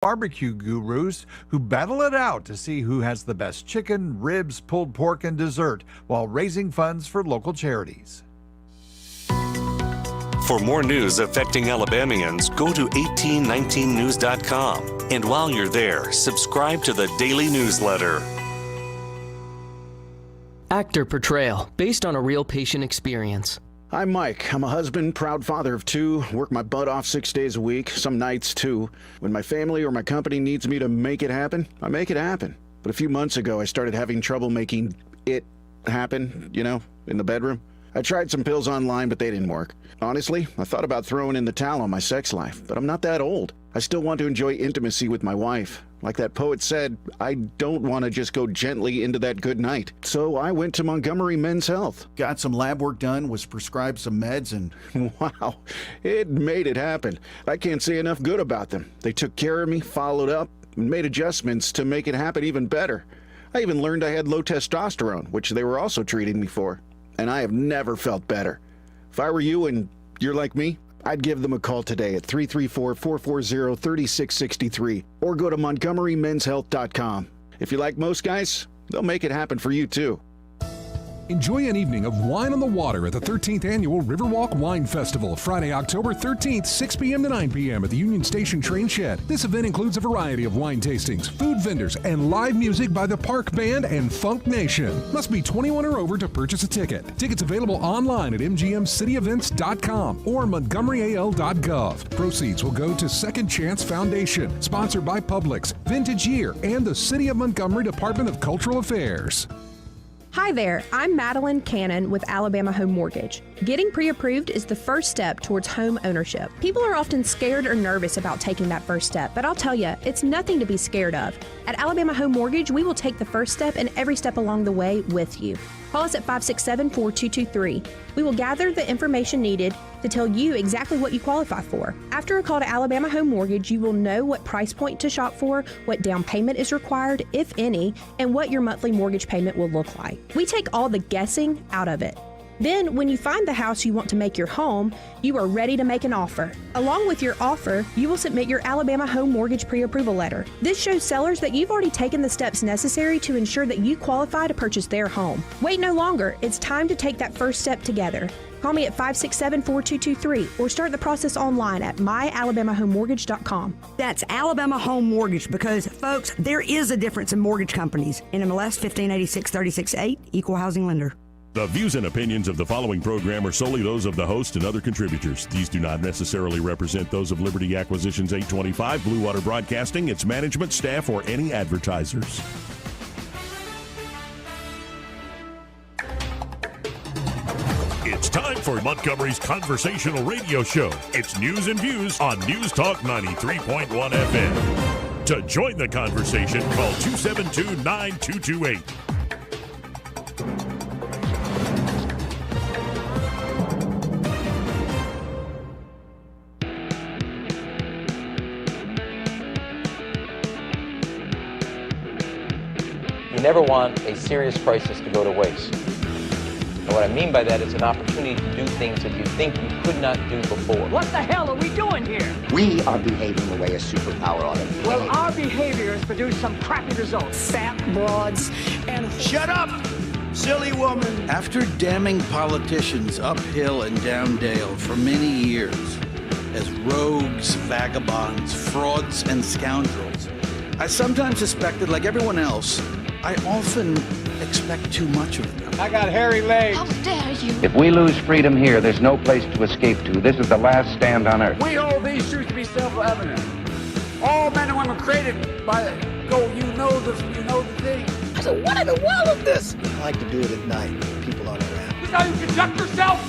barbecue gurus who battle it out to see who has the best chicken, ribs, pulled pork, and dessert while raising funds for local charities. For more news affecting Alabamians, go to 1819news.com. And while you're there, subscribe to the daily newsletter. Actor Portrayal, based on a real patient experience. I'm Mike. I'm a husband, proud father of two, work my butt off 6 days a week, some nights too. When my family or my company needs me to make it happen, I make it happen. But a few months ago, I started having trouble making it happen, in the bedroom. I tried some pills online, but they didn't work. Honestly, I thought about throwing in the towel on my sex life, but I'm not that old. I still want to enjoy intimacy with my wife. Like that poet said, I don't want to just go gently into that good night. So I went to Montgomery Men's Health. Got some lab work done, was prescribed some meds, and wow, it made it happen. I can't say enough good about them. They took care of me, followed up, and made adjustments to make it happen even better. I even learned I had low testosterone, which they were also treating me for. And I have never felt better. If I were you and you're like me, I'd give them a call today at 334-440-3663 or go to montgomerymenshealth.com. If you like most guys, they'll make it happen for you too. Enjoy an evening of wine on the water at the 13th Annual Riverwalk Wine Festival, Friday, October 13th, 6 p.m. to 9 p.m. at the Union Station Train Shed. This event includes a variety of wine tastings, food vendors, and live music by the Park Band and Funk Nation. Must be 21 or over to purchase a ticket. Tickets available online at mgmcityevents.com or montgomeryal.gov. Proceeds will go to Second Chance Foundation, sponsored by Publix, Vintage Year, and the City of Montgomery Department of Cultural Affairs. Hi there, I'm Madeline Cannon with Alabama Home Mortgage. Getting pre-approved is the first step towards home ownership. People are often scared or nervous about taking that first step, but I'll tell you, it's nothing to be scared of. At Alabama Home Mortgage, we will take the first step and every step along the way with you. Call us at 567-4223. We will gather the information needed to tell you exactly what you qualify for. After a call to Alabama Home Mortgage, you will know what price point to shop for, what down payment is required, if any, and what your monthly mortgage payment will look like. We take all the guessing out of it. Then, when you find the house you want to make your home, you are ready to make an offer. Along with your offer, you will submit your Alabama Home Mortgage pre-approval letter. This shows sellers that you've already taken the steps necessary to ensure that you qualify to purchase their home. Wait no longer. It's time to take that first step together. Call me at 567-4223 or start the process online at myalabamahomemortgage.com. That's Alabama Home Mortgage because, folks, there is a difference in mortgage companies. NMLS 1586-36-8, Equal Housing Lender. The views and opinions of the following program are solely those of the host and other contributors. These do not necessarily represent those of Liberty Acquisitions 825, Blue Water Broadcasting, its management, staff, or any advertisers. It's time for Montgomery's conversational radio show. It's News and Views on News Talk 93.1 FM. To join the conversation, call 272-9228. You never want a serious crisis to go to waste. And what I mean by that is an opportunity to do things that you think you could not do before. What the hell are we doing here? We are behaving the way a superpower ought to behave. Well, our behavior has produced some crappy results. Fat broads and... Shut up, silly woman! After damning politicians uphill and down dale for many years as rogues, vagabonds, frauds, and scoundrels, I sometimes suspected, like everyone else, I often expect too much of them. I got hairy legs. How dare you? If we lose freedom here, there's no place to escape to. This is the last stand on earth. We hold these truths to be self-evident. All men and women created by you know the thing. I said, what in the world is this? I like to do it at night when people aren't around. This is how you conduct yourself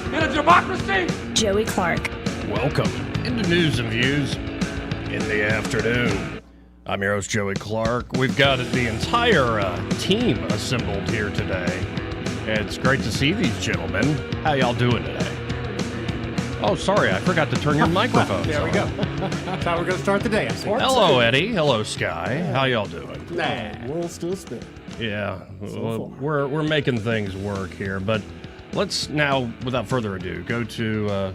in a democracy? Joey Clark. Welcome into News and Views in the afternoon. I'm your host, Joey Clark. We've got the entire team assembled here today. It's great to see these gentlemen. How y'all doing today? Oh, sorry, I forgot to turn your microphones There we go. That's how we're going to start the day. Hello, Eddie. Hello, Sky. How y'all doing? World still spinning. Yeah, well, we're making things work here. But let's now, without further ado, go to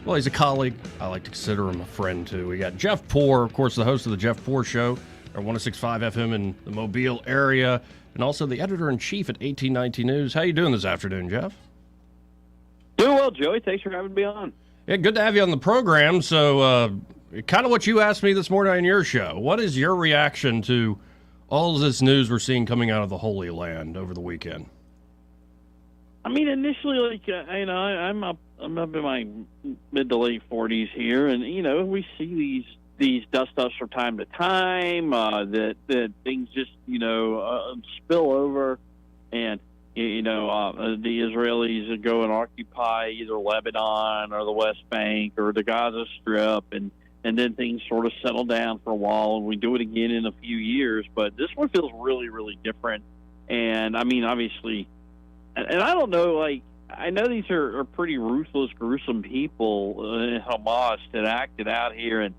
Well, he's a colleague. I like to consider him a friend, too. We got Jeff Poor, of course, the host of the Jeff Poor Show, our 106.5 FM in the Mobile area, and also the editor-in-chief at 1819 News. How you doing this afternoon, Jeff? Doing well, Joey. Thanks for having me on. Yeah, good to have you on the program. So, kind of what you asked me this morning on your show. What is your reaction to all of this news we're seeing coming out of the Holy Land over the weekend? I mean, initially, I'm up in my mid to late 40s here, and we see these dust-ups from time to time. That things just spill over, and the Israelis go and occupy either Lebanon or the West Bank or the Gaza Strip, and then things sort of settle down for a while, and we do it again in a few years. But this one feels really, really different. And I mean, obviously, and I don't know, I know these are pretty ruthless, gruesome people in Hamas that acted out here, and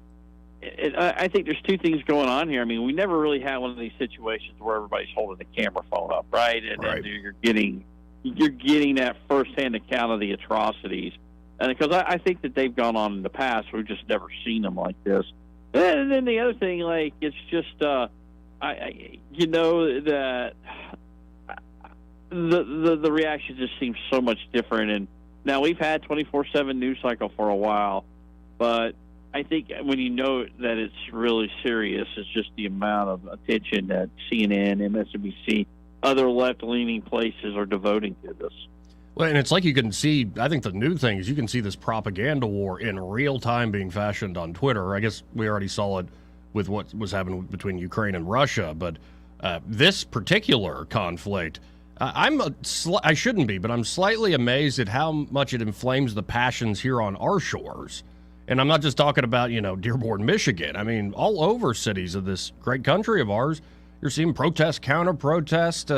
I think there's two things going on here. I mean, we never really had one of these situations where everybody's holding the camera phone up, right? And you're getting that firsthand account of the atrocities. And because I think that they've gone on in the past, we've just never seen them like this. And then the other thing, it's just, that the reaction just seems so much different. And now we've had 24/7 news cycle for a while, but I think when you know that it's really serious, it's just the amount of attention that CNN, MSNBC, other left-leaning places are devoting to this. Well, and it's like you can see, I think the new thing is you can see this propaganda war in real time being fashioned on Twitter. I guess we already saw it with what was happening between Ukraine and Russia, but this particular conflict, I shouldn't be, but I'm slightly amazed at how much it inflames the passions here on our shores. And I'm not just talking about, Dearborn, Michigan. I mean, all over cities of this great country of ours, you're seeing protest, counter-protest.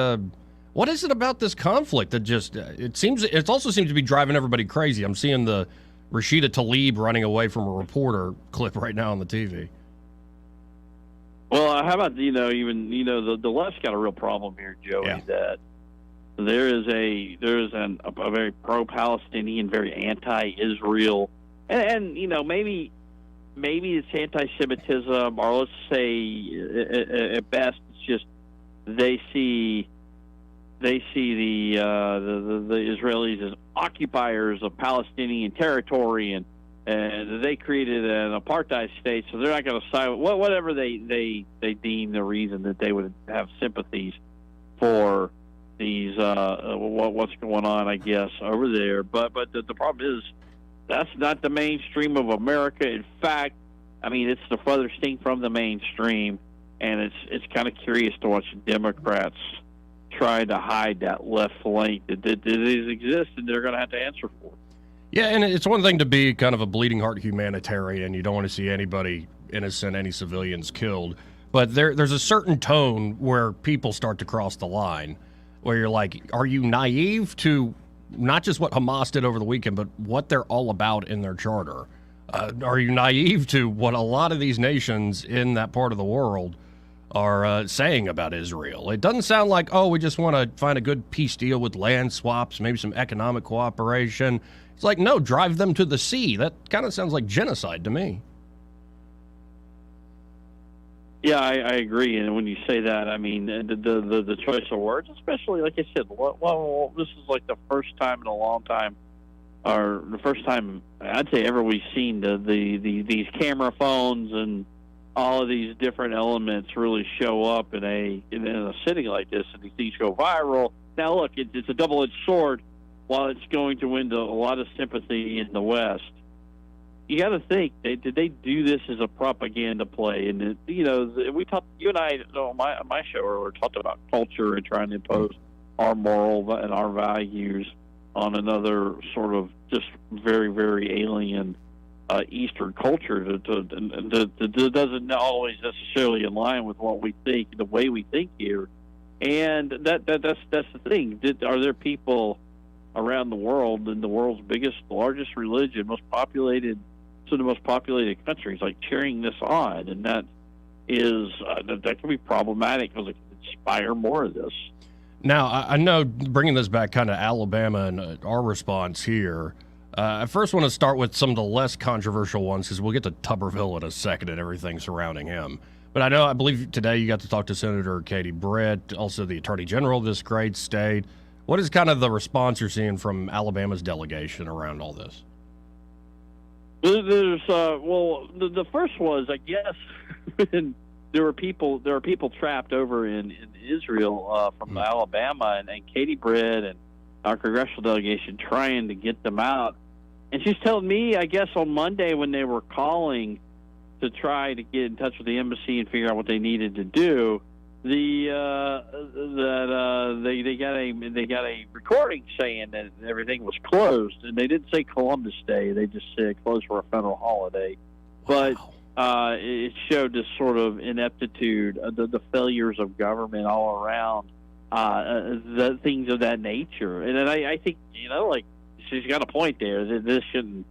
What is it about this conflict that just, it also seems to be driving everybody crazy. I'm seeing the Rashida Tlaib running away from a reporter clip right now on the TV. Well, how about, the left's got a real problem here, Joey, that there is a very pro-Palestinian, very anti-Israel, and maybe it's anti-Semitism, or let's say at best it's just they see the Israelis as occupiers of Palestinian territory, and they created an apartheid state, so they're not going to side with whatever they deem the reason that they would have sympathies for these what's going on, I guess, over there. But the problem is that's not the mainstream of America. In fact, I mean, it's the furthest thing from the mainstream, and it's kind of curious to watch Democrats try to hide that left flank that exists, and they're going to have to answer for it. Yeah, and it's one thing to be kind of a bleeding heart humanitarian. You don't want to see anybody innocent, any civilians killed. But there's a certain tone where people start to cross the line, where you're like, are you naive to not just what Hamas did over the weekend, but what they're all about in their charter? Are you naive to what a lot of these nations in that part of the world are saying about Israel? It doesn't sound like, we just want to find a good peace deal with land swaps, maybe some economic cooperation. It's like, no, drive them to the sea. That kind of sounds like genocide to me. Yeah, I agree. And when you say that, I mean, the choice of words, especially, like I said, well, this is like the first time in a long time, or the first time I'd say ever we've seen these camera phones and all of these different elements really show up in a city like this, and these things go viral. Now, look, it's a double-edged sword. While it's going to win a lot of sympathy in the West, you got to think, did they do this as a propaganda play? And we talked, you and I on my show earlier talked about culture and trying to impose our moral and our values on another sort of just very, very alien Eastern culture that doesn't always necessarily align with what we think, the way we think here. And that's the thing. Are there people around the world, in the world's largest religion, most populated countries, like cheering this on? And that is that can be problematic because it can inspire more of this. Now, I know, bringing this back kind of Alabama and our response here, I first want to start with some of the less controversial ones because we'll get to Tuberville in a second and everything surrounding him. But I believe today you got to talk to Senator Katie Britt, also the Attorney General of this great state. What is kind of the response you're seeing from Alabama's delegation around all this? There's the first was, I guess, there were people trapped over in Israel from Alabama, and Katie Britt and our congressional delegation trying to get them out. And she's telling me, I guess, on Monday when they were calling to try to get in touch with the embassy and figure out what they needed to do, they got a recording saying that everything was closed, and they didn't say Columbus Day; they just said closed for a federal holiday. Wow. But it showed this sort of ineptitude, the failures of government all around, the things of that nature. And then I think like she's got a point there that this shouldn't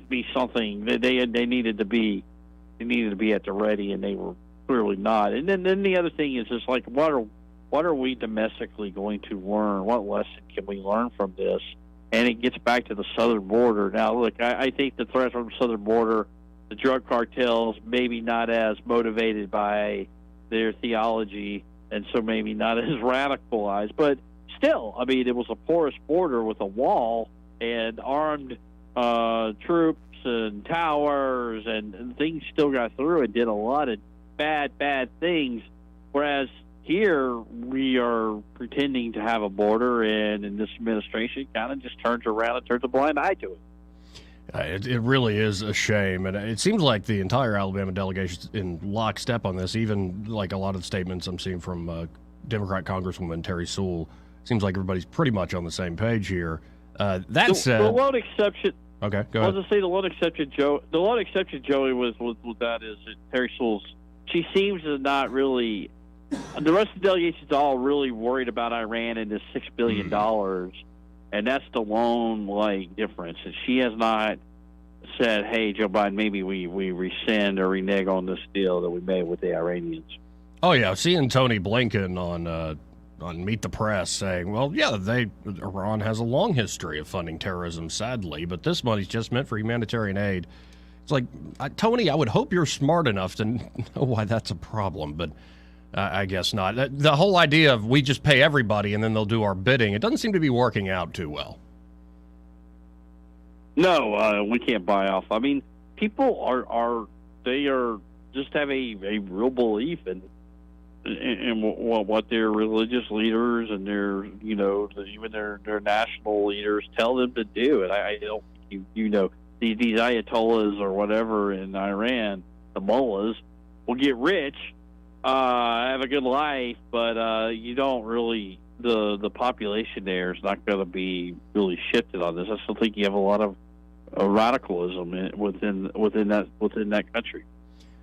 be something that they needed to be. They needed to be at the ready, and they were clearly not. And then the other thing is just like, what are we domestically going to learn? What lesson can we learn from this? And it gets back to the southern border. Now, look, I think the threat from the southern border, the drug cartels, maybe not as motivated by their theology, and so maybe not as radicalized. But still, I mean, it was a porous border with a wall and armed troops and towers, and things still got through and did a lot of bad things, whereas here we are pretending to have a border, and in this administration kind of just turns around and turns a blind eye to it. It really is a shame, and it seems like the entire Alabama delegation is in lockstep on this. Even like a lot of the statements I'm seeing from Democrat Congresswoman Terry Sewell, seems like everybody's pretty much on the same page here. That said, the one exception. Okay, go ahead. I was going to say the one exception, Joey, was that is that Terry Sewell's. She seems to not really. The rest of the delegation's all really worried about Iran and this $6 billion, and that's the lone difference. And she has not said, "Hey, Joe Biden, maybe we rescind or renege on this deal that we made with the Iranians." Oh yeah, seeing Tony Blinken on Meet the Press saying, well, yeah, Iran has a long history of funding terrorism, sadly, but this money's just meant for humanitarian aid. It's like, Tony, I would hope you're smart enough to know why that's a problem, but I guess not. The whole idea of we just pay everybody and then they'll do our bidding, it doesn't seem to be working out too well. No, we can't buy off. I mean, people are just have a real belief in what their religious leaders and their even their national leaders tell them to do. And I don't these ayatollahs or whatever in Iran, the mullahs, will get rich, have a good life, but you don't really the population there is not going to be really shifted on this. I still think you have a lot of radicalism within that country.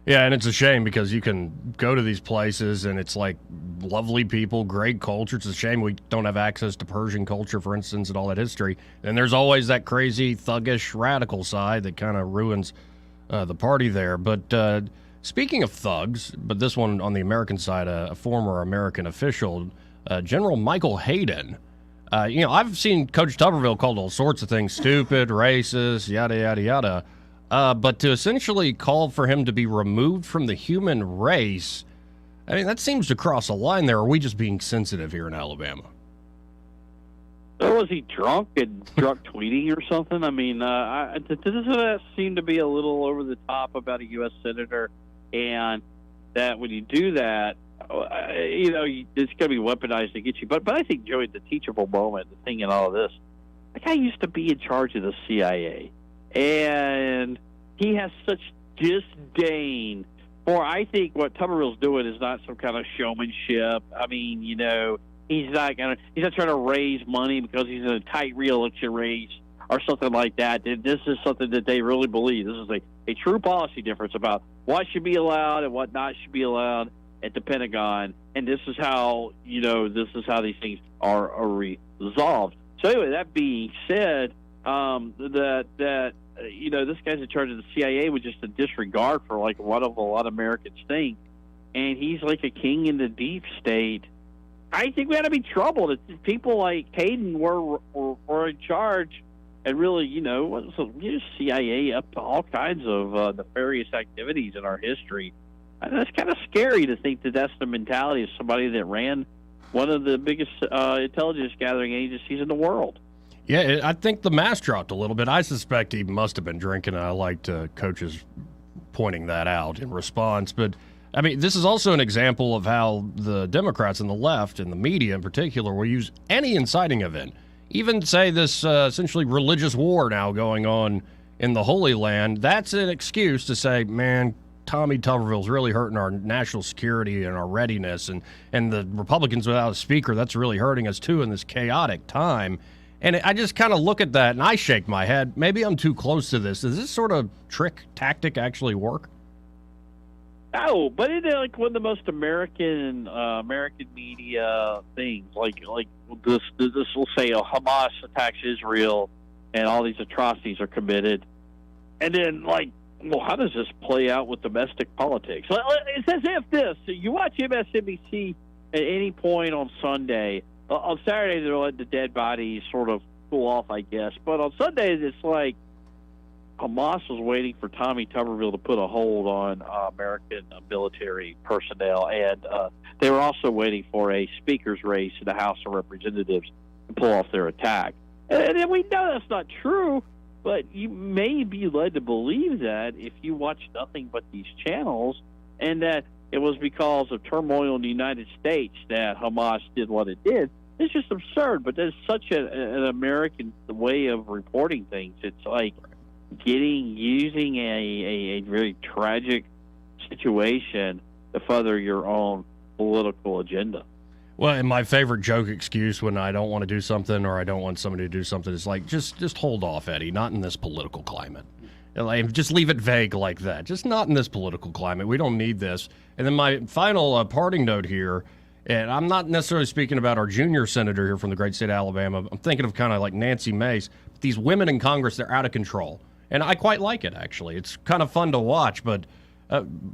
Yeah, and it's a shame because you can go to these places and it's like lovely people, great culture. It's a shame we don't have access to Persian culture, for instance, and all that history. And there's always that crazy, thuggish, radical side that kind of ruins the party there. But speaking of thugs, but this one on the American side, a former American official, General Michael Hayden. I've seen Coach Tuberville called all sorts of things stupid, racist, yada, yada, yada. But to essentially call for him to be removed from the human race, I mean, that seems to cross a line there. Are we just being sensitive here in Alabama? Was he drunk tweeting or something? I mean, doesn't that seem to be a little over the top about a U.S. senator? And that when you do that, it's going to be weaponized to get you. But I think, Joey, the teachable moment, the thing in all of this, the guy used to be in charge of the CIA. And he has such disdain for, I think, what Tuberville's doing is not some kind of showmanship. I mean, he's not trying to raise money because he's in a tight re-election race or something like that. This is something that they really believe. This is a true policy difference about what should be allowed and what not should be allowed at the Pentagon. And this is how, these things are resolved. So anyway, that being said, this guy's in charge of the CIA with just a disregard for what a lot of Americans think, and he's like a king in the deep state. I think we ought to be troubled. If people like Hayden were in charge, and really, CIA up to all kinds of nefarious activities in our history. And that's kind of scary to think that that's the mentality of somebody that ran one of the biggest intelligence gathering agencies in the world. Yeah, I think the mask dropped a little bit. I suspect he must have been drinking, and I liked coaches pointing that out in response. But, I mean, this is also an example of how the Democrats and the left, and the media in particular, will use any inciting event. Even, say, this essentially religious war now going on in the Holy Land, that's an excuse to say, man, Tommy Tuberville's really hurting our national security and our readiness, and the Republicans without a speaker, that's really hurting us, too, in this chaotic time. And I just kind of look at that and I shake my head. Maybe I'm too close to this. Does this sort of tactic actually work? No, but it's like one of the most American media things. Like this will say, Hamas attacks Israel, and all these atrocities are committed, and then how does this play out with domestic politics? It's as if you watch MSNBC at any point on Sunday. On Saturday, they're letting the dead bodies sort of cool off, I guess. But on Sundays, it's like Hamas was waiting for Tommy Tuberville to put a hold on American military personnel. And they were also waiting for a speaker's race in the House of Representatives to pull off their attack. And we know that's not true, but you may be led to believe that if you watch nothing but these channels, and that it was because of turmoil in the United States that Hamas did what it did. It's just absurd, but there's such an American way of reporting things. It's like using a very tragic situation to further your own political agenda. Well, and my favorite joke excuse when I don't want to do something or I don't want somebody to do something is like, just hold off, Eddie, not in this political climate. Just leave it vague like that. Just not in this political climate. We don't need this. And then my final parting note here, and I'm not necessarily speaking about our junior senator here from the great state of Alabama. I'm thinking of kind of like Nancy Mace. These women in Congress, they're out of control. And I quite like it, actually. It's kind of fun to watch. But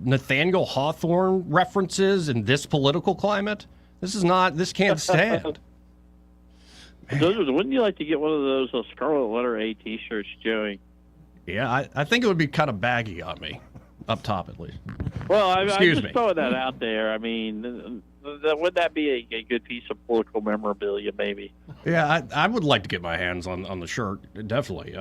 Nathaniel Hawthorne references in this political climate, this can't stand. Wouldn't you like to get one of those Scarlet Letter A T-shirts, Joey? Yeah, I think it would be kind of baggy on me, up top at least. Well, I'm just throwing that out there. I mean, would that be a good piece of political memorabilia, maybe? Yeah, I would like to get my hands on the shirt, definitely.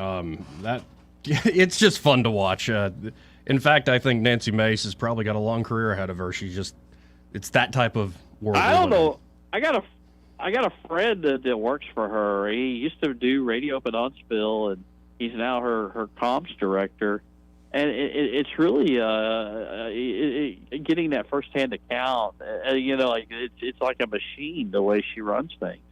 It's just fun to watch. In fact, I think Nancy Mace has probably got a long career ahead of her. It's that type of world. I don't know. I got a friend that works for her. He used to do Radio Up in Huntsville, and he's now her comms director. And it's really getting that firsthand account. It's like a machine the way she runs things.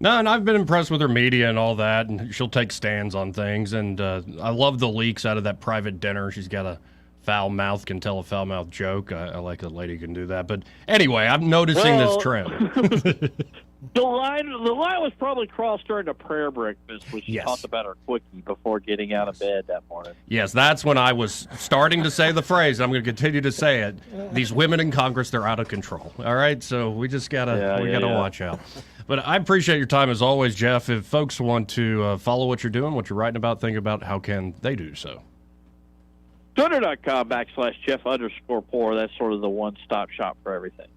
No, and I've been impressed with her media and all that, and she'll take stands on things. And I love the leaks out of that private dinner. She's got a foul mouth, can tell a foul mouth joke. I like a lady who can do that. But anyway, I'm noticing this trend. The line was probably crossed during the prayer breakfast when she talked about her quickie before getting out of bed that morning. Yes, that's when I was starting to say the phrase. I'm going to continue to say it. These women in Congress, they're out of control. All right, so we just gotta watch out. But I appreciate your time as always, Jeff. If folks want to follow what you're doing, what you're writing about, think about, how can they do so? Twitter.com/Jeff_Poor. That's sort of the one-stop shop for everything.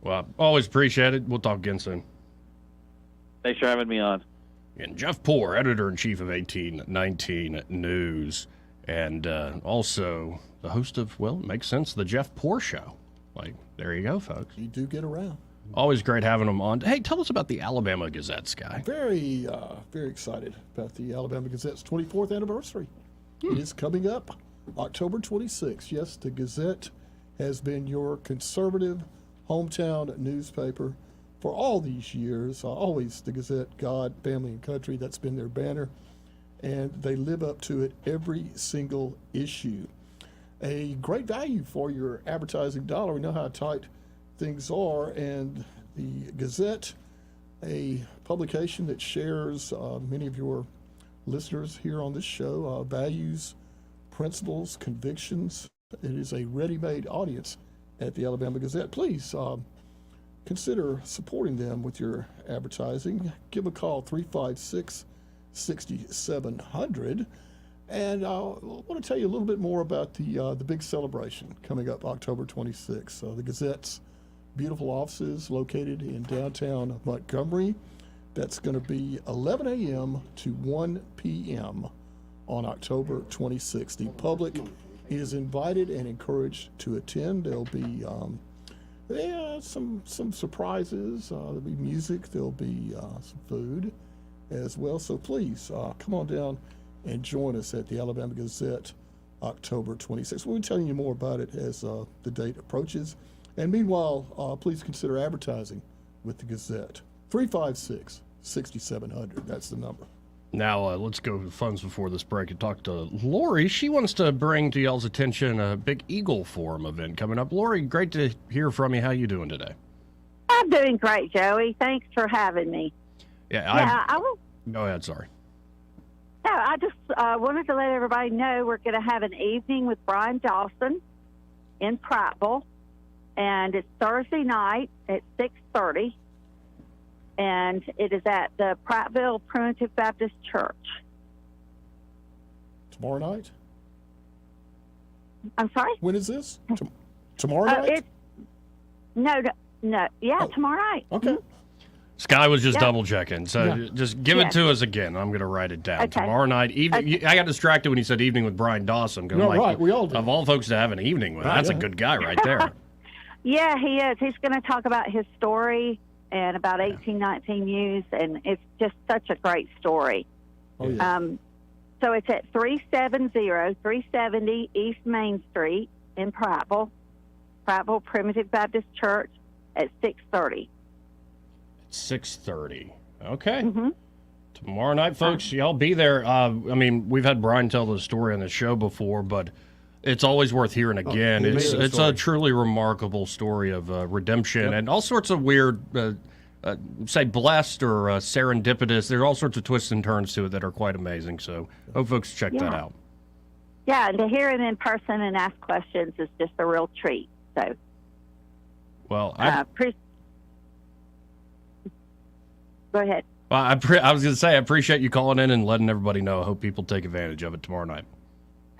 Well, always appreciate it. We'll talk again soon. Thanks for having me on. And Jeff Poor, editor-in-chief of 1819 News, and also the host of, well, it makes sense, the Jeff Poor Show. There you go, folks. You do get around. Always great having him on. Hey, tell us about the Alabama Gazette, Sky. Very, very excited about the Alabama Gazette's 24th anniversary. It is coming up October 26th. Yes, the Gazette has been your conservative hometown newspaper for all these years. Always the Gazette, God, Family, and Country. That's been their banner, and they live up to it every single issue. A great value for your advertising dollar. We know how tight things are, and the Gazette, a publication that shares many of your listeners here on this show, values, principles, convictions. It is a ready-made audience at the Alabama Gazette. Please consider supporting them with your advertising. Give a call, 356-6 6700. And I want to tell you a little bit more about the big celebration coming up October 26th. The Gazette's beautiful offices located in downtown Montgomery. That's going to be 11 a.m. to 1 p.m. on October 26th. The public is invited and encouraged to attend. There'll be some surprises. There'll be music. There'll be some food as well. So please come on down and join us at the Alabama Gazette October 26th. We'll be telling you more about it as the date approaches. And meanwhile, please consider advertising with the Gazette. 356-6700. That's the number. Now, let's go to funds before this break and talk to Lori. She wants to bring to y'all's attention a big Eagle Forum event coming up. Lori, great to hear from you. How you doing today? I'm doing great, Joey. Thanks for having me. I was. Go ahead, sorry. No, I just wanted to let everybody know we're going to have an evening with Brian Dawson in Prattville, and it's Thursday night at 6:30, and it is at the Prattville Primitive Baptist Church. Tomorrow night? I'm sorry? When is this? Tomorrow night? Tomorrow night. Okay. Sky was just double checking, so just give it to us again. I'm going to write it down. Okay. Tomorrow night, evening. I got distracted when you said evening with Brian Dawson. Right, we all do. Of all folks to have an evening with, that's a good guy right there. Yeah, he is. He's going to talk about his story and about 1819 News, and it's just such a great story. Oh, yeah. So it's at 370 East Main Street in Prattville Primitive Baptist Church at 6:30. 6:30. Okay. Mm-hmm. Tomorrow night, folks, y'all be there. We've had Brian tell the story on the show before, but it's always worth hearing again. It's a truly remarkable story of redemption and all sorts of weird, say blessed or serendipitous. There are all sorts of twists and turns to it that are quite amazing. So hope folks check that out. Yeah, and to hear it in person and ask questions is just a real treat. So, well, go ahead. Well, I was going to say, I appreciate you calling in and letting everybody know. I hope people take advantage of it tomorrow night.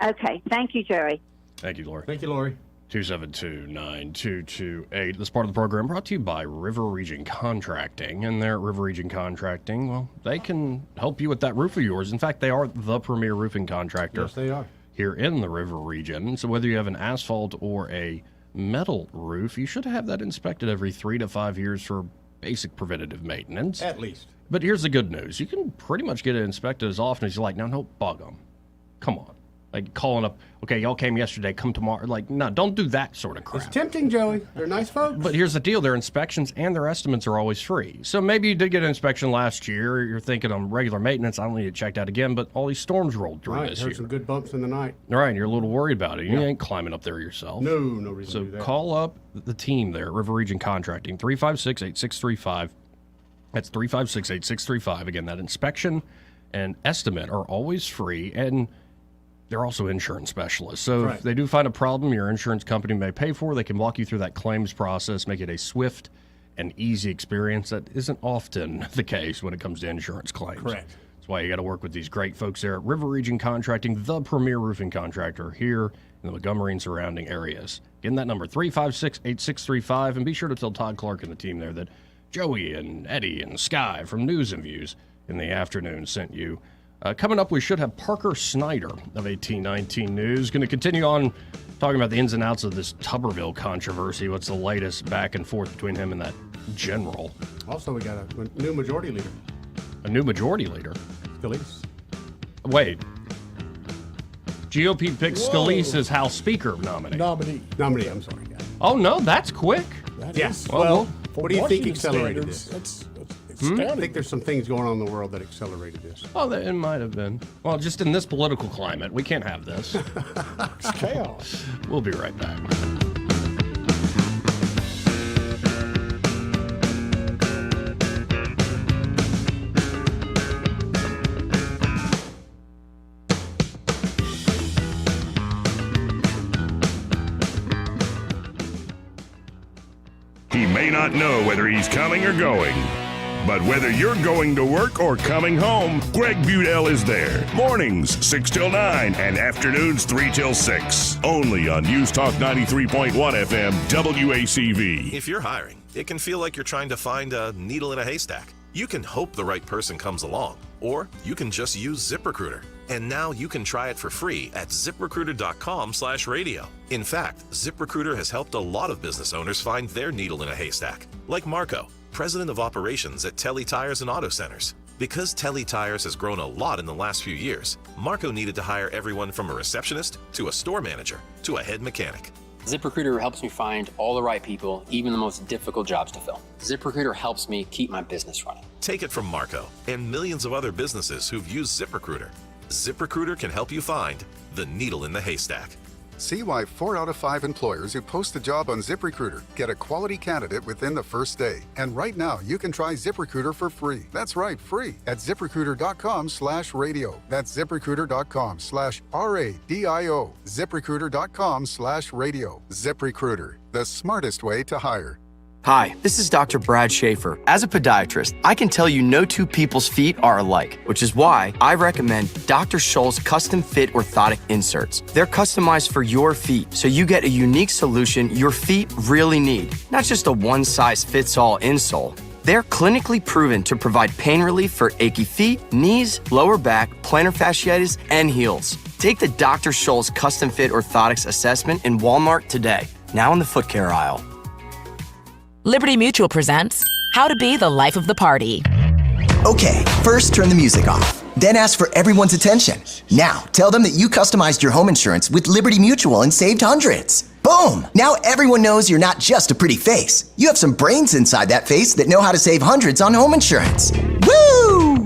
Okay. Thank you, Jerry. Thank you, Lori. Thank you, Lori. 272-9228. This part of the program brought to you by River Region Contracting. And there at River Region Contracting, well, they can help you with that roof of yours. In fact, they are the premier roofing contractor. Yes, they are. Here in the River Region. So whether you have an asphalt or a metal roof, you should have that inspected every 3 to 5 years for basic preventative maintenance. At least. But here's the good news. You can pretty much get it inspected as often as you like. Now, no, bug them. Come on. Like calling up, okay, y'all came yesterday, come tomorrow. Like, no, don't do that sort of crap. It's tempting, Joey. They're nice folks. But here's the deal. Their inspections and their estimates are always free. So maybe you did get an inspection last year. You're thinking on regular maintenance, I don't need to check that again. But all these storms rolled through this year. Some good bumps in the night. All right, and you're a little worried about it. You ain't climbing up there yourself. No reason to do that. So call up the team there, River Region Contracting, 356-8635. That's 356-8635. Again, that inspection and estimate are always free, and they're also insurance specialists. So if they do find a problem your insurance company may pay for, they can walk you through that claims process, make it a swift and easy experience. That isn't often the case when it comes to insurance claims. Correct. That's why you got to work with these great folks there at River Region Contracting, the premier roofing contractor here in the Montgomery and surrounding areas. Again, that number, 356-8635, and be sure to tell Todd Clark and the team there that Joey and Eddie and Sky from News and Views in the afternoon sent you. Coming up, we should have Parker Snyder of 1819 News. Going to continue on talking about the ins and outs of this Tuberville controversy. What's the latest back and forth between him and that general? Also, we got a new majority leader. A new majority leader? Scalise. Wait. GOP picks Scalise as House Speaker nominee. Nominee, I'm sorry. Oh, no, that's quick. Yes. Well, what do you think accelerated this? That's I think there's some things going on in the world that accelerated this. Well, it might have been. Well, just in this political climate, we can't have this. It's chaos. We'll be right back. He may not know whether he's coming or going, But whether you're going to work or coming home, Greg Budell is there. Mornings 6 till 9 and afternoons 3 till 6. Only on News Talk 93.1 FM WACV. If you're hiring, it can feel like you're trying to find a needle in a haystack. You can hope the right person comes along, or you can just use ZipRecruiter. And now you can try it for free at ZipRecruiter.com/radio. In fact, ZipRecruiter has helped a lot of business owners find their needle in a haystack, like Marco, president of operations at Telly Tires and Auto Centers. Because Telly Tires has grown a lot in the last few years, Marco needed to hire everyone from a receptionist to a store manager to a head mechanic. ZipRecruiter helps me find all the right people, even the most difficult jobs to fill. ZipRecruiter helps me keep my business running. Take it from Marco and millions of other businesses who've used ZipRecruiter. ZipRecruiter can help you find the needle in the haystack. See why 4 out of 5 employers who post a job on ZipRecruiter get a quality candidate within the first day. And right now, you can try ZipRecruiter for free. That's right, free at ZipRecruiter.com/radio. That's ZipRecruiter.com/RADIO. ZipRecruiter.com/radio. ZipRecruiter, the smartest way to hire. Hi, this is Dr. Brad Schaefer. As a podiatrist, I can tell you no two people's feet are alike, which is why I recommend Dr. Scholl's custom fit orthotic inserts. They're customized for your feet, so you get a unique solution your feet really need, not just a one-size-fits-all insole. They're clinically proven to provide pain relief for achy feet, knees, lower back, plantar fasciitis, and heels. Take the Dr. Scholl's custom fit orthotics assessment in Walmart today, now in the foot care aisle. Liberty Mutual presents How to Be the Life of the Party. Okay, first turn the music off. Then ask for everyone's attention. Now, tell them that you customized your home insurance with Liberty Mutual and saved hundreds. Boom! Now everyone knows you're not just a pretty face. You have some brains inside that face that know how to save hundreds on home insurance. Woo!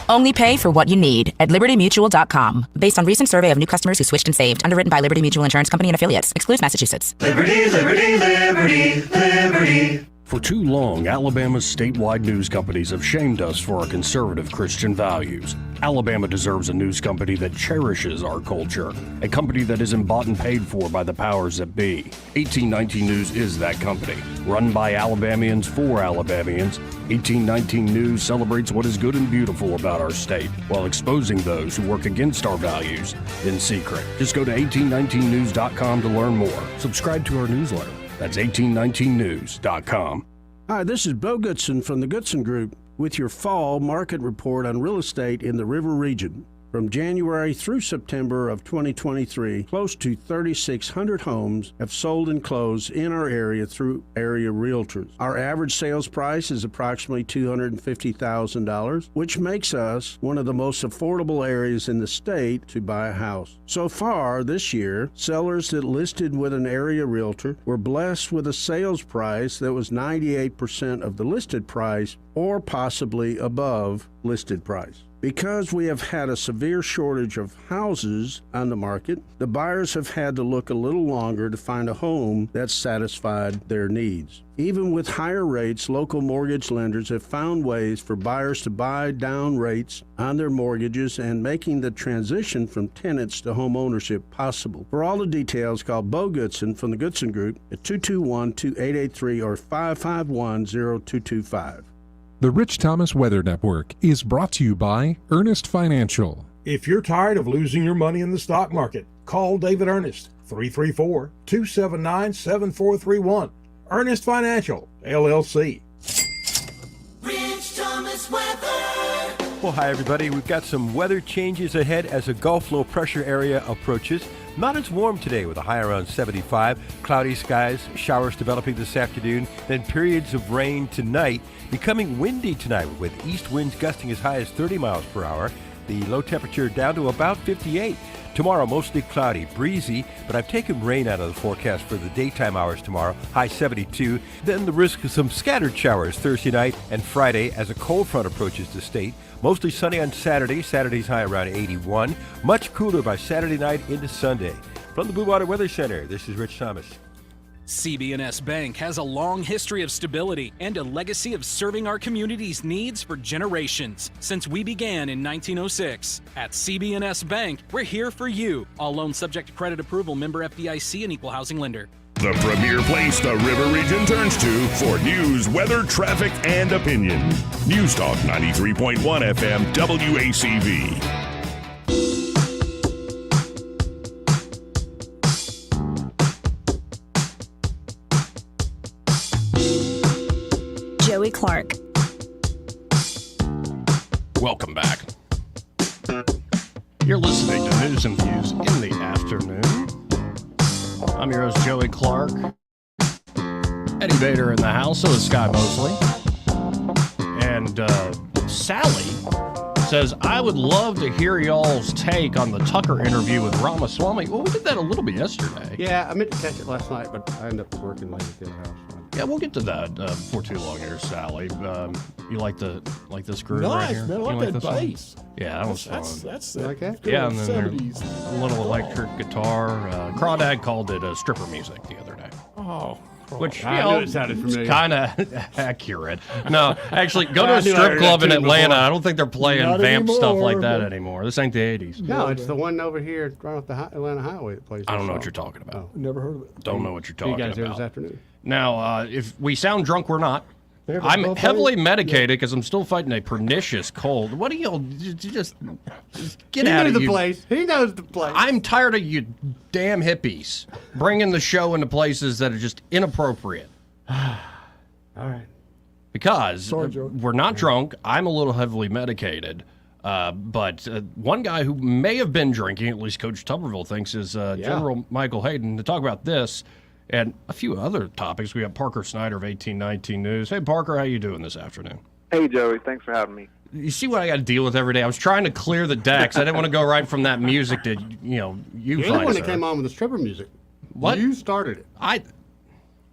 Only pay for what you need at LibertyMutual.com. Based on recent survey of new customers who switched and saved. Underwritten by Liberty Mutual Insurance Company and Affiliates. Excludes Massachusetts. Liberty, liberty, liberty, liberty. For too long, Alabama's statewide news companies have shamed us for our conservative Christian values. Alabama deserves a news company that cherishes our culture, a company that isn't bought and paid for by the powers that be. 1819 News is that company. Run by Alabamians for Alabamians, 1819 News celebrates what is good and beautiful about our state, while exposing those who work against our values in secret. Just go to 1819news.com to learn more. Subscribe to our newsletter. That's 1819news.com. Hi, this is Bo Goodson from the Goodson Group with your fall market report on real estate in the River Region. From January through September of 2023, close to 3,600 homes have sold and closed in our area through area realtors. Our average sales price is approximately $250,000, which makes us one of the most affordable areas in the state to buy a house. So far this year, sellers that listed with an area realtor were blessed with a sales price that was 98% of the listed price or possibly above listed price. Because we have had a severe shortage of houses on the market, the buyers have had to look a little longer to find a home that satisfied their needs. Even with higher rates, local mortgage lenders have found ways for buyers to buy down rates on their mortgages and making the transition from tenants to home ownership possible. For all the details, call Bo Goodson from the Goodson Group at 221-2883 or 551-0225. The Rich Thomas Weather Network is brought to you by Earnest Financial. If you're tired of losing your money in the stock market, call David Earnest, 334-279-7431. Earnest Financial, LLC. Rich Thomas Weather. Well, hi, everybody. We've got some weather changes ahead as a Gulf low pressure area approaches. Not as warm today with a high around 75. Cloudy skies, showers developing this afternoon, then periods of rain tonight. Becoming windy tonight with east winds gusting as high as 30 miles per hour. The low temperature down to about 58. Tomorrow, mostly cloudy, breezy, but I've taken rain out of the forecast for the daytime hours tomorrow, high 72. Then the risk of some scattered showers Thursday night and Friday as a cold front approaches the state. Mostly sunny on Saturday. Saturday's high around 81. Much cooler by Saturday night into Sunday. From the Blue Water Weather Center, this is Rich Thomas. CB&S Bank has a long history of stability and a legacy of serving our community's needs for generations since we began in 1906. At CB&S Bank, we're here for you. All loans subject to credit approval, member FDIC and equal housing lender. The premier place the River Region turns to for news, weather, traffic, and opinion. News Talk 93.1 FM WACV. Joey Clark. Welcome back. You're listening to News and Views in the afternoon. I'm your host, Joey Clark. Eddie Bader in the house, so is Sky Mosley. And Sally says, I would love to hear y'all's take on the Tucker interview with Ramaswamy. Well, we did that a little bit yesterday. Yeah, I meant to catch it last night, but I ended up working late at the other house. Yeah, we'll get to that before too long here, Sally. You like this groove right Nice, here? man. I You like that this one? bass. Yeah, that was fun. That's like that? Yeah, and then 70s. a little electric guitar. Crawdad called it stripper music the other day. Oh. Which, you I know, knew it sounded familiar. it's kind of accurate. No, actually, go to a strip club in Atlanta. I don't think they're playing Not vamp stuff anymore, like that but- anymore. This ain't the 80s. No, it's the one over here right off the Atlanta Highway that plays. I don't this know what song. you're talking about. Oh. Never heard of it. Don't know what you're See talking you guys here about. this afternoon. Now, if we sound drunk, we're not. They have a I'm buffet? heavily medicated because I'm still fighting a pernicious cold. What do y'all just get He out knows of the you? place. He knows the place. I'm tired of you damn hippies bringing the show into places that are just inappropriate. All right. Because Sorry, Joe. we're not drunk. I'm a little heavily medicated. But one guy who may have been drinking, at least Coach Tuberville thinks, is General Michael Hayden. To talk about this and a few other topics, we got Parker Snyder of 1819 News. Hey, Parker, how you doing this afternoon? Hey, Joey. Thanks for having me. You see what I got to deal with every day? I was trying to clear the decks. I didn't want to go right from that music to, you You're the find, one that sir. came on with the stripper music. What? You started it.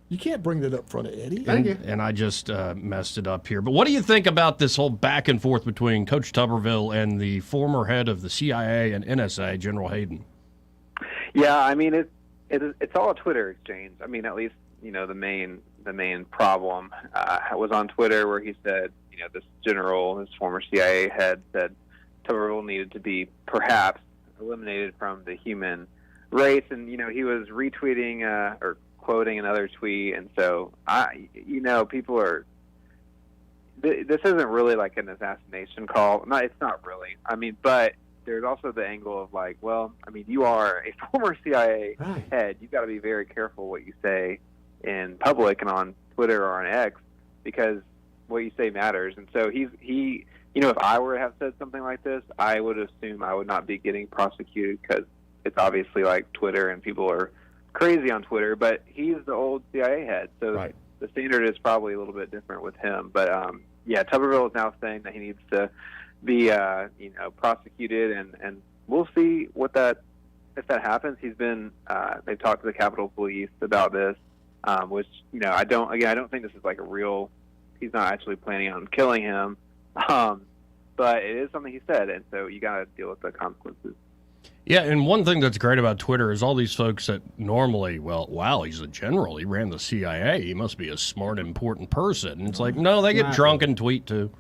You can't bring that up in front of Eddie. Thank you. And I just messed it up here. But what do you think about this whole back and forth between Coach Tuberville and the former head of the CIA and NSA, General Hayden? Yeah, I mean it's all a Twitter exchange. I mean, at least the main problem was on Twitter where he said this former CIA head said Tuberville needed to be perhaps eliminated from the human race, and he was retweeting or quoting another tweet, and so people are. This isn't really like an assassination call. No, it's not really. I mean, but there's also the angle of like, well, I mean, you are a former CIA head. You've got to be very careful what you say in public and on Twitter or on X because what you say matters. And so he, if I were to have said something like this, I would assume I would not be getting prosecuted because it's obviously like Twitter and people are crazy on Twitter. But he's the old CIA head, so the standard is probably a little bit different with him. But Tuberville is now saying that he needs to be prosecuted, and we'll see if that happens. He's been they've talked to the Capitol Police about this, which I don't think this is like a real. He's not actually planning on killing him, but it is something he said, and so you got to deal with the consequences. Yeah, and one thing that's great about Twitter is all these folks that normally, well, wow, he's a general. He ran the CIA. He must be a smart, important person. And it's like, no, they get drunk and tweet too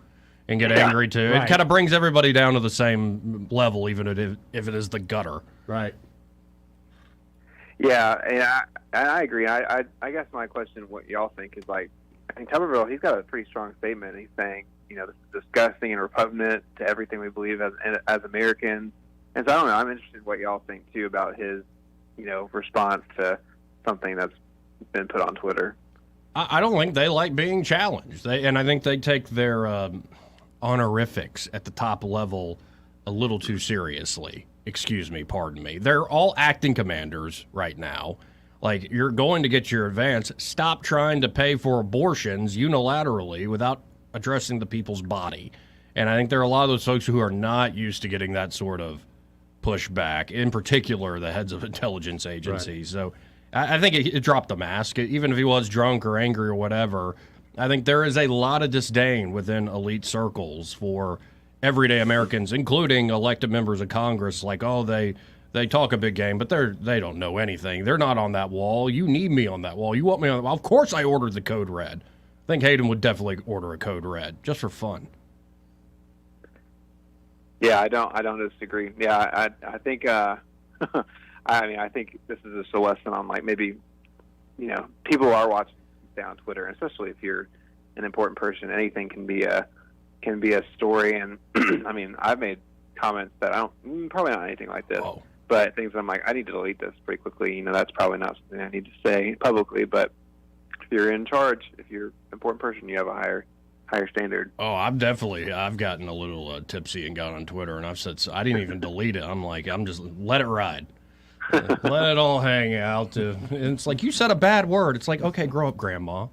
and get angry too. It kind of brings everybody down to the same level, even if it is the gutter. Right. Yeah, and I agree. I guess my question, what y'all think, is like, I think Tuberville, he's got a pretty strong statement. He's saying, this is disgusting and repugnant to everything we believe as Americans. And so I don't know. I'm interested in what y'all think too about his, response to something that's been put on Twitter. I don't think they like being challenged. And I think they take their honorifics at the top level a little too seriously. Pardon me. They're all acting commanders right now. Like, you're going to get your advance. Stop trying to pay for abortions unilaterally without addressing the people's body. And I think there are a lot of those folks who are not used to getting that sort of pushback, in particular the heads of intelligence agencies. Right. So I think it dropped the mask. Even if he was drunk or angry or whatever, I think there is a lot of disdain within elite circles for everyday Americans, including elected members of Congress, like, oh, they talk a big game, but they don't know anything. They're not on that wall. You need me on that wall. You want me on that wall. Of course I ordered the code red. I think Hayden would definitely order a code red, just for fun. Yeah, I don't disagree. Yeah, I think I think this is just a lesson on like maybe people are watching on Twitter, especially if you're an important person. Anything can be a story. And I mean, I've made comments that probably not anything like this, but things that I'm like, I need to delete this pretty quickly. That's probably not something I need to say publicly. But if you're in charge, if you're an important person, you have a higher standard. Oh, I've gotten a little tipsy and got on Twitter, and I've said, so I didn't even delete it. I'm just let it ride. Let it all hang out. And it's like, you said a bad word. It's like, okay, grow up, Grandma.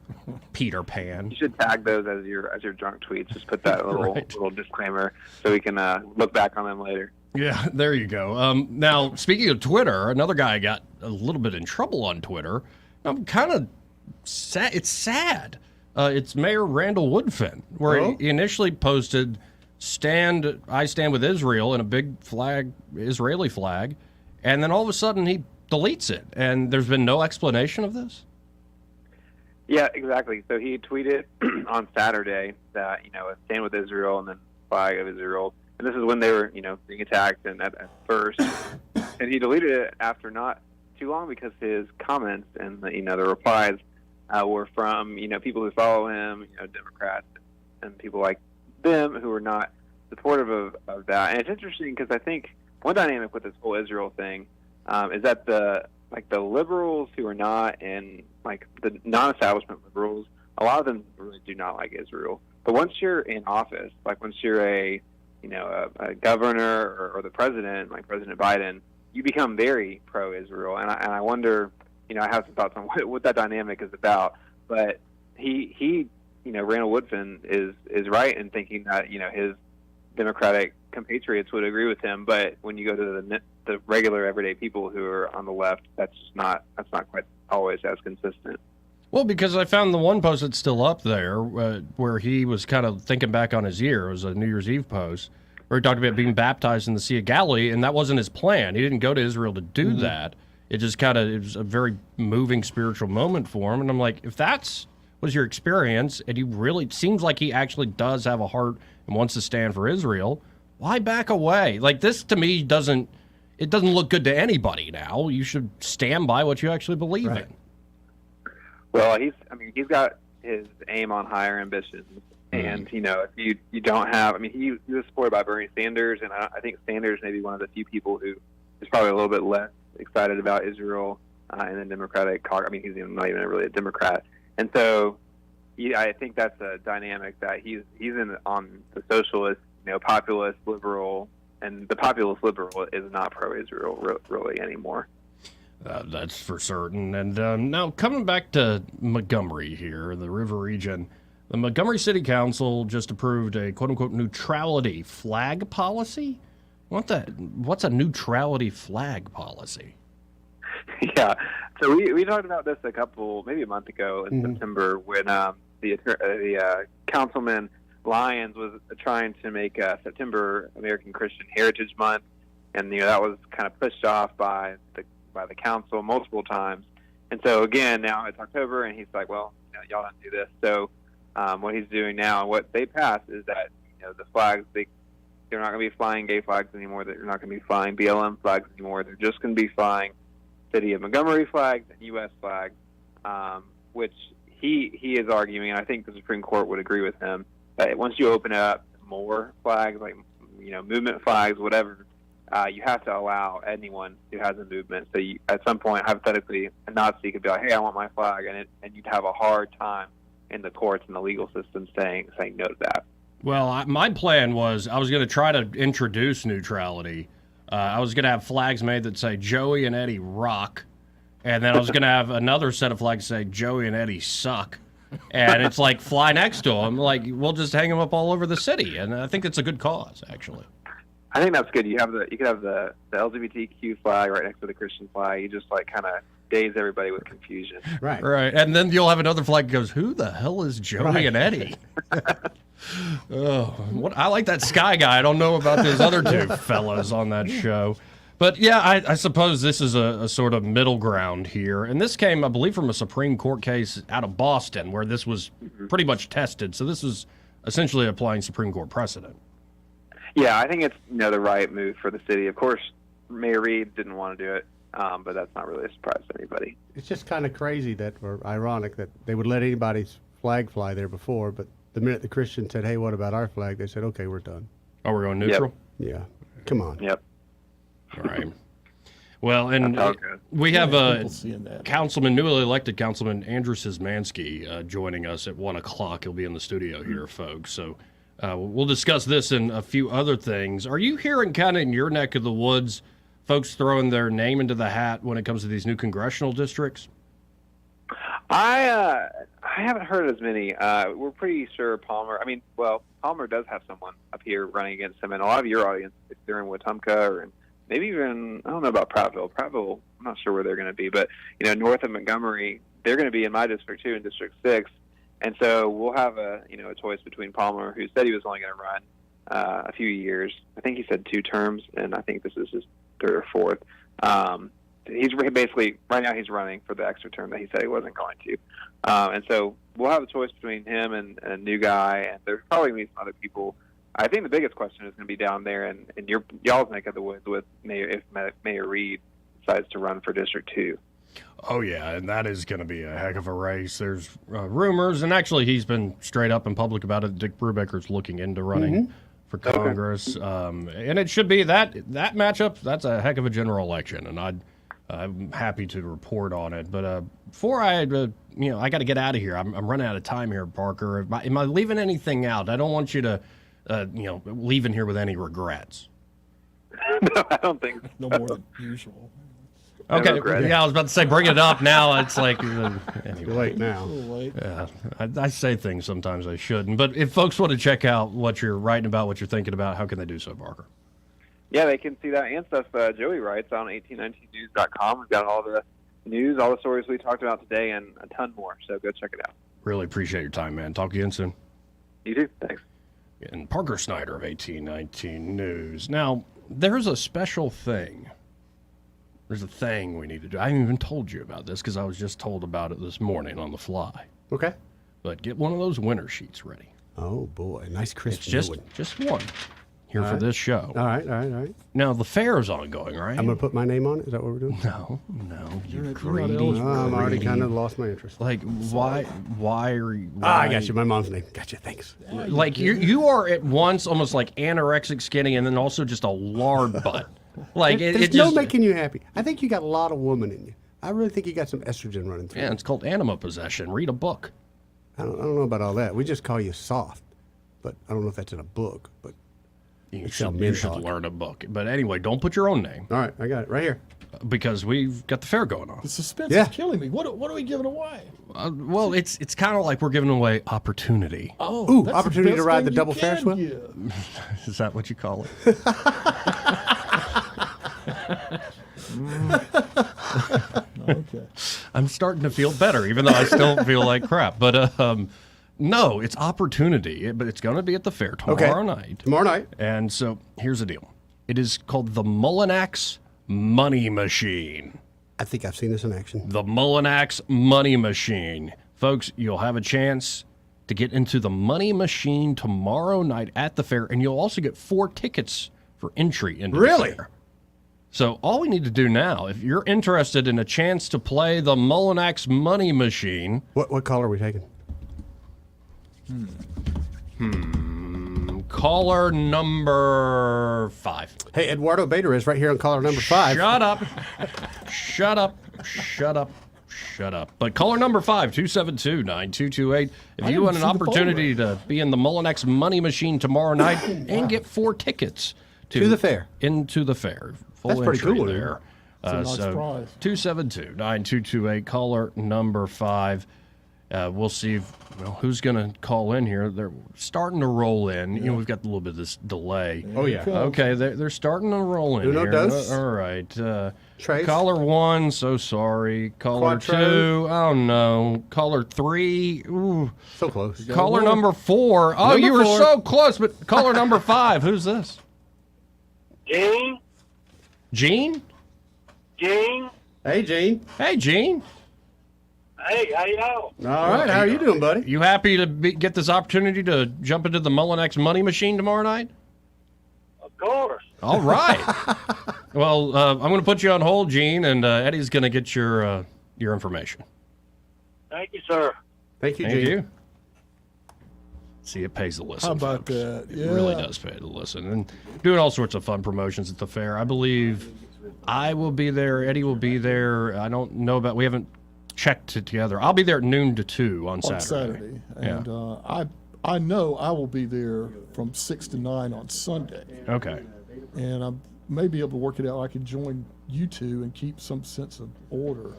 Peter Pan. You should tag those as your drunk tweets. Just put that little disclaimer so we can look back on them later. Yeah, there you go. Now, speaking of Twitter, another guy got a little bit in trouble on Twitter. I'm kind of sad. It's sad. It's Mayor Randall Woodfin, where he initially posted, I stand with Israel, in a big flag, Israeli flag. And then all of a sudden he deletes it, and there's been no explanation of this? Yeah, exactly. So he tweeted on Saturday that, stand with Israel and then flag of Israel. And this is when they were, being attacked and at first. And he deleted it after not too long because his comments and, the replies were from, people who follow him, Democrats and people like them who are not supportive of that. And it's interesting because I think one dynamic with this whole Israel thing is that the liberals who are not in the non-establishment liberals, a lot of them really do not like Israel. But once you're in office, once you're a governor or the president, like President Biden, you become very pro-Israel. And I wonder, I have some thoughts on what that dynamic is about. But he Randall Woodfin is right in thinking that his Democratic compatriots would agree with him, but when you go to the regular everyday people who are on the left, that's not quite always as consistent. Well, because I found the one post that's still up there where he was kind of thinking back on his year. It was a New Year's Eve post where he talked about being baptized in the Sea of Galilee, and that wasn't his plan. He didn't go to Israel to do that. It just it was a very moving spiritual moment for him. And I'm like, if that's was your experience, and it seems like he actually does have a heart and wants to stand for Israel, why back away? This to me doesn't look good to anybody now. You should stand by what you actually believe in. Well, he's got his aim on higher ambitions. And, if you don't have, he was supported by Bernie Sanders, and I think Sanders may be one of the few people who is probably a little bit less excited about Israel in the Democratic caucus. He's not even really a Democrat. And so I think that's a dynamic that he's in on the socialist, populist liberal, and the populist liberal is not pro-Israel really anymore. That's for certain. And now coming back to Montgomery here, the River region, the Montgomery City Council just approved a quote-unquote neutrality flag policy. What's a neutrality flag policy? Yeah, so we talked about this maybe a month ago in September when the councilman Lyons was trying to make September American Christian Heritage Month, and that was kind of pushed off by the council multiple times. And so again, now it's October, and he's like, well, y'all don't do this. So what he's doing now, and what they passed, is that the flags they're not going to be flying gay flags anymore. They're not going to be flying BLM flags anymore. They're just going to be flying City of Montgomery flags and U.S. flags, which he is arguing, and I think the Supreme Court would agree with him, that once you open up more flags, like movement flags, whatever, you have to allow anyone who has a movement. So at some point, hypothetically, a Nazi could be like, "Hey, I want my flag," and you'd have a hard time in the courts and the legal system saying no to that. Well, my plan was I was going to try to introduce neutrality. I was going to have flags made that say Joey and Eddie rock, and then I was going to have another set of flags say Joey and Eddie suck. And it's like fly next to them. We'll just hang them up all over the city, and I think it's a good cause, actually. I think that's good. You could have the LGBTQ flag right next to the Christian flag. You just kind of daze everybody with confusion. Right. And then you'll have another flag that goes, "Who the hell is Joey and Eddie?" I like that Sky guy. I don't know about those other two fellas on that show. But yeah, I suppose this is a sort of middle ground here. And this came, I believe, from a Supreme Court case out of Boston where this was pretty much tested. So this is essentially applying Supreme Court precedent. Yeah, I think it's the right move for the city. Of course, Mayor Reed didn't want to do it. but that's not really a surprise to anybody. It's just kind of crazy or ironic that they would let anybody's flag fly there before, but the minute the Christians said, hey, what about our flag? They said, okay, we're done. Oh, we're going neutral? Yeah. Come on. Yep. All right. Well, and we have newly elected Councilman Andrew Szymanski joining us at 1 o'clock. He'll be in the studio here, folks. So we'll discuss this and a few other things. Are you hearing kind of in your neck of the woods folks throwing their name into the hat when it comes to these new congressional districts? I haven't heard as many. We're pretty sure Palmer does have someone up here running against him, and a lot of your audience, if they're in Wetumpka or maybe even, I don't know about Prattville. Prattville, I'm not sure where they're going to be, but north of Montgomery, they're going to be in my district too, in District 6, and so we'll have a choice between Palmer, who said he was only going to run a few years. I think he said 2 terms, and I think this is his 3rd or 4th. He's basically, right now he's running for the extra term that he said he wasn't going to. And so we'll have a choice between him and a new guy, and there's probably going to be some other people. I think the biggest question is going to be down there in y'all's neck of the woods with if Mayor Reed decides to run for District 2. Oh, yeah, and that is going to be a heck of a race. There's rumors, and actually he's been straight up and public about it. Dick Brubaker's looking into running for Congress. And it should be that matchup, that's a heck of a general election, and I'm happy to report on it. But before I got to get out of here. I'm running out of time here, Parker. Am I leaving anything out? I don't want you to, leave in here with any regrets. No, I don't think so. No more than usual. Okay, yeah, I was about to say, bring it up now. It's like, anyway. Too late now. Yeah, I say things sometimes I shouldn't. But if folks want to check out what you're writing about, what you're thinking about, how can they do so, Parker? Yeah, they can see that and stuff Joey writes on 1819news.com. We've got all the news, all the stories we talked about today, and a ton more. So go check it out. Really appreciate your time, man. Talk to you again soon. You too. Thanks. And Parker Snyder of 1819 News. Now, there's a special thing. There's a thing we need to do. I haven't even told you about this because I was just told about it this morning on the fly. Okay. But get one of those winter sheets ready. Oh, boy. Nice crisp. It's just one here for this show. All right. Now, the fair is ongoing, right? I'm going to put my name on it? Is that what we're doing? No. You greedy. I'm already kind of lost my interest. Like, why are you... I got you. My mom's name. Gotcha. Thanks. Like, you are at once almost like anorexic skinny and then also just a lard butt. Like there's no making you happy. I think you got a lot of woman in you. I really think you got some estrogen running through. Yeah, it's called anima possession. Read a book. I don't know about all that. We just call you soft, but I don't know if that's in a book. But you should learn a book. But anyway, don't put your own name. All right, I got it right here. Because we've got the fair going on. The suspense is killing me. What are we giving away? Well, it's kind of like we're giving away opportunity. Oh, opportunity to ride the double Ferris wheel. Is that what you call it? Okay. I'm starting to feel better, even though I still feel like crap. But no, it's opportunity. But it's going to be at the fair tomorrow night. Tomorrow night. And so here's the deal. It is called the Mullinax Money Machine. I think I've seen this in action. The Mullinax Money Machine. Folks, you'll have a chance to get into the Money Machine tomorrow night at the fair, and you'll also get 4 tickets for entry into the fair. So all we need to do now, if you're interested in a chance to play the Mullinax Money Machine... What call are we taking? Caller number 5. Hey, Eduardo Bader is right here on caller number 5. Shut up. Shut up. But caller number 5, 272-9228. If you want an opportunity to be in the Mullinax Money Machine tomorrow night and get 4 tickets to the fair. Into the fair. Full That's pretty cool there. That's a nice prize. 272-9228, caller number 5. We'll see who's going to call in here. They're starting to roll in. Yeah. We've got a little bit of this delay. Oh, yeah. Okay, they're starting to roll in Uno here. dos. All right. Trace. Caller 1, so sorry. Caller Quattro. 2, oh no. Caller 3, ooh. So close. Caller number 4. Oh, you were so close, but caller number 5, who's this? Gene? Gene? Gene? Hey, Gene. Hey, Gene. Hey, how y'all? All right, how are you doing, buddy? You happy to get this opportunity to jump into the Mullinax Money Machine tomorrow night? Of course. All right. Well, I'm going to put you on hold, Gene, and Eddie's going to get your information. Thank you, sir. Thank you, Thank Gene. you. See, it pays to listen. How about folks. that? It really does pay to listen. And doing all sorts of fun promotions at the fair. I believe I will be there. Eddie will be there. I don't know about, we haven't checked it together. I'll be there at noon to 2 on Saturday. And I know I will be there from 6 to 9 on Sunday. Okay. And I may be able to work it out. I can join you two and keep some sense of order.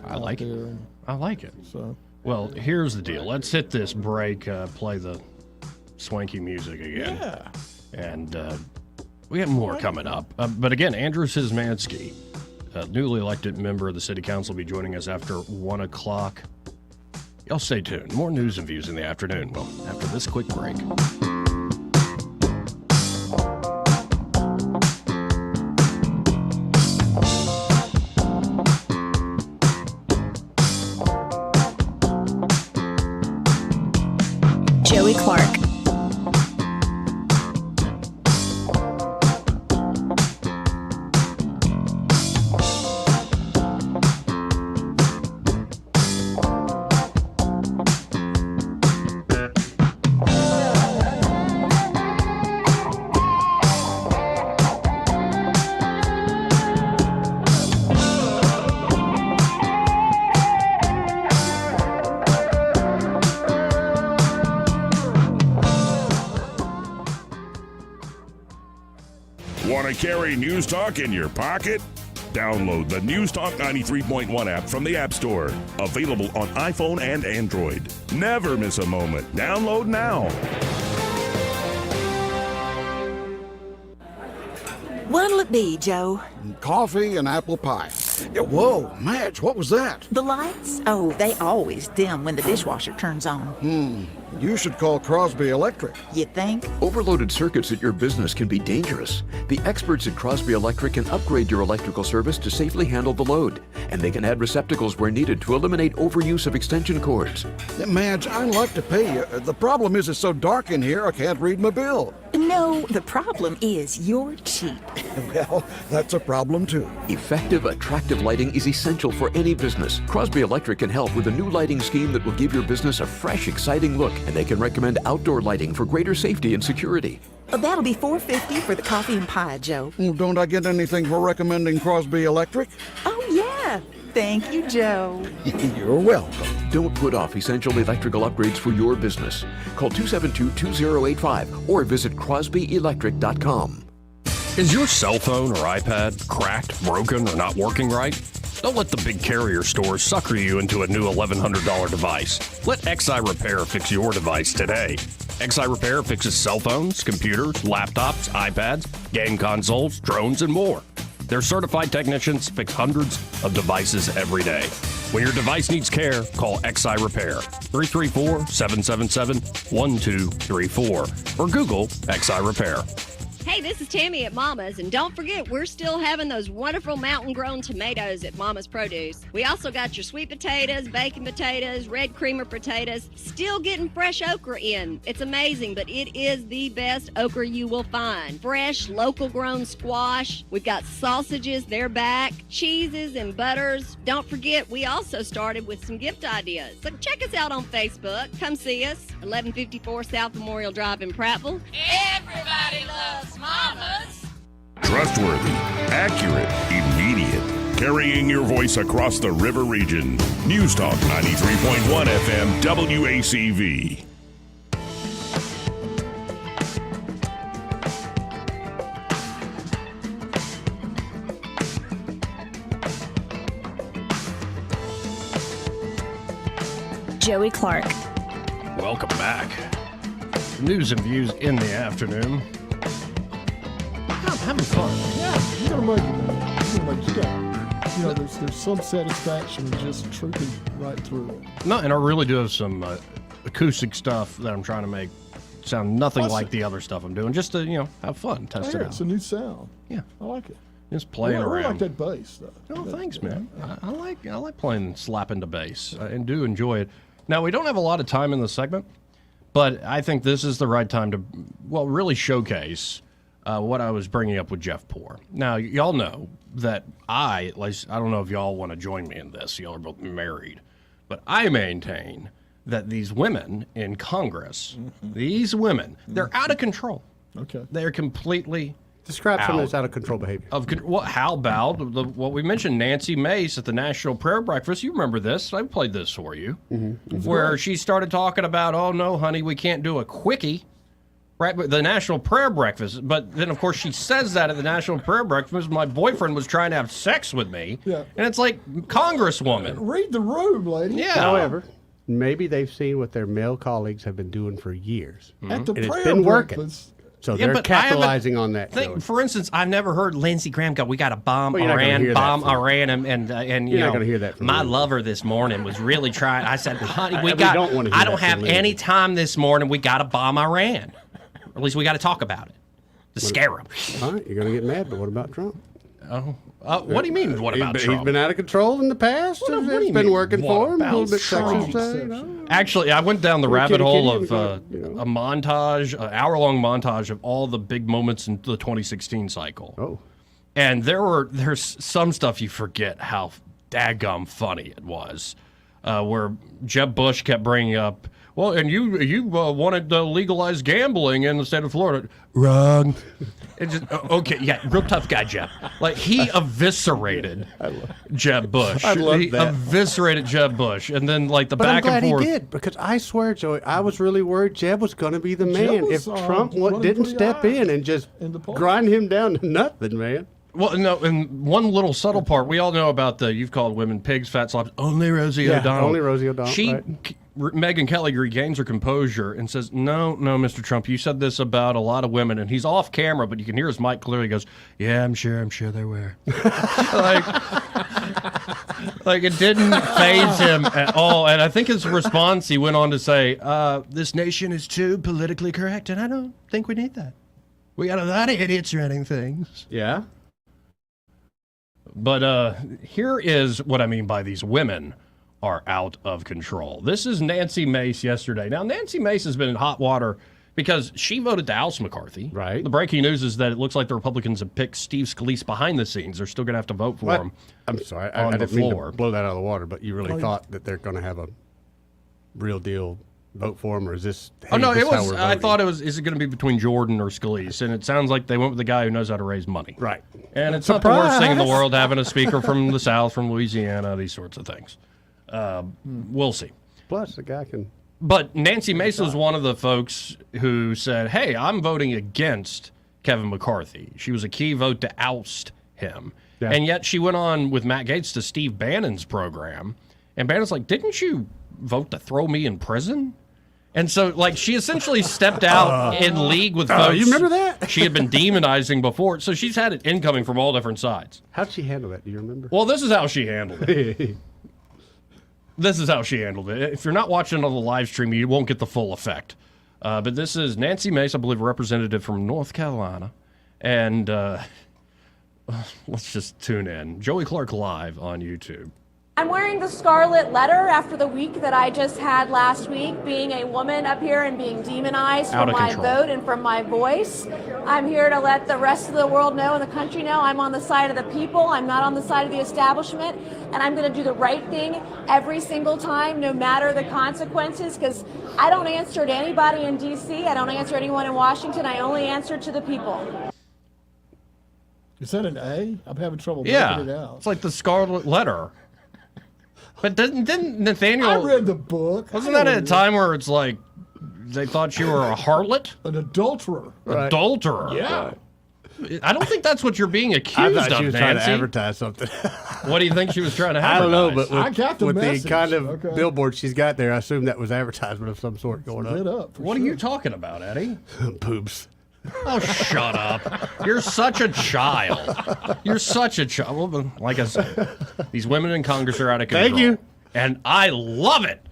I like it. And I like it. so, Well, here's the deal. Let's hit this break, play the swanky music again. yeah. And we have more coming up. But again, Andrew Szymanski, newly elected member of the city council, will be joining us after 1 o'clock. Y'all stay tuned. More news and views in the afternoon. Well, after this quick break. Joey Clark. Want to carry News Talk in your pocket? Download the News Talk 93.1 app from the App Store. Available on iPhone and Android. Never miss a moment. Download now. What'll it be, Joe? Coffee and apple pie. Whoa, Madge, what was that? The lights? Oh, they always dim when the dishwasher turns on. You should call Crosby Electric. You think? Overloaded circuits at your business can be dangerous. The experts at Crosby Electric can upgrade your electrical service to safely handle the load. And they can add receptacles where needed to eliminate overuse of extension cords. Madge, I'd like to pay you. The problem is it's so dark in here I can't read my bill. No, the problem is you're cheap. Well, that's a problem too. Effective, attractive lighting is essential for any business. Crosby Electric can help with a new lighting scheme that will give your business a fresh, exciting look, and they can recommend outdoor lighting for greater safety and security. That'll be $4.50 for the coffee and pie, Joe. Well, don't I get anything for recommending Crosby Electric? Oh, yeah. Thank you, Joe. You're welcome. Don't put off essential electrical upgrades for your business. Call 272-2085 or visit crosbyelectric.com. Is your cell phone or iPad cracked, broken, or not working right? Don't let the big carrier stores sucker you into a new $1,100 device. Let XI Repair fix your device today. XI Repair fixes cell phones, computers, laptops, iPads, game consoles, drones, and more. Their certified technicians fix hundreds of devices every day. When your device needs care, call XI Repair, 334-777-1234, or Google XI Repair. Hey, this is Tammy at Mama's, and don't forget, we're still having those wonderful mountain-grown tomatoes at Mama's Produce. We also got your sweet potatoes, bacon potatoes, red creamer potatoes, still getting fresh okra in. It's amazing, but it is the best okra you will find. Fresh, local-grown squash. We've got sausages, they're back, cheeses and butters. Don't forget, we also started with some gift ideas. So check us out on Facebook. Come see us, 1154 South Memorial Drive in Prattville. Everybody loves Mama's. Trustworthy, accurate, immediate. Carrying your voice across the river region. News Talk 93.1 FM WACV. Joey Clark. Welcome back. News and views in the afternoon. I'm having fun. Yeah, you gotta make it. You know, there's some satisfaction in just trooping right through it. No, and I really do have some acoustic stuff that I'm trying to make sound nothing Awesome. like the other stuff I'm doing, just to have fun, test it out. It's a new sound. Yeah, I like it. Just playing I around. like that bass, though. Oh, thanks, man. I like playing slap into bass and do enjoy it. Now, we don't have a lot of time in the segment, but I think this is the right time to, really showcase what I was bringing up with Jeff Poore. Now, y'all know that at least, I don't know if y'all want to join me in this. Y'all are both married. But I maintain that these women in Congress, these women, they're out of control. Okay. They're completely Describe some of this out of control behavior. Well, how about what we mentioned, Nancy Mace at the National Prayer Breakfast? You remember this. I played this for you. Where she started talking about, oh, no, honey, we can't do a quickie. Right, but the National Prayer Breakfast. But then, of course, she says that at the National Prayer Breakfast. My boyfriend was trying to have sex with me. Yeah. And it's like, Congresswoman. Read the room, lady. Yeah. However, maybe they've seen what their male colleagues have been doing for years. At the and prayer it's been working. breakfast. So they're capitalizing on that. For instance, I've never heard Lindsey Graham go, we got to bomb Well, you're not gonna Iran, hear bomb that from Iran, and You're not gonna hear that from my Lindsey. lover this morning was really trying. I said, honey, We don't wanna hear I don't that from have Lindsey. any time this morning. We got to bomb Iran. Or at least we got to talk about it to scare them. All right, you're going to get mad, but what about Trump? What do you mean, what about Trump? He's been out of control in the past. What do It's you been mean, working what for him. A little about bit Trump? sexist. Actually, I went down the You're rabbit kitty hole kitty, of a montage, an hour-long montage of all the big moments in the 2016 cycle. Oh. And there's some stuff you forget how daggum funny it was, where Jeb Bush kept bringing up, well, and you wanted to legalize gambling in the state of Florida. Wrong. It just, okay, yeah, real tough guy, Jeb. Like, he eviscerated Jeb Bush. I love He that. eviscerated Jeb Bush. And then, like, the But back I'm glad and forth. he did, because I swear, Joey, I was really worried Jeb was going to be the man was, if Trump running didn't pretty step high in and just in the polls. grind him down to nothing, man. Well, no, and one little subtle part, we all know about you've called women pigs, fat slobs. Only Rosie Yeah, O'Donnell. only Rosie O'Donnell, right. Megyn Kelly regains her composure and says, no, Mr. Trump, you said this about a lot of women. And he's off camera, but you can hear his mic clearly. He goes, yeah, I'm sure they were. like it didn't faze him at all. And I think his response, he went on to say, this nation is too politically correct, and I don't think we need that. We got a lot of idiots running things. Yeah. But here is what I mean by these women are out of control. This is Nancy Mace yesterday. Now, Nancy Mace has been in hot water because she voted to oust McCarthy. Right. The breaking news is that it looks like the Republicans have picked Steve Scalise behind the scenes. They're still going to have to vote for him. I'm sorry. I on the didn't mean floor. to blow that out of the water, but you really thought that they're going to have a real deal vote for him, or is this? Hey, Oh no, this it is how was. we're I voting? thought it was. Is it going to be between Jordan or Scalise? And it sounds like they went with the guy who knows how to raise money. Right. And it's not the worst thing in the Surprise! world having a speaker from the South, from Louisiana, these sorts of things. We'll see. Plus, the guy can. But Nancy Mace was one of the folks who said, hey, I'm voting against Kevin McCarthy. She was a key vote to oust him. Yeah. And yet she went on with Matt Gaetz to Steve Bannon's program. And Bannon's like, didn't you vote to throw me in prison? And so, like, she essentially stepped out in league with folks. You remember that? She had been demonizing before. So she's had it incoming from all different sides. How'd she handle that? Do you remember? Well, this is how she handled it. This is how she handled it. If you're not watching on the live stream, you won't get the full effect. But this is Nancy Mace, I believe, a representative from North Carolina. And let's just tune in. Joey Clark live on YouTube. I'm wearing the scarlet letter after the week that I just had last week, being a woman up here and being demonized Out for of my control. vote and from my voice. I'm here to let the rest of the world know and the country know I'm on the side of the people. I'm not on the side of the establishment, and I'm going to do the right thing every single time, no matter the consequences, because I don't answer to anybody in D.C. I don't answer to anyone in Washington. I only answer to the people. Is that an A? I'm having trouble Yeah, making it out. it's like the scarlet letter. But didn't Nathaniel... I read the book. Wasn't that at a time where it's like they thought you were a harlot? An adulterer. Adulterer. Yeah. I don't think that's what you're being I accused thought of, she was trying to Nancy. advertise something. What do you think she was trying to I don't advertise? know, but I got the with message. the kind of Okay. billboard she's got there, I assume that was advertisement of some sort going Lit on. up. for What are sure. you talking about, Eddie? Boobs. Oh, shut up. You're such a child. You're such a child. Well, like I said, these women in Congress are out of control. Thank you. And I love it.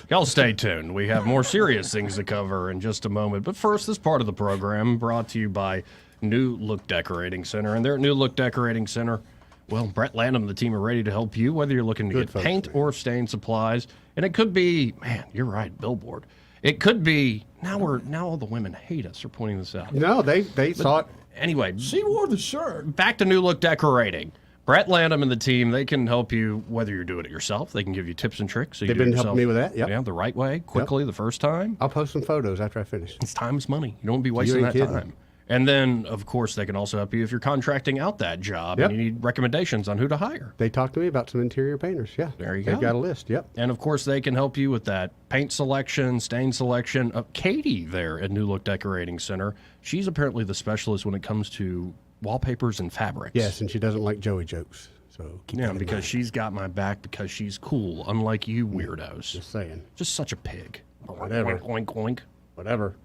Y'all stay tuned. We have more serious things to cover in just a moment. But first, this part of the program brought to you by New Look Decorating Center. And they're at New Look Decorating Center. Well, Brett Lanham and the team are ready to help you, whether you're looking to Good get folks, paint or stain supplies. And it could be, man, you're right, billboard. It could be, now all the women hate us for pointing this out. No, they saw it Anyway. She wore the shirt. Back to New Look Decorating. Brett Landham and the team, they can help you whether you're doing it yourself. They can give you tips and tricks. So They've been helping me with that, yep. Yeah, the right way, quickly, the first time. I'll post some photos after I finish. It's time is money. You don't be wasting that time. And then, of course, they can also help you if you're contracting out that job and you need recommendations on who to hire. They talked to me about some interior painters, yeah. There you go. They've got a list, yep. And, of course, they can help you with that paint selection, stain selection. Katie there at New Look Decorating Center, she's apparently the specialist when it comes to wallpapers and fabrics. Yes, and she doesn't like Joey jokes. So because she's got my back because she's cool, unlike you weirdos. Just saying. Just such a pig. Whatever. Oink, oink, oink. Whatever.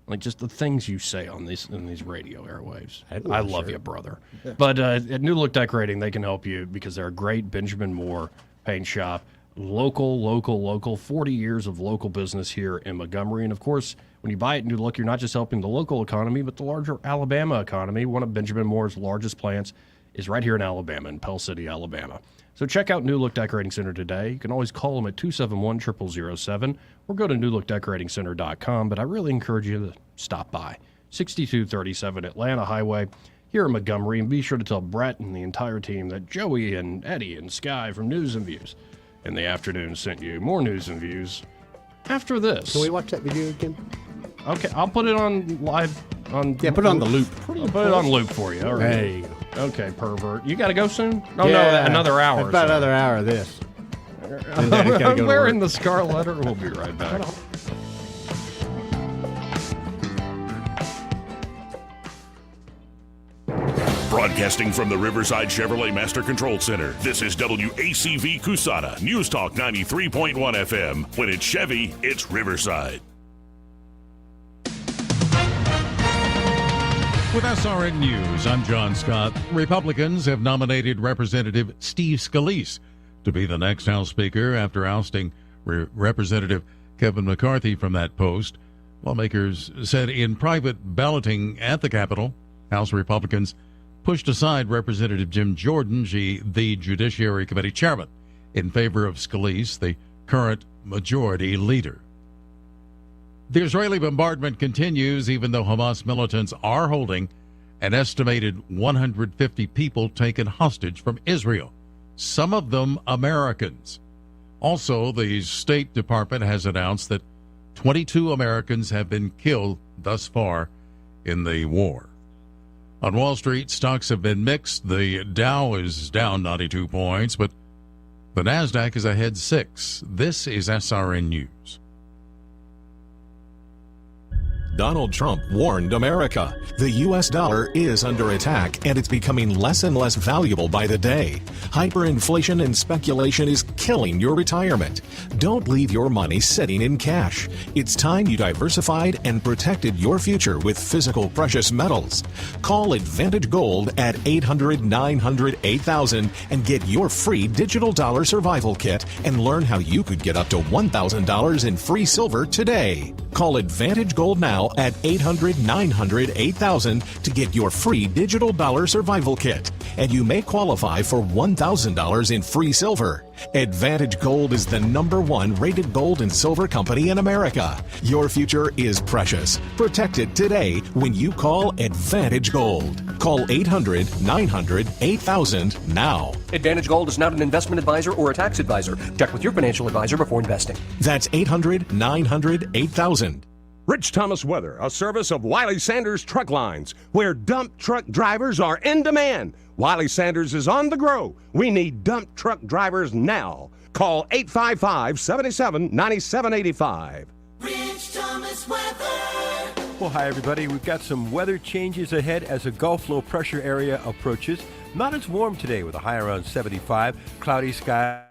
Like just the things you say on these radio airwaves. I love you, brother. But at New Look Decorating, they can help you because they're a great Benjamin Moore paint shop. Local. 40 years of local business here in Montgomery. And, of course, when you buy at New Look, you're not just helping the local economy, but the larger Alabama economy. One of Benjamin Moore's largest plants is right here in Alabama, in Pell City, Alabama. So check out New Look Decorating Center today. You can always call them at 271-0007 or go to newlookdecoratingcenter.com. But I really encourage you to stop by. 6237 Atlanta Highway here in Montgomery. And be sure to tell Brett and the entire team that Joey and Eddie and Sky from News and Views in the afternoon sent you more news and views after this. Can we watch that video again? Okay, I'll put it on live. Yeah, put it on the loop. I'll put it on loop for you. All right. There you go. Okay, pervert. You got to go soon? Oh, no, another hour. About another hour of this. And then it's gotta go to Wearing work. the scarlet letter. We'll be right back. Broadcasting from the Riverside Chevrolet Master Control Center, this is WACV Cusana, News Talk 93.1 FM. When it's Chevy, it's Riverside. With SRN News, I'm John Scott. Republicans have nominated Representative Steve Scalise to be the next House Speaker after ousting Representative Kevin McCarthy from that post. Lawmakers said in private balloting at the Capitol, House Republicans pushed aside Representative Jim Jordan, the Judiciary Committee chairman, in favor of Scalise, the current majority leader. The Israeli bombardment continues even though Hamas militants are holding an estimated 150 people taken hostage from Israel, some of them Americans. Also, the State Department has announced that 22 Americans have been killed thus far in the war. On Wall Street, stocks have been mixed. The Dow is down 92 points, but the NASDAQ is ahead 6. This is SRN News. Donald Trump warned America. The U.S. dollar is under attack, and it's becoming less and less valuable by the day. Hyperinflation and speculation is killing your retirement. Don't leave your money sitting in cash. It's time you diversified and protected your future with physical precious metals. Call Advantage Gold at 800-900-8000 and get your free digital dollar survival kit and learn how you could get up to $1,000 in free silver today. Call Advantage Gold now at 800-900-8000 to get your free digital dollar survival kit. And you may qualify for $1,000 in free silver. Advantage Gold is the #1 rated gold and silver company in America. Your future is precious. Protect it today when you call Advantage Gold. Call 800-900-8000 now. Advantage Gold is not an investment advisor or a tax advisor. Check with your financial advisor before investing. That's 800-900-8000. Rich Thomas Weather, a service of Wiley Sanders Truck Lines, where dump truck drivers are in demand. Wiley Sanders is on the grow. We need dump truck drivers now. Call 855-77-9785. Rich Thomas Weather. Well, hi, everybody. We've got some weather changes ahead as a Gulf low pressure area approaches. Not as warm today with a high around 75. Cloudy skies.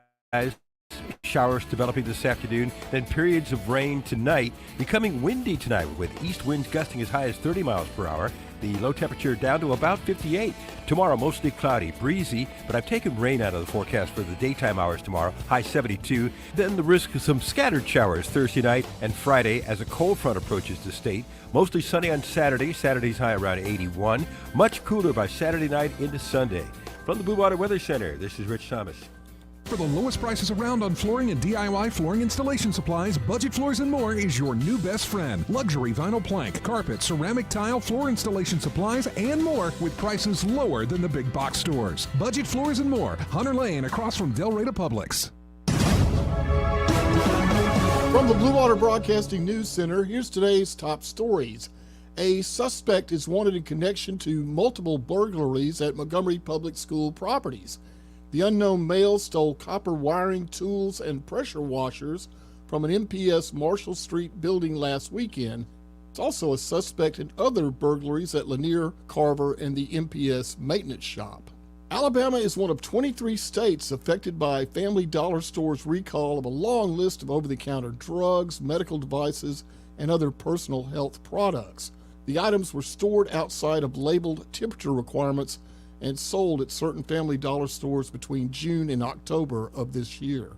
Showers developing this afternoon, then periods of rain tonight, becoming windy tonight with east winds gusting as high as 30 miles per hour. The low temperature down to about 58. Tomorrow, mostly cloudy, breezy, but I've taken rain out of the forecast for the daytime hours tomorrow, high 72. Then the risk of some scattered showers Thursday night and Friday as a cold front approaches the state. Mostly sunny on Saturday. Saturday's high around 81. Much cooler by Saturday night into Sunday. From the Blue Water Weather Center, this is Rich Thomas. For the lowest prices around on flooring and DIY flooring installation supplies, Budget Floors and More is your new best friend. Luxury vinyl plank, carpet, ceramic tile, floor installation supplies, and more with prices lower than the big box stores. Budget Floors and More, Hunter Lane across from Del Rey to Publix. From the Blue Water Broadcasting News Center, here's today's top stories. A suspect is wanted in connection to multiple burglaries at Montgomery Public School properties. The unknown male stole copper wiring, tools, and pressure washers from an MPS Marshall Street building last weekend. It's also a suspect in other burglaries at Lanier, Carver, and the MPS maintenance shop. Alabama is one of 23 states affected by Family Dollar Store's recall of a long list of over-the-counter drugs, medical devices, and other personal health products. The items were stored outside of labeled temperature requirements and sold at certain Family Dollar stores between June and October of this year.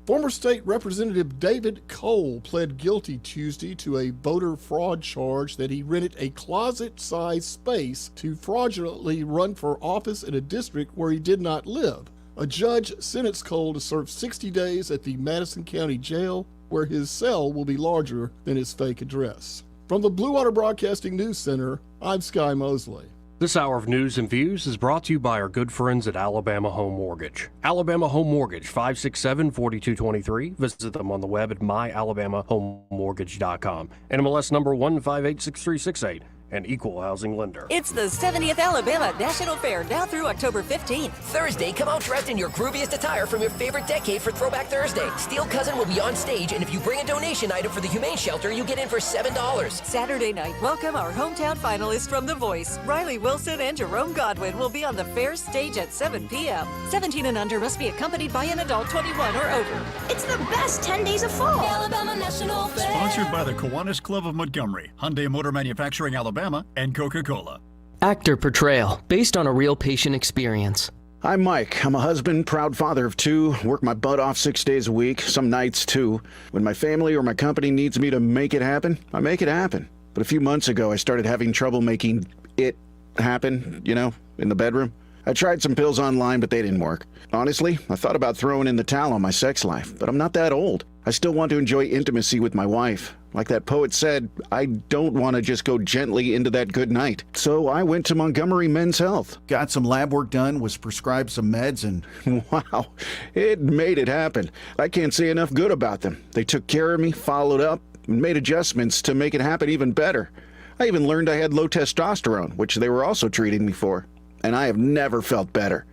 Former State Representative David Cole pled guilty Tuesday to a voter fraud charge that he rented a closet-sized space to fraudulently run for office in a district where he did not live. A judge sentenced Cole to serve 60 days at the Madison County Jail, where his cell will be larger than his fake address. From the Blue Water Broadcasting News Center, I'm Sky Mosley. This hour of news and views is brought to you by our good friends at Alabama Home Mortgage. Alabama Home Mortgage, 567-4223. Visit them on the web at myalabamahomemortgage.com. NMLS number 1586368. An equal housing lender. It's the 70th Alabama National Fair now through October 15th. Thursday, come out dressed in your grooviest attire from your favorite decade for Throwback Thursday. Steel Cousin will be on stage, and if you bring a donation item for the Humane Shelter, you get in for $7. Saturday night, welcome our hometown finalists from The Voice. Riley Wilson and Jerome Godwin will be on the fair stage at 7 p.m. 17 and under must be accompanied by an adult 21 or over. It's the best 10 days of fall. The Alabama National Fair. Sponsored by the Kiwanis Club of Montgomery, Hyundai Motor Manufacturing Alabama, and Coca-Cola. Actor Portrayal, based on a real patient experience. I'm Mike. I'm a husband, proud father of two, work my butt off 6 days a week, some nights too. When my family or my company needs me to make it happen, I make it happen. But a few months ago, I started having trouble making it happen, in the bedroom. I tried some pills online, but they didn't work. Honestly, I thought about throwing in the towel on my sex life, but I'm not that old. I still want to enjoy intimacy with my wife. Like that poet said, I don't want to just go gently into that good night. So I went to Montgomery Men's Health. Got some lab work done, was prescribed some meds, and wow, it made it happen. I can't say enough good about them. They took care of me, followed up, and made adjustments to make it happen even better. I even learned I had low testosterone, which they were also treating me for. And I have never felt better.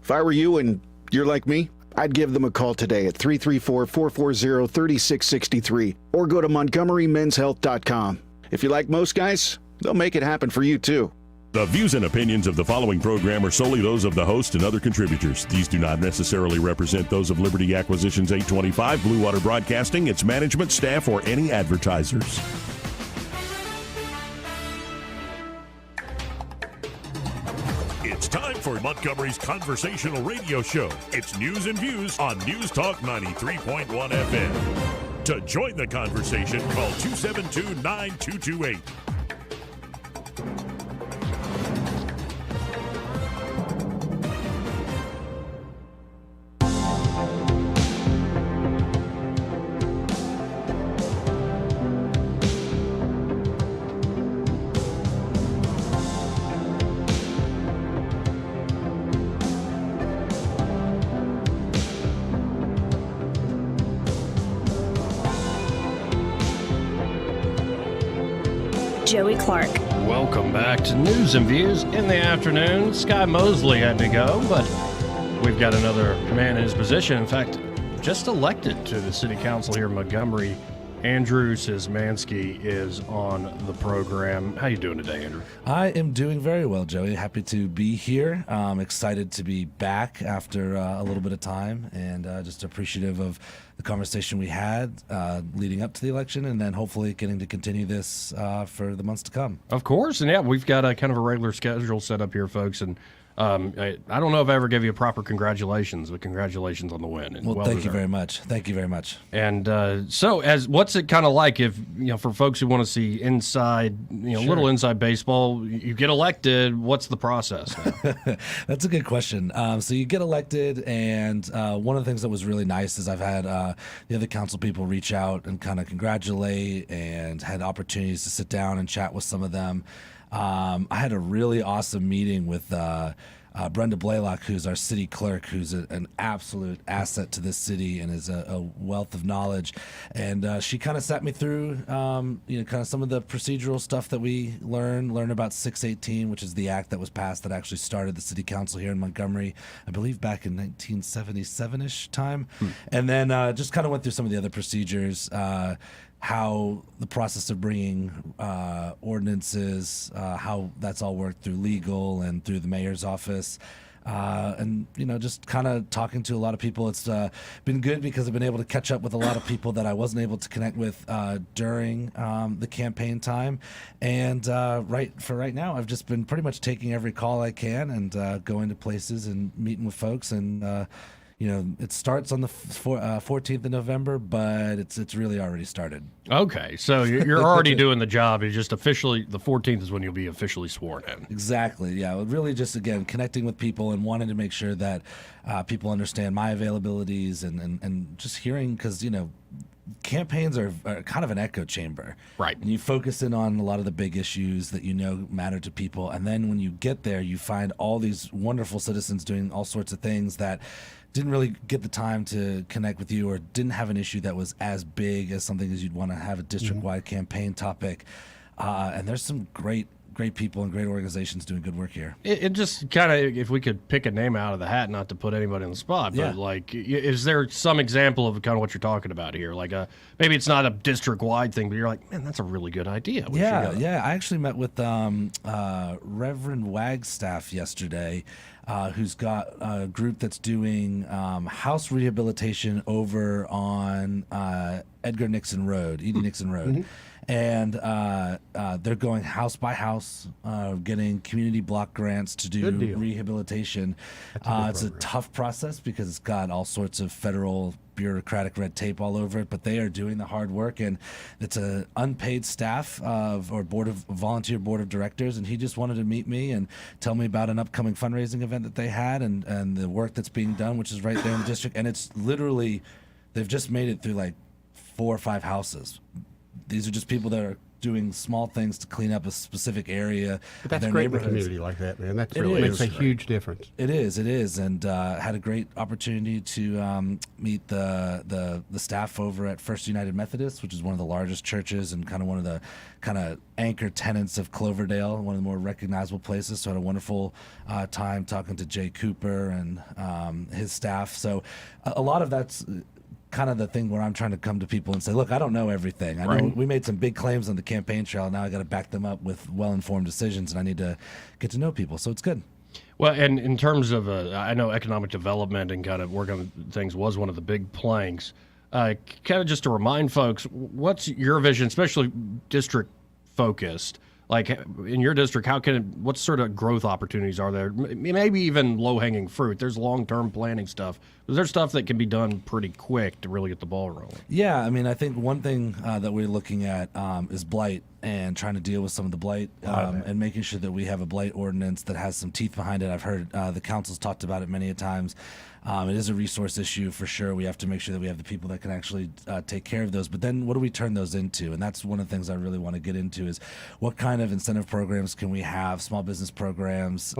If I were you and you're like me, I'd give them a call today at 334-440-3663 or go to montgomerymenshealth.com. If you like most guys, they'll make it happen for you too. The views and opinions of the following program are solely those of the host and other contributors. These do not necessarily represent those of Liberty Acquisitions 825, Blue Water Broadcasting, its management, staff, or any advertisers. It's time for Montgomery's conversational radio show. It's news and views on News Talk 93.1 FM. To join the conversation, call 272-9228. Joey Clark. Welcome back to News and Views in the afternoon. Sky Mosley had to go, but we've got another man in his position. In fact, just elected to the city council here in Montgomery. Andrew Szymanski is on the program. How you doing today, Andrew? I am doing very well, Joey. Happy to be here. Excited to be back after a little bit of time, and just appreciative of the conversation we had leading up to the election, and then hopefully getting to continue this for the months to come. Of course, and yeah, we've got a kind of a regular schedule set up here, folks, and I don't know if I ever gave you a proper congratulations, but congratulations on the win. And Well, thank you very much. Thank you very much. And so, what's it kind of like if, for folks who want to see inside, Sure. little inside baseball, you get elected, what's the process now? That's a good question. So you get elected, and one of the things that was really nice is I've had the other council people reach out and kind of congratulate, and had opportunities to sit down and chat with some of them. I had a really awesome meeting with Brenda Blaylock, who's our city clerk, who's an absolute asset to this city and is a wealth of knowledge. And she kind of sat me through, kind of some of the procedural stuff that we learn about 618, which is the act that was passed that actually started the city council here in Montgomery, I believe back in 1977-ish time. And then just kind of went through some of the other procedures, how the process of bringing ordinances, how that's all worked through legal and through the mayor's office. And, just kind of talking to a lot of people. It's been good because I've been able to catch up with a lot of people that I wasn't able to connect with during the campaign time. And right now, I've just been pretty much taking every call I can and going to places and meeting with folks. And it starts on the 14th of November, but it's really already started. Okay, so you're already doing the job. It's just officially, the 14th is when you'll be officially sworn in. Exactly, yeah. Really just, again, connecting with people and wanting to make sure that people understand my availabilities and just hearing, because, campaigns are kind of an echo chamber. Right. And you focus in on a lot of the big issues that matter to people. And then when you get there, you find all these wonderful citizens doing all sorts of things that didn't really get the time to connect with you, or didn't have an issue that was as big as something as you'd want to have a district-wide campaign topic. And there's some great people and great organizations doing good work here. It just kind of, if we could pick a name out of the hat, not to put anybody on the spot, but is there some example of kind of what you're talking about here? Like maybe it's not a district-wide thing, but you're like, man, that's a really good idea. Yeah. I actually met with Reverend Wagstaff yesterday, who's got a group that's doing house rehabilitation over on Edgar Nixon Road, Edie Nixon Road. Mm-hmm. And they're going house by house, getting community block grants to do rehabilitation. It's a tough process because it's got all sorts of federal bureaucratic red tape all over it, but they are doing the hard work, and it's an unpaid staff volunteer board of directors. And he just wanted to meet me and tell me about an upcoming fundraising event that they had and the work that's being done, which is right there in the district. And it's literally, they've just made it through like 4 or 5 houses. These are just people that are doing small things to clean up a specific area. But that's great in a community like that, man. That really makes a huge difference. It is, and had a great opportunity to meet the staff over at First United Methodist, which is one of the largest churches and kind of one of the kind of anchor tenants of Cloverdale, one of the more recognizable places. So I had a wonderful time talking to Jay Cooper and his staff. So a lot of that's kind of the thing where I'm trying to come to people and say, look, I don't know everything. I know we made some big claims on the campaign trail. Now I got to back them up with well-informed decisions, and I need to get to know people. So it's good. Well, and in terms of, I know economic development and kind of working on things was one of the big planks. Kind of just to remind folks, what's your vision, especially district focused? Like in your district, what sort of growth opportunities are there? Maybe even low-hanging fruit. There's long-term planning stuff. But there's stuff that can be done pretty quick to really get the ball rolling. Yeah, I mean, I think one thing that we're looking at is blight and trying to deal with some of the blight and making sure that we have a blight ordinance that has some teeth behind it. I've heard the council's talked about it many a times. It is a resource issue for sure. We have to make sure that we have the people that can actually take care of those. But then what do we turn those into? And that's one of the things I really want to get into is what kind of incentive programs can we have, small business programs,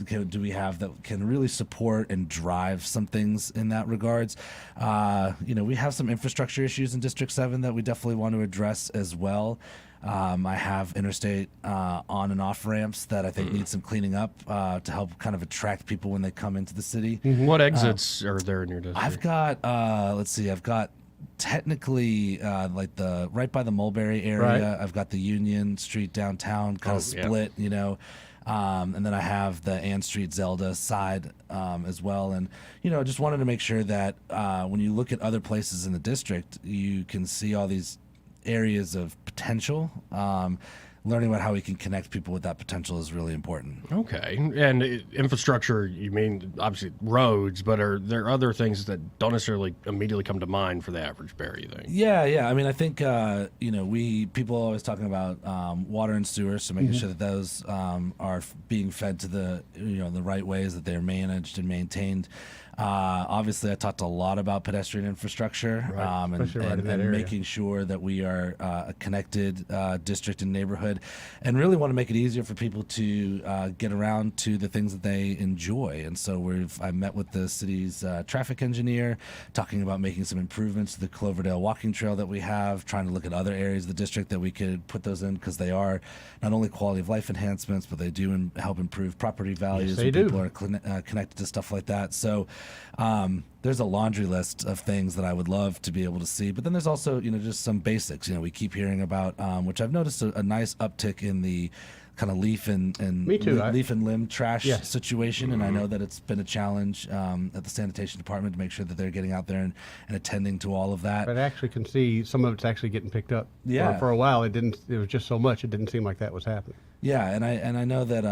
do we have that can really support and drive some things in that regards? We have some infrastructure issues in District 7 that we definitely want to address as well. I have interstate on and off ramps that I think need some cleaning up to help kind of attract people when they come into the city. What exits are there in your district? I've got, I've got technically like right by the Mulberry area. Right. I've got the Union Street downtown kind of split, and then I have the Ann Street Zelda side as well. And, just wanted to make sure that when you look at other places in the district, you can see all these areas of potential. learning about how we can connect people with that potential is really important. Okay. And infrastructure, you mean obviously roads, but are there other things that don't necessarily immediately come to mind for the average bear, you think? Yeah. I mean, I think people are always talking about water and sewer, so making sure that those are being fed to the the right ways, that they're managed and maintained. Obviously, I talked a lot about pedestrian infrastructure, and making sure that we are a connected district and neighborhood, and really want to make it easier for people to get around to the things that they enjoy. And so I met with the city's traffic engineer, talking about making some improvements to the Cloverdale walking trail that we have, trying to look at other areas of the district that we could put those in, because they are not only quality of life enhancements, but they do help improve property values. Yes, they when do. People are connected to stuff like that. So there's a laundry list of things that I would love to be able to see, but then there's also just some basics. We keep hearing about, which I've noticed a nice uptick in the kind of leaf and leaf and limb trash situation, and I know that it's been a challenge at the sanitation department to make sure that they're getting out there and attending to all of that. But I actually can see some of it's actually getting picked up. Yeah. For a while, it was just so much, it didn't seem like that was happening. Yeah, and I know that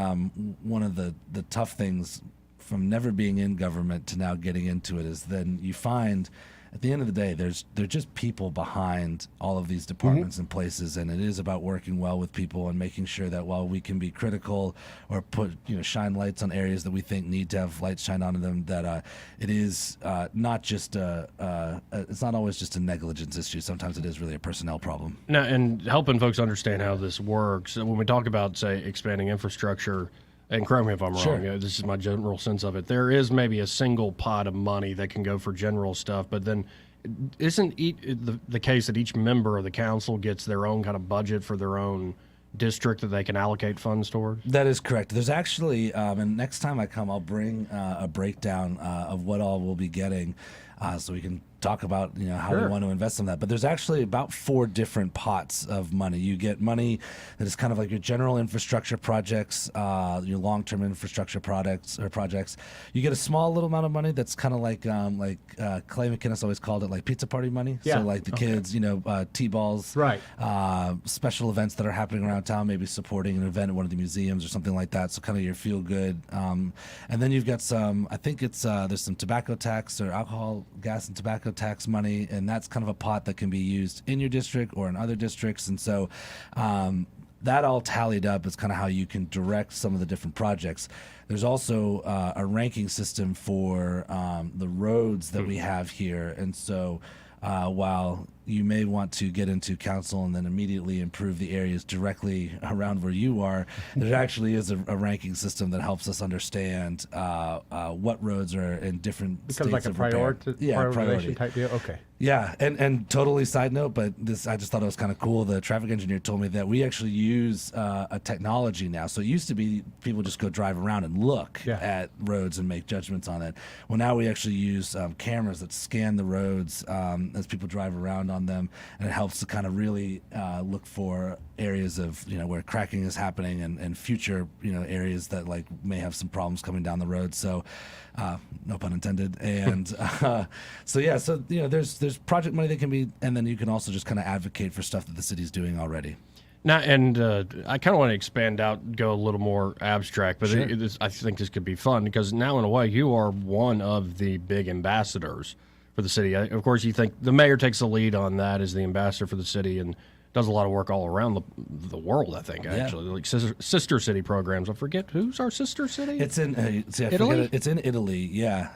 one of the tough things from never being in government to now getting into it is then you find at the end of the day there's just people behind all of these departments and places, and it is about working well with people and making sure that while we can be critical or put shine lights on areas that we think need to have lights shine onto them, that it is not just it's not always just a negligence issue. Sometimes it is really a personnel problem. Now, and helping folks understand how this works, when we talk about, say, expanding infrastructure, and correct me if I'm wrong, this is my general sense of it, there is maybe a single pot of money that can go for general stuff, but then isn't the case that each member of the council gets their own kind of budget for their own district that they can allocate funds toward? That is correct. There's actually, and next time I come, I'll bring a breakdown of what all we'll be getting, so we can talk about how we want to invest in that. But there's actually about 4 different pots of money. You get money that is kind of like your general infrastructure projects, your long-term infrastructure projects. You get a small little amount of money that's kind of like Clay McInnes always called it, like pizza party money. Yeah. So like the kids, T-balls, right? Special events that are happening around town, maybe supporting an event at one of the museums or something like that. So kind of your feel good. And then you've got some, I think it's there's some tobacco tax or alcohol, gas, and tobacco tax money, and that's kind of a pot that can be used in your district or in other districts. And so that all tallied up is kind of how you can direct some of the different projects. There's also a ranking system for the roads that we have here, and so while you may want to get into council and then immediately improve the areas directly around where you are, there actually is a ranking system that helps us understand what roads are in different states like a of repair. prioritization type deal? Okay. Yeah, and totally side note, but I just thought it was kind of cool. The traffic engineer told me that we actually use a technology now. So it used to be people just go drive around and look at roads and make judgments on it. Well, now we actually use cameras that scan the roads as people drive around on them, and it helps to kind of really look for areas of where cracking is happening and future areas that like may have some problems coming down the road. So no pun intended. And so there's project money that can be, and then you can also just kind of advocate for stuff that the city's doing already. Now, and I kind of want to expand out, go a little more abstract, but I think this could be fun because now, in a way, you are one of the big ambassadors for the city. Of course, you think the mayor takes the lead on that as the ambassador for the city and does a lot of work all around the world, I think, actually. Like sister city programs. I forget, who's our sister city? It's in Italy? It's in Italy, yeah.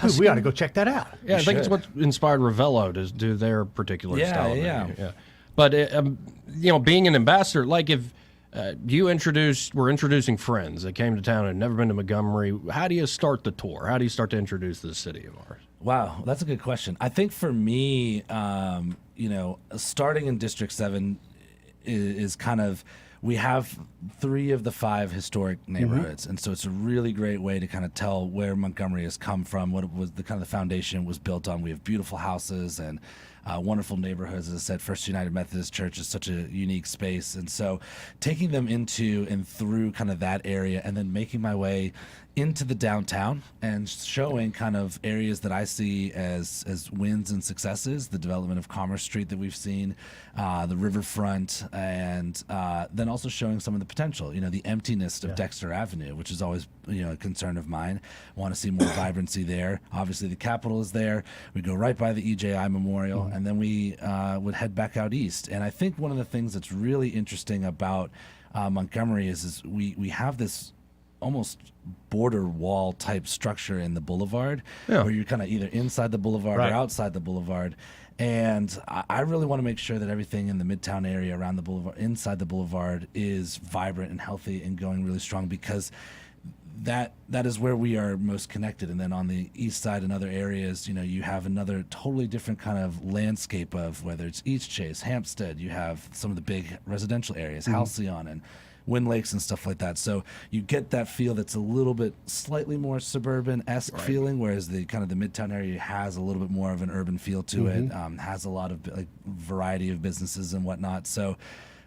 Dude, we ought to go check that out. Yeah, I think it's what inspired Ravello to do their particular style. Yeah. But, being an ambassador, like if we're introducing friends that came to town and had never been to Montgomery, how do you start the tour? How do you start to introduce the city of ours? Wow, that's a good question. I think for me, starting in District 7 is kind of, we have 3 of the 5 historic neighborhoods, and so it's a really great way to kind of tell where Montgomery has come from, what it was, the kind of the foundation was built on. We have beautiful houses and wonderful neighborhoods. As I said, First United Methodist Church is such a unique space, and so taking them into and through kind of that area, and then making my way into the downtown and showing kind of areas that I see as wins and successes, the development of Commerce Street that we've seen, the riverfront, and then also showing some of the potential, the emptiness of Dexter Avenue, which is always, a concern of mine. I want to see more vibrancy there. Obviously, the Capitol is there. We go right by the EJI Memorial, and then we would head back out east. And I think one of the things that's really interesting about Montgomery is we have this almost border wall type structure in the boulevard where you're kind of either inside the boulevard or outside the boulevard. And I really want to make sure that everything in the Midtown area around the boulevard, inside the boulevard, is vibrant and healthy and going really strong, because that is where we are most connected. And then on the east side and other areas, you have another totally different kind of landscape of whether it's East Chase, Hampstead, you have some of the big residential areas, Halcyon and Wind Lakes and stuff like that. So you get that feel that's a little bit slightly more suburban-esque feeling, whereas the kind of the Midtown area has a little bit more of an urban feel to it, has a lot of variety of businesses and whatnot. So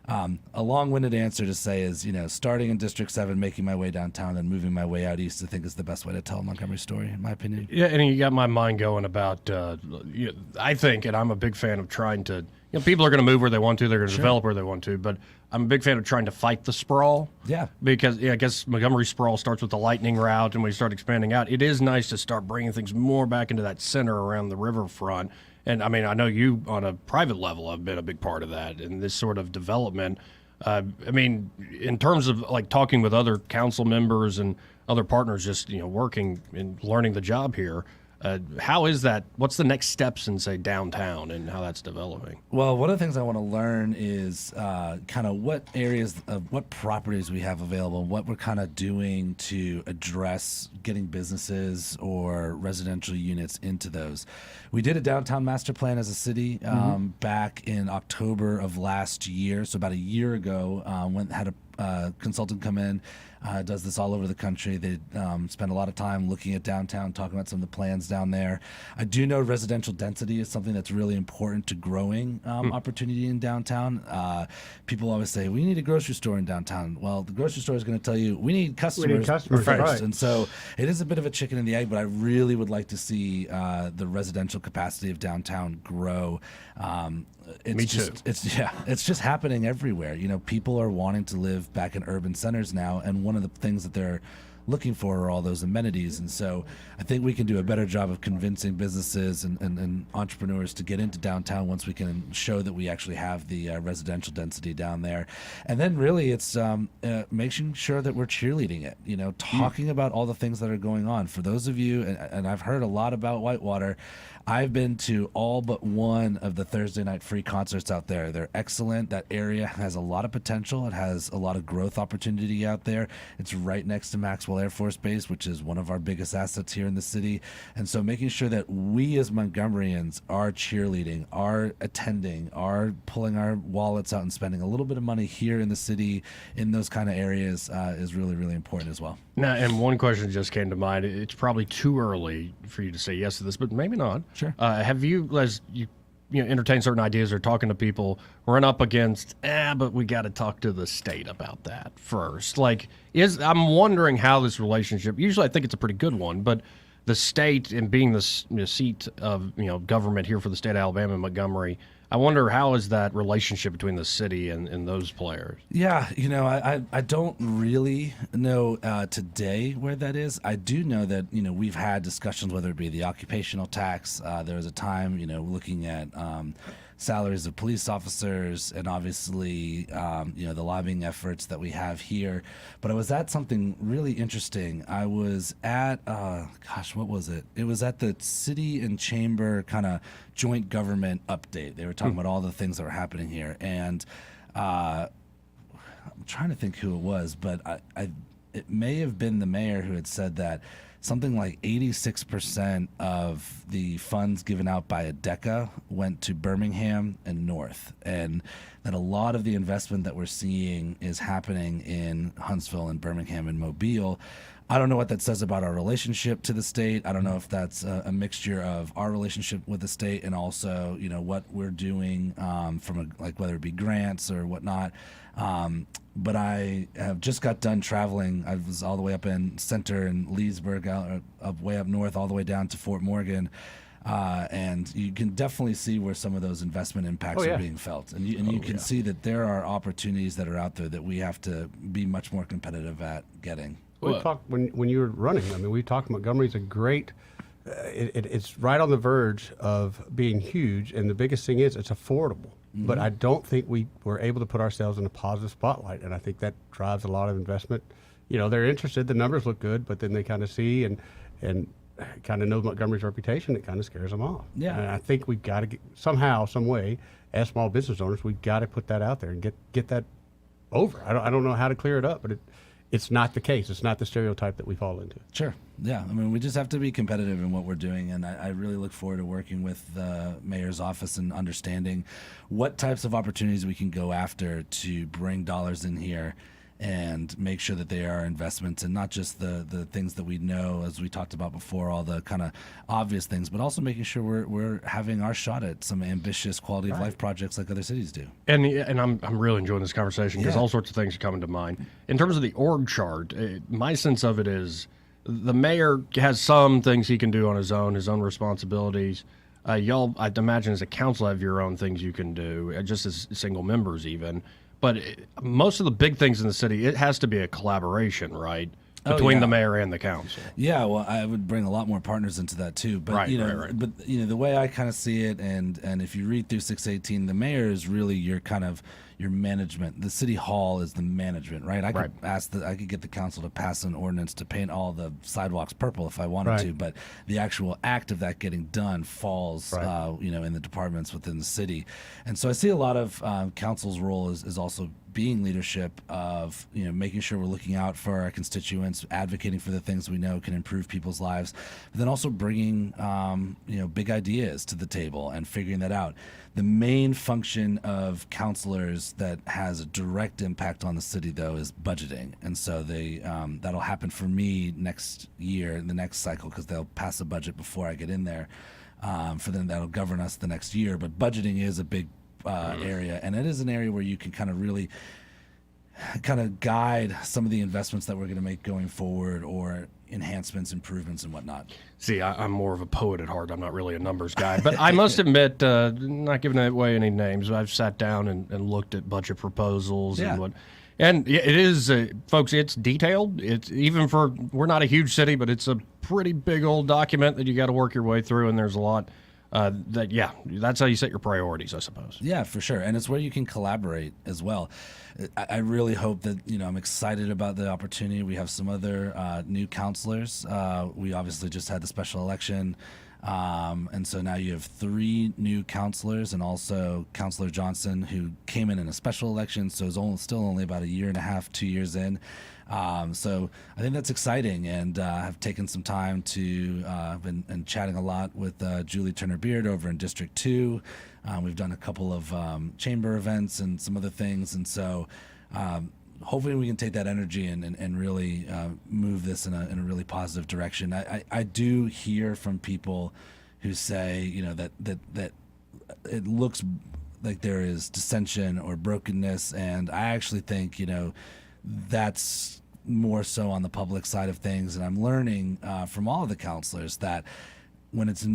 a long-winded answer to say is, starting in District 7, making my way downtown, and moving my way out east, I think is the best way to tell a Montgomery story, in my opinion. Yeah, and you got my mind going about, I think, and I'm a big fan of trying to, people are going to move where they want to, they're going to develop where they want to, but I'm a big fan of trying to fight the sprawl. Yeah. Because I guess Montgomery sprawl starts with the Lightning Route, and we start expanding out. It is nice to start bringing things more back into that center around the riverfront. And I mean, I know you on a private level have been a big part of that and this sort of development. I mean, in terms of talking with other council members and other partners, just working and learning the job here. How is that? What's the next steps in, say, downtown and how that's developing? Well, one of the things I want to learn is kind of what areas of what properties we have available, what we're kind of doing to address getting businesses or residential units into those. We did a downtown master plan as a city back in October of last year, so about a year ago. Had a consultant come in. Does this all over the country. They spend a lot of time looking at downtown, talking about some of the plans down there. I do know residential density is something that's really important to growing opportunity in downtown. People always say, we need a grocery store in downtown. Well, the grocery store is going to tell you, we need customers first. Right. And so it is a bit of a chicken and the egg, but I really would like to see the residential capacity of downtown grow. Me too. It's just happening everywhere. People are wanting to live back in urban centers now, and one of the things that they're looking for are all those amenities. And so I think we can do a better job of convincing businesses and entrepreneurs to get into downtown once we can show that we actually have the residential density down there. And then really it's making sure that we're cheerleading it, talking about all the things that are going on. For those of you, and I've heard a lot about Whitewater, I've been to all but one of the Thursday night free concerts out there. They're excellent. That area has a lot of potential. It has a lot of growth opportunity out there. It's right next to Maxwell Air Force Base, which is one of our biggest assets here in the city. And so making sure that we as Montgomeryans are cheerleading, are attending, are pulling our wallets out and spending a little bit of money here in the city in those kind of areas is really, really important as well. Now, and one question just came to mind. It's probably too early for you to say yes to this, but maybe not. Sure. Have you, as you entertain certain ideas or talking to people, run up against, but we got to talk to the state about that first? I'm wondering how this relationship, usually I think it's a pretty good one, but the state and being the seat of government here for the state of Alabama and Montgomery, I wonder how is that relationship between the city and those players? Yeah, I don't really know today where that is. I do know that, we've had discussions, whether it be the occupational tax. There was a time, looking at salaries of police officers and obviously, the lobbying efforts that we have here. But I was at something really interesting. I was at, what was it? It was at the city and chamber kind of joint government update. They were talking about all the things that were happening here. And I'm trying to think who it was, but it may have been the mayor who had said that something like 86% of the funds given out by ADECA went to Birmingham and North, and that a lot of the investment that we're seeing is happening in Huntsville and Birmingham and Mobile. I don't know what that says about our relationship to the state. I don't know if that's a mixture of our relationship with the state and also, what we're doing from like whether it be grants or whatnot. But I have just got done traveling. I was all the way up in center in Leesburg, up way up north, all the way down to Fort Morgan. And you can definitely see where some of those investment impacts are being felt. And you can see that there are opportunities that are out there that we have to be much more competitive at getting. We talked when you were running. I mean, we talked Montgomery's a great. It's right on the verge of being huge, and the biggest thing is it's affordable. Mm-hmm. But I don't think we were able to put ourselves in a positive spotlight, and I think that drives a lot of investment. They're interested. The numbers look good, but then they kind of see and kind of know Montgomery's reputation. It kind of scares them off. Yeah, and I think we've got to get, somehow, some way, as small business owners, we've got to put that out there and get that over. I don't know how to clear it up, but it's not the case. It's not the stereotype that we fall into. Sure. Yeah. I mean, we just have to be competitive in what we're doing. And I really look forward to working with the mayor's office and understanding what types of opportunities we can go after to bring dollars in here and make sure that they are investments and not just the things that we know, as we talked about before, all the kind of obvious things, but also making sure we're having our shot at some ambitious quality of life projects like other cities do. And I'm really enjoying this conversation because all sorts of things are coming to mind. In terms of the org chart, my sense of it is the mayor has some things he can do on his own responsibilities. Y'all, I'd imagine as a council, have your own things you can do, just as single members even. But most of the big things in the city, it has to be a collaboration, right, between the mayor and the council. Yeah, well, I would bring a lot more partners into that too. But but the way I kind of see it, and if you read through 618, the mayor is really your management. The city hall is the management, right? I could get the council to pass an ordinance to paint all the sidewalks purple if I wanted to, but the actual act of that getting done falls, in the departments within the city. And so I see a lot of council's role is also being leadership of making sure we're looking out for our constituents, advocating for the things we know can improve people's lives, but then also bringing big ideas to the table and figuring that out. The main function of counselors that has a direct impact on the city, though, is budgeting, and so that'll happen for me next year in the next cycle because they'll pass a budget before I get in there. For them, that'll govern us the next year. But budgeting is a big area, and it is an area where you can kind of really guide some of the investments that we're going to make going forward, or enhancements, improvements, and whatnot. See, I'm more of a poet at heart. I'm not really a numbers guy. But I must admit, not giving away any names, I've sat down and looked at budget proposals and it is, folks, it's detailed. It's we're not a huge city, but it's a pretty big old document that you got to work your way through, and there's a lot. That's how you set your priorities, I suppose. Yeah, for sure. And it's where you can collaborate as well. I really hope that, I'm excited about the opportunity. We have some other new counselors. We obviously just had the special election. And so now you have 3 new counselors, and also Counselor Johnson, who came in a special election, so is still only about 1.5 years, 2 years in. So I think that's exciting, and I've taken some time to been chatting a lot with Julie Turner-Beard over in District 2. We've done a couple of chamber events and some other things, and so hopefully we can take that energy and really move this in a really positive direction. I do hear from people who say, that it looks like there is dissension or brokenness, and I actually think, that's more so on the public side of things. And I'm learning from all of the counselors that when it's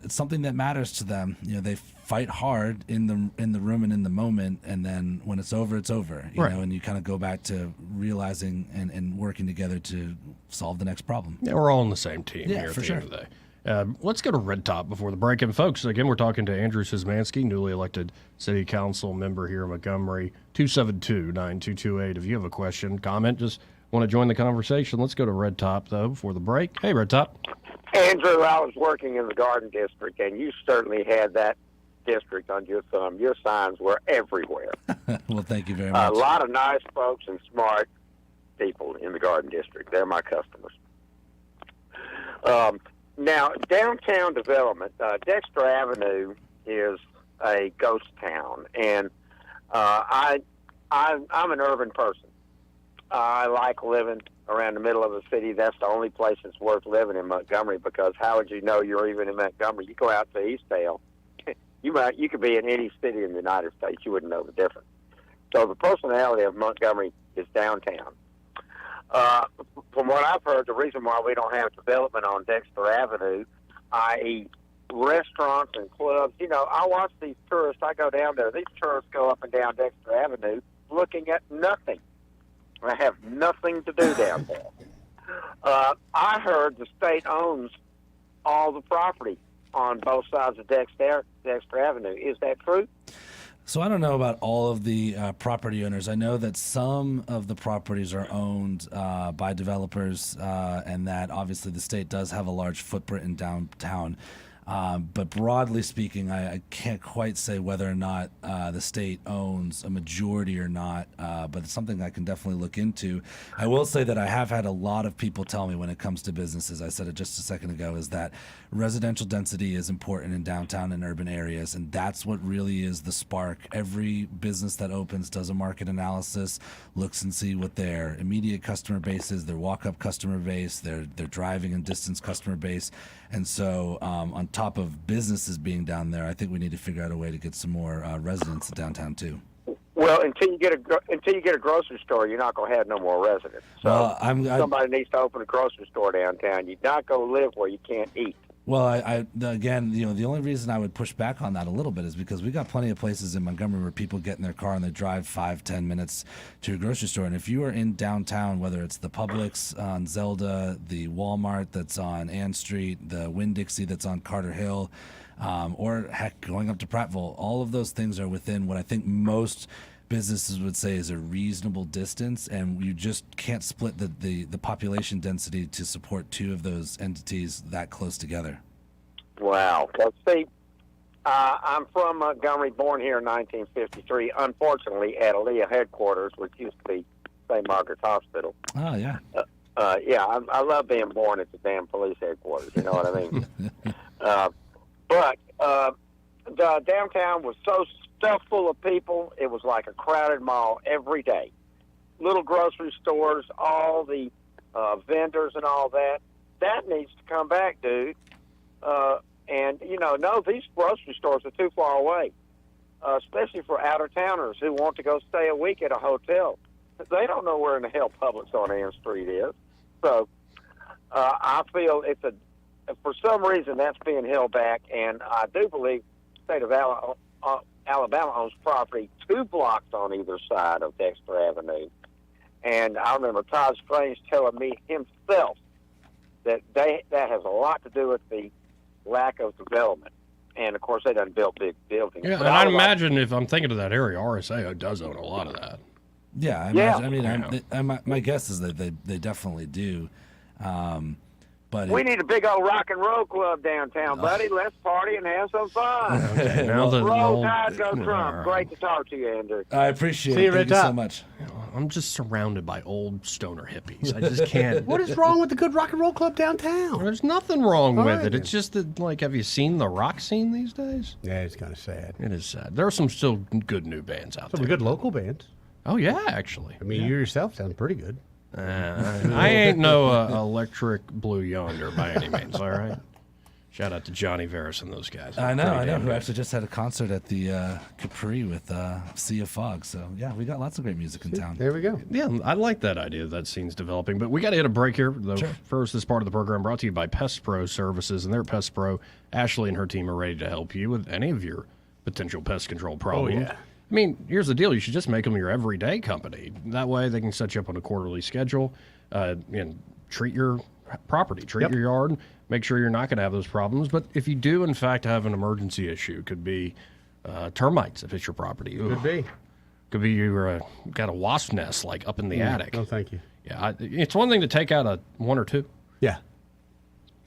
something that matters to them, they fight hard in the room and in the moment, and then when it's over, it's over. You know, and you kind of go back to realizing and working together to solve the next problem. Yeah, we're all on the same team here at the end of the day. Let's go to Red Top before the break. And folks, again, we're talking to Andrew Szymanski, newly elected city council member here in Montgomery. 272-9228. If you have a question, comment, just want to join the conversation. Let's go to Red Top, though, before the break. Hey, Red Top. Andrew, I was working in the Garden District, and you certainly had that district on your thumb. Your signs were everywhere. Well, thank you very much. A lot of nice folks and smart people in the Garden District. They're my customers. Now, downtown development, Dexter Avenue is a ghost town, and I'm an urban person. I like living around the middle of the city, that's the only place that's worth living in Montgomery, because how would you know you're even in Montgomery? You go out to Eastdale, you could be in any city in the United States, you wouldn't know the difference. So the personality of Montgomery is downtown. From what I've heard, the reason why we don't have development on Dexter Avenue, i.e. restaurants and clubs, I watch these tourists. I go down there. These tourists go up and down Dexter Avenue looking at nothing. I have nothing to do down there. I heard the state owns all the property on both sides of Dexter Avenue. Is that true? So I don't know about all of the property owners. I know that some of the properties are owned by developers, and that obviously the state does have a large footprint in downtown. But broadly speaking, I can't quite say whether or not the state owns a majority or not, but it's something I can definitely look into. I will say that I have had a lot of people tell me when it comes to businesses, I said it just a second ago, is that residential density is important in downtown and urban areas, and that's what really is the spark. Every business that opens does a market analysis, looks and see what their immediate customer base is, their walk-up customer base, their driving and distance customer base. And so on top of businesses being down there, I think we need to figure out a way to get some more residents downtown too. Well, until you get a grocery store, you're not going to have no more residents. So somebody needs to open a grocery store downtown. You're not going to live where you can't eat. Well, again, the only reason I would push back on that a little bit is because we got plenty of places in Montgomery where people get in their car and they drive 5-10 minutes to a grocery store. And if you are in downtown, whether it's the Publix on Zelda, the Walmart that's on Ann Street, the Winn-Dixie that's on Carter Hill, or heck, going up to Prattville, all of those things are within what I think most businesses would say is a reasonable distance, and you just can't split the population density to support two of those entities that close together. Wow. Well, see, I'm from Montgomery, born here in 1953, unfortunately at Aaliyah headquarters, which used to be St. Margaret's Hospital. Oh, yeah. I love being born at the damn police headquarters, you know what I mean? But the downtown was so stuffed full of people, it was like a crowded mall every day. Little grocery stores, all the vendors and all that. That needs to come back, dude. And, no, these grocery stores are too far away, especially for out-of-towners who want to go stay a week at a hotel. They don't know where in the hell Publix on Ann Street is. So I feel for some reason that's being held back, and I do believe the state of Alabama owns property 2 blocks on either side of Dexter Avenue. And I remember Todd Strange telling me himself that that has a lot to do with the lack of development. And, of course, they done built big buildings. Yeah, and I imagine if I'm thinking of that area, RSA does own a lot of that. Yeah, my guess is that they definitely do. But we need a big old rock and roll club downtown, buddy. Let's party and have some fun. Okay, Roll Tide, go Trump. Great to talk to you, Andrew. I appreciate it. Thank you so much. I'm just surrounded by old stoner hippies. I just can't. What is wrong with the good rock and roll club downtown? There's nothing wrong with it. It's just that, have you seen the rock scene these days? Yeah, it's kind of sad. It is sad. There are some still good new bands out there. Some good local bands. Oh, yeah, actually. I mean, you yourself sound pretty good. I ain't no Electric Blue Yonder by any means, all right? Shout out to Johnny Veras and those guys. I know, who actually just had a concert at the Capri with Sea of Fog. So, yeah, we got lots of great music in town. There we go. Yeah, I like that idea that scene's developing. But we got to hit a break here. First, this part of the program brought to you by Pest Pro Services. And their Pest Pro, Ashley and her team are ready to help you with any of your potential pest control problems. Oh, yeah. I mean, here's the deal. You should just make them your everyday company. That way they can set you up on a quarterly schedule and treat your property, treat your yard, make sure you're not going to have those problems. But if you do, in fact, have an emergency issue, it could be termites if it's your property. Could be. Could be you got a wasp nest up in the attic. No, thank you. Yeah, it's one thing to take out one or two. Yeah.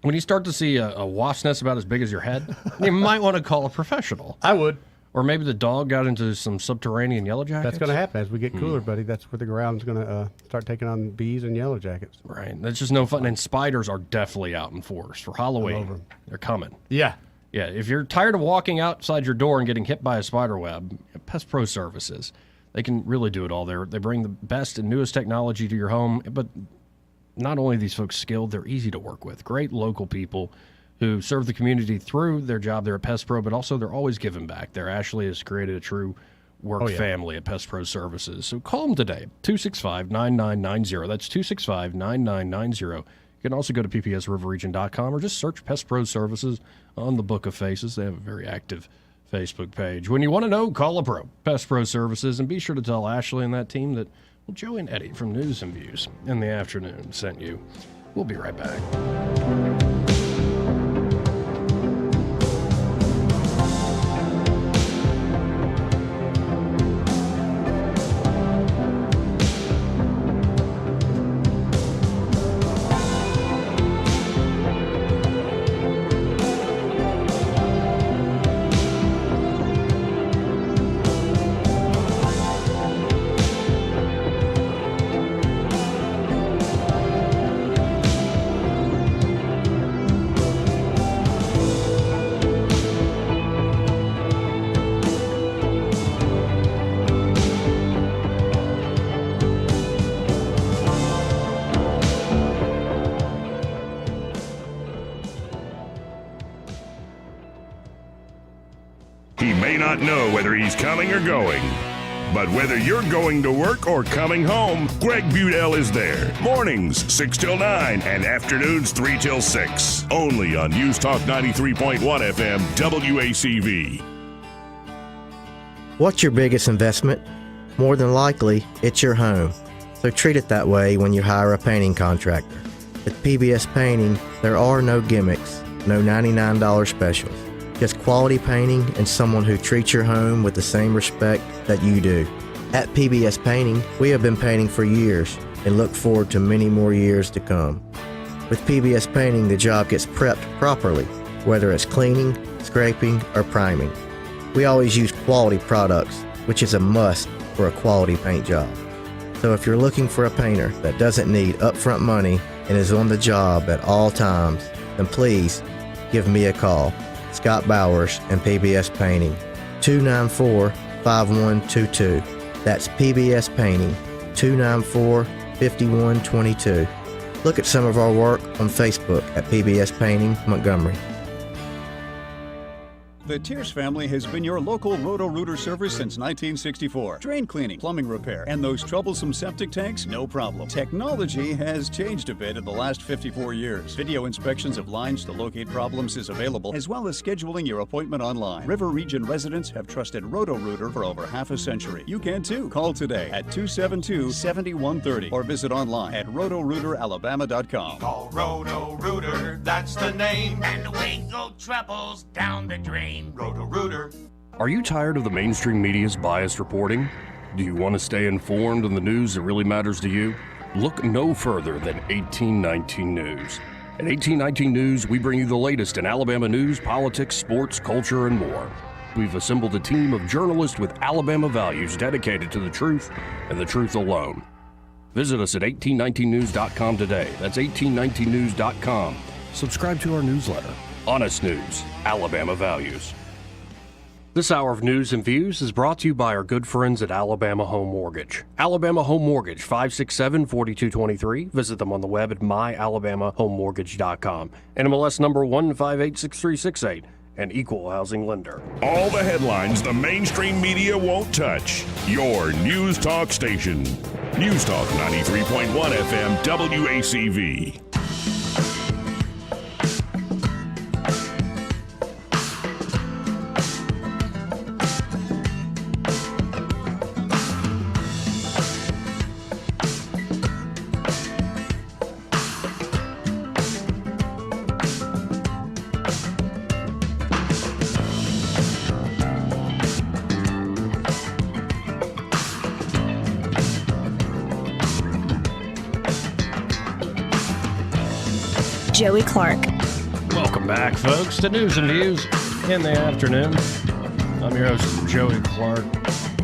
When you start to see a wasp nest about as big as your head, you might want to call a professional. I would. Or maybe the dog got into some subterranean yellow jackets. That's going to happen as we get cooler, buddy. That's where the ground's going to start taking on bees and yellow jackets. Right. That's just no fun. And spiders are definitely out in force for Halloween. They're coming. Yeah. Yeah. If you're tired of walking outside your door and getting hit by a spider web, Pest Pro Services, they can really do it all. They bring the best and newest technology to your home, but not only are these folks skilled, they're easy to work with. Great local people who serve the community through their job there at Pest Pro, but also they're always giving back. Their Ashley has created a true work family at Pest Pro Services. So call them today, 265-9990. That's 265-9990. You can also go to ppsriverregion.com or just search Pest Pro Services on the Book of Faces. They have a very active Facebook page. When you want to know, call a pro, Pest Pro Services, and be sure to tell Ashley and that team that Joey and Eddie from News and Views in the Afternoon sent you. We'll be right back. He may not know whether he's coming or going, but whether you're going to work or coming home, Greg Budell is there. Mornings 6 till 9 and afternoons 3 till 6. Only on News Talk 93.1 FM WACV. What's your biggest investment? More than likely, it's your home. So treat it that way when you hire a painting contractor. With PBS Painting, there are no gimmicks, no $99 specials. Just quality painting and someone who treats your home with the same respect that you do. At PBS Painting, we have been painting for years and look forward to many more years to come. With PBS Painting, the job gets prepped properly, whether it's cleaning, scraping, or priming. We always use quality products, which is a must for a quality paint job. So if you're looking for a painter that doesn't need upfront money and is on the job at all times, then please give me a call. Scott Bowers and PBS Painting, 294-5122. That's PBS Painting, 294-5122. Look at some of our work on Facebook at PBS Painting Montgomery. The Tears family has been your local Roto-Rooter service since 1964. Drain cleaning, plumbing repair, and those troublesome septic tanks, no problem. Technology has changed a bit in the last 54 years. Video inspections of lines to locate problems is available, as well as scheduling your appointment online. River Region residents have trusted Roto-Rooter for over half a century. You can too. Call today at 272-7130 or visit online at rotorooteralabama.com. Call Roto-Rooter, that's the name, and away go troubles down the drain. Roto-Rooter. Are you tired of the mainstream media's biased reporting? Do you want to stay informed on the news that really matters to you? Look no further than 1819 News. At 1819 News, we bring you the latest in Alabama news, politics, sports, culture, and more. We've assembled a team of journalists with Alabama values dedicated to the truth and the truth alone. Visit us at 1819news.com today. That's 1819news.com. Subscribe to our newsletter. Honest News, Alabama Values. This hour of News and Views is brought to you by our good friends at Alabama Home Mortgage. Alabama Home Mortgage, 567-4223. Visit them on the web at myalabamahomemortgage.com. NMLS number 1586368. An equal housing lender. All the headlines the mainstream media won't touch. Your News Talk station. News Talk 93.1 FM WACV. Joey Clark. Welcome back, folks, to News and Views in the Afternoon. I'm your host, Joey Clark.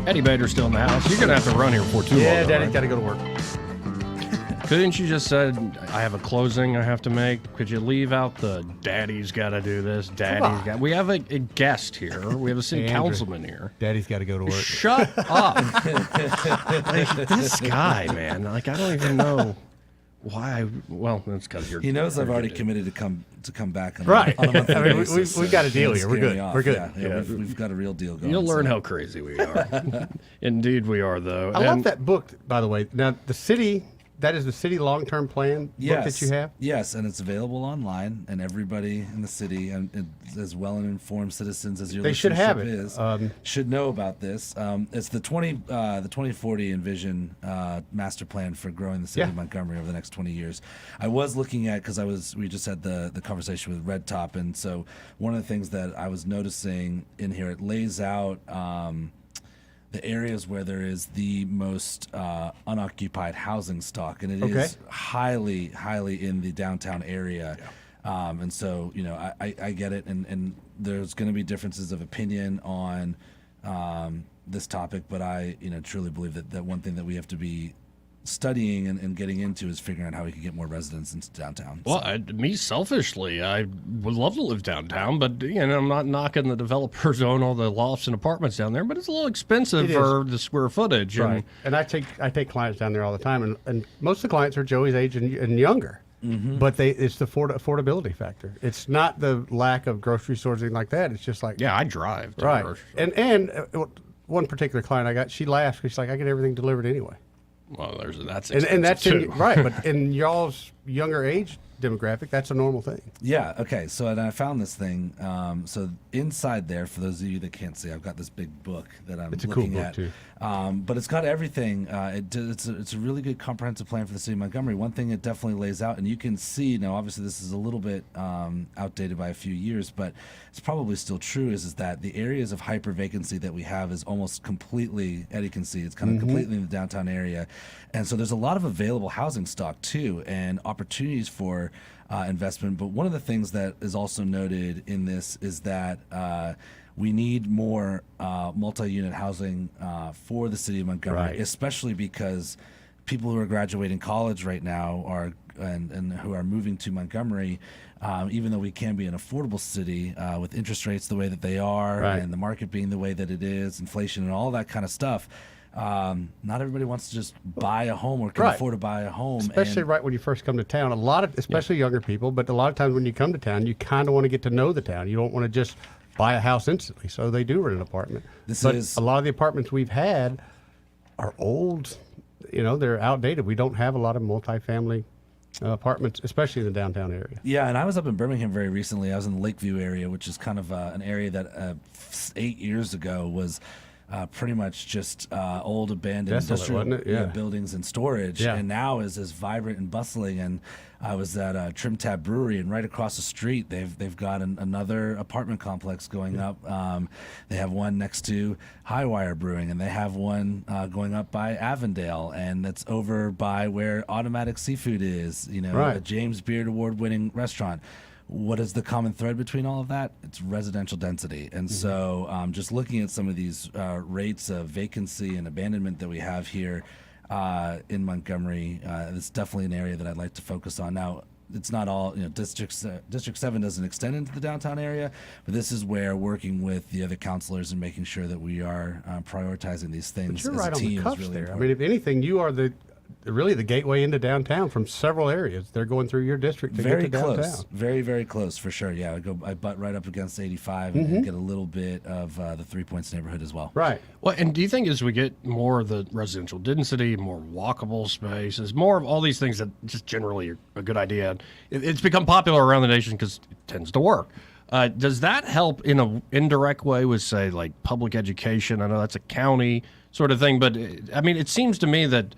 Eddie Bader's still in the house. You're going to have to run here for too long. Yeah, Daddy's right? got to go to work. Couldn't you just said, I have a closing I have to make? Could you leave out the daddy's got to do this, daddy's got... We have a guest here. We have a city councilman here. Daddy's got to go to work. Shut up. Like, this guy, man. Like, I don't even know Why? Well, that's because you're. He knows I've already committed to come back. Right. On a monthly I mean, basis, we've got a deal don't here. We're scare me good. off. We're good. Yeah, we've got a real deal going. You'll learn how crazy we are. Indeed, we are, though. I love that book, by the way. Now, the city. That is the city long-term plan book that you have? Yes, and it's available online, and everybody in the city, and as well and informed citizens as your They should have listenership it. is, should know about this. It's the 2040 Envision master plan for growing the city of Montgomery over the next 20 years. I was looking at, because we just had the conversation with Red Top, and so one of the things that I was noticing in here, it lays out the areas where there is the most unoccupied housing stock, and it is highly in the downtown area. And so, I get it, and there's going to be differences of opinion on this topic, but I, truly believe that one thing that we have to be studying and getting into is figuring out how we can get more residents into downtown. Well, me selfishly, I would love to live downtown, but I'm not knocking the developers who own all the lofts and apartments down there, but it's a little expensive for the square footage. Right. And I take clients down there all the time, and most of the clients are Joey's age and younger. Mm-hmm. But it's the affordability factor. It's not the lack of grocery stores or anything like that. It's just like I drive to right. grocery. And one particular client I got, she laughs because she's like, I get everything delivered anyway. Well, that's and that's too. Right, but in y'all's younger age demographic, that's a normal thing. Yeah. Okay. So and I found this thing. So inside there, for those of you that can't see, I've got this big book that I'm looking cool book at. too. But it's got everything. It's a really good comprehensive plan for the city of Montgomery. One thing it definitely lays out, and you can see now. Obviously, this is a little bit outdated by a few years, but it's probably still true. Is that the areas of hyper vacancy that we have is almost completely. Eddie can see it's kind of completely in the downtown area, and so there's a lot of available housing stock too, and opportunities for investment. But one of the things that is also noted in this is that we need more multi-unit housing for the city of Montgomery, especially because people who are graduating college right now and who are moving to Montgomery, even though we can be an affordable city with interest rates the way that they are and the market being the way that it is, inflation and all that kind of stuff. Not everybody wants to just buy a home or can afford to buy a home. Especially right when you first come to town. Especially younger people, but a lot of times when you come to town, you kind of want to get to know the town. You don't want to just buy a house instantly. So they do rent an apartment. A lot of the apartments we've had are old. They're outdated. We don't have a lot of multifamily apartments, especially in the downtown area. Yeah, and I was up in Birmingham very recently. I was in the Lakeview area, which is kind of an area that 8 years ago was pretty much just old abandoned industrial buildings and storage, and now is as vibrant and bustling. And I was at Trim Tab Brewery, and right across the street they've got another apartment complex going up. They have one next to Highwire Brewing, and they have one going up by Avondale, and that's over by where Automatic Seafood is. A James Beard Award-winning restaurant. What is the common thread between all of that? It's residential density. And so just looking at some of these rates of vacancy and abandonment that we have here in Montgomery, it's definitely an area that I'd like to focus on. Now, it's not all, District 7 doesn't extend into the downtown area, but this is where working with the other counselors and making sure that we are prioritizing these things. But you're as right a team on the cuffs is really there. important. I mean, if anything, you are really the gateway into downtown from several areas. They're going through your district to get to downtown. Very close. Very, very close for sure. Yeah, I butt right up against 85 and get a little bit of the 3 Points neighborhood as well. Right. Well, and do you think as we get more of the residential density, more walkable spaces, more of all these things that just generally are a good idea, it's become popular around the nation because it tends to work. Does that help in an indirect way with, say, like public education? I know that's a county sort of thing, but I mean, it seems to me that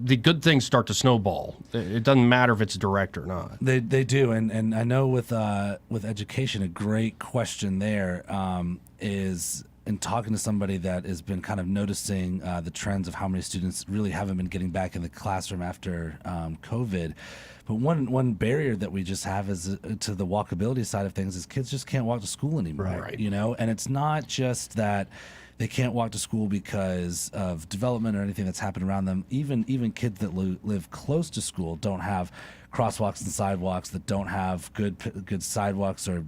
the good things start to snowball. It doesn't matter if it's direct or not. They do, and I know with education, a great question there is in talking to somebody that has been kind of noticing the trends of how many students really haven't been getting back in the classroom after COVID. But one barrier that we just have is to the walkability side of things is kids just can't walk to school anymore. Right. And it's not just that they can't walk to school because of development or anything that's happened around them. Even kids that live close to school don't have crosswalks and sidewalks that don't have good sidewalks or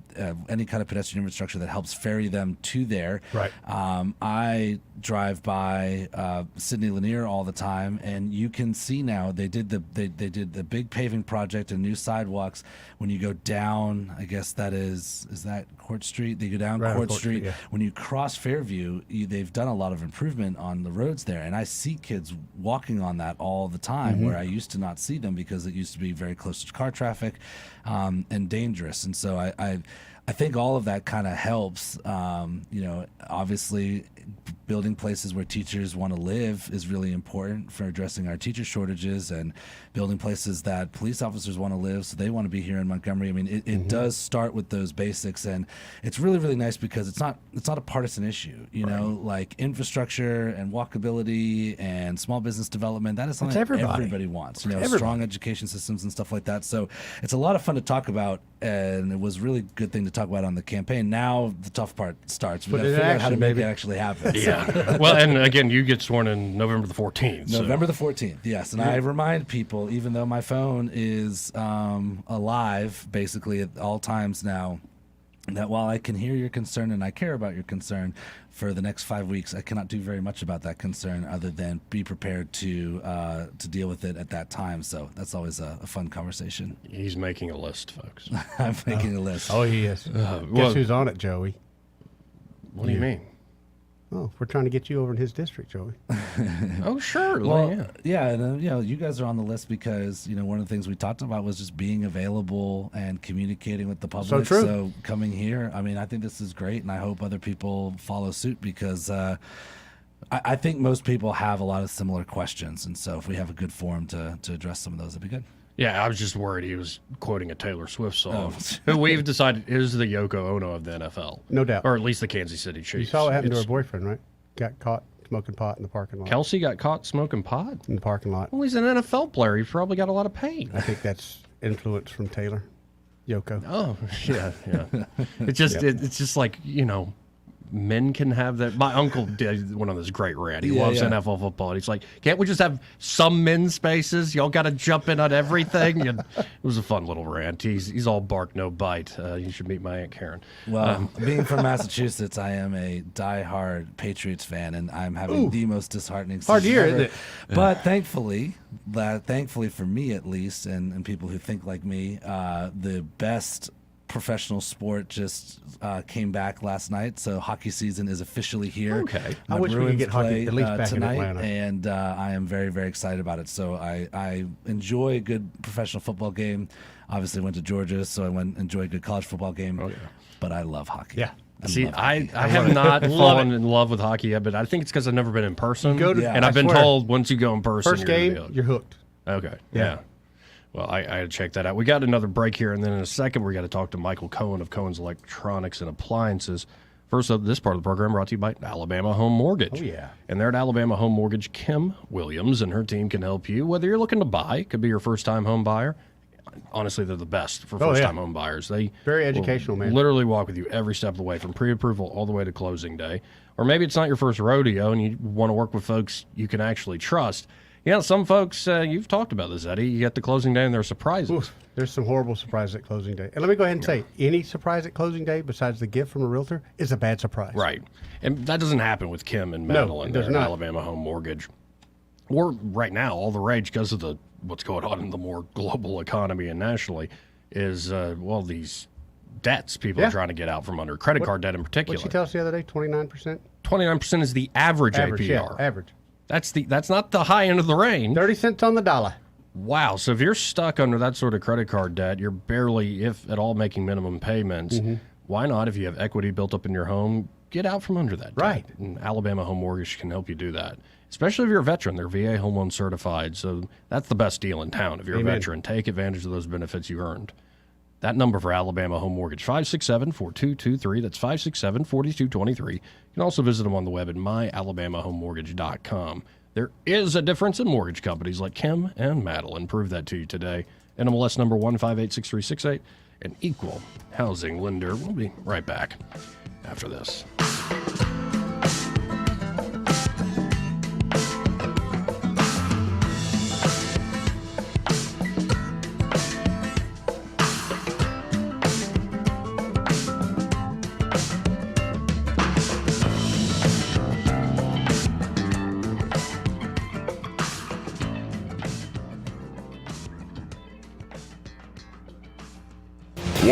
any kind of pedestrian infrastructure that helps ferry them to there. Right. I drive by Sidney Lanier all the time, and you can see now they did the big paving project and new sidewalks. When you go down, I guess is that Court Street? They go down Court Street. Yeah. When you cross Fairview, they've done a lot of improvement on the roads there, and I see kids walking on that all the time, where I used to not see them because it used to be very close to car traffic and dangerous. And so I think all of that kind of helps. Obviously, building places where teachers want to live is really important for addressing our teacher shortages, and building places that police officers want to live, so they want to be here in Montgomery. I mean, it does start with those basics, and it's really, really nice because it's not a partisan issue. Like infrastructure and walkability and small business development. That is something that everybody wants. Strong education systems and stuff like that. So it's a lot of fun to talk about, and it was a really good thing to talk about on the campaign. Now the tough part starts. We got to figure out how to make it actually happen. Yeah. Well, and again, you get sworn in November the 14th. November the 14th, yes. And I remind people, even though my phone is alive basically at all times now, that while I can hear your concern and I care about your concern, for the next 5 weeks, I cannot do very much about that concern other than be prepared to deal with it at that time. So that's always a fun conversation. He's making a list, folks. I'm making a list. Oh, he is. Guess who's on it, Joey? What do you mean? Oh, we're trying to get you over in his district, Joey. Oh, sure. Well, yeah, and you guys are on the list because one of the things we talked about was just being available and communicating with the public. So true. So coming here, I mean, I think this is great, and I hope other people follow suit because I think most people have a lot of similar questions, and so if we have a good forum to address some of those, it'd be good. Yeah, I was just worried he was quoting a Taylor Swift song, who we've decided is the Yoko Ono of the NFL. No doubt. Or at least the Kansas City Chiefs. You saw what happened to her boyfriend, right? Got caught smoking pot in the parking lot. Kelsey got caught smoking pot? In the parking lot. Well, he's an NFL player. He's probably got a lot of pain. I think that's influence from Taylor, Yoko. Oh, yeah. It's just like, men can have that. My uncle did one of those great rant. He loves NFL football. And he's like, can't we just have some men's spaces? Y'all got to jump in on everything. And it was a fun little rant. He's all bark, no bite. You should meet my Aunt Karen. Well, being from Massachusetts, I am a diehard Patriots fan, and I'm having the most disheartening season hard year, ever. isn't it? But thankfully for me at least, and people who think like me, the best professional sport just came back last night, so hockey season is officially here. Okay, I wish we could get hockey at least back tonight, in Atlanta. And I am very, very excited about it. So I enjoy a good professional football game. Obviously, went to Georgia, so I enjoy a good college football game. Oh, yeah. But I love hockey. Yeah. See, I have not fallen in love with hockey yet, but I think it's because I've never been in person. And I've been told once you go in person, first game, you're hooked. Okay. Yeah. Well, I had to check that out. We got another break here, and then in a second, we got to talk to Michael Cohen of Cohen's Electronics and Appliances. First up, this part of the program brought to you by Alabama Home Mortgage. Oh, yeah. And there at Alabama Home Mortgage, Kim Williams and her team can help you. Whether you're looking to buy, could be your first-time home buyer. Honestly, they're the best for first-time home buyers. They very educational, man. Literally walk with you every step of the way, from pre-approval all the way to closing day. Or maybe it's not your first rodeo, and you want to work with folks you can actually trust. Some folks, you've talked about this, Eddie. You get to closing day and there are surprises. Oof, there's some horrible surprises at closing day. And let me go ahead and say, any surprise at closing day besides the gift from a realtor is a bad surprise. Right. And that doesn't happen with Kim and Madeline. No, it does not. Alabama Home Mortgage. Or right now, all the rage because of what's going on in the more global economy and nationally is, these debts people are trying to get out from under, credit card debt in particular. What did she tell us the other day, 29%? 29% is the average APR. Yeah, average. That's not the high end of the range. 30 cents on the dollar. Wow. So if you're stuck under that sort of credit card debt, you're barely, if at all, making minimum payments. Mm-hmm. Why not, if you have equity built up in your home, get out from under that debt? Right. And Alabama Home Mortgage can help you do that. Especially if you're a veteran. They're VA Home Loan certified. So that's the best deal in town. If you're a veteran, take advantage of those benefits you earned. That number for Alabama Home Mortgage, 567-4223. That's 567-4223. You can also visit them on the web at myalabamahomemortgage.com. There is a difference in mortgage companies like Kim and Madeline. Prove that to you today. NMLS number 1586368, an equal housing lender. We'll be right back after this.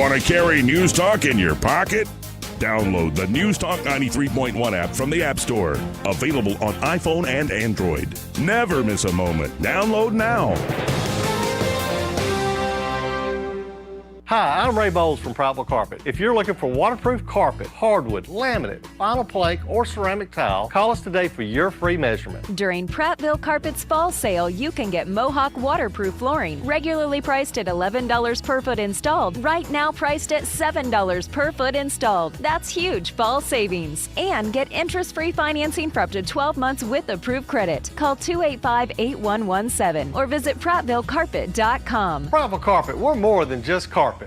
Want to carry News Talk in your pocket? Download the News Talk 93.1 app from the App Store. Available on iPhone and Android. Never miss a moment. Download now. Hi, I'm Ray Bowles from Prattville Carpet. If you're looking for waterproof carpet, hardwood, laminate, vinyl plank, or ceramic tile, call us today for your free measurement. During Prattville Carpet's fall sale, you can get Mohawk waterproof flooring, regularly priced at $11 per foot installed, right now priced at $7 per foot installed. That's huge fall savings. And get interest-free financing for up to 12 months with approved credit. Call 285-8117 or visit PrattvilleCarpet.com. Prattville Carpet, we're more than just carpet.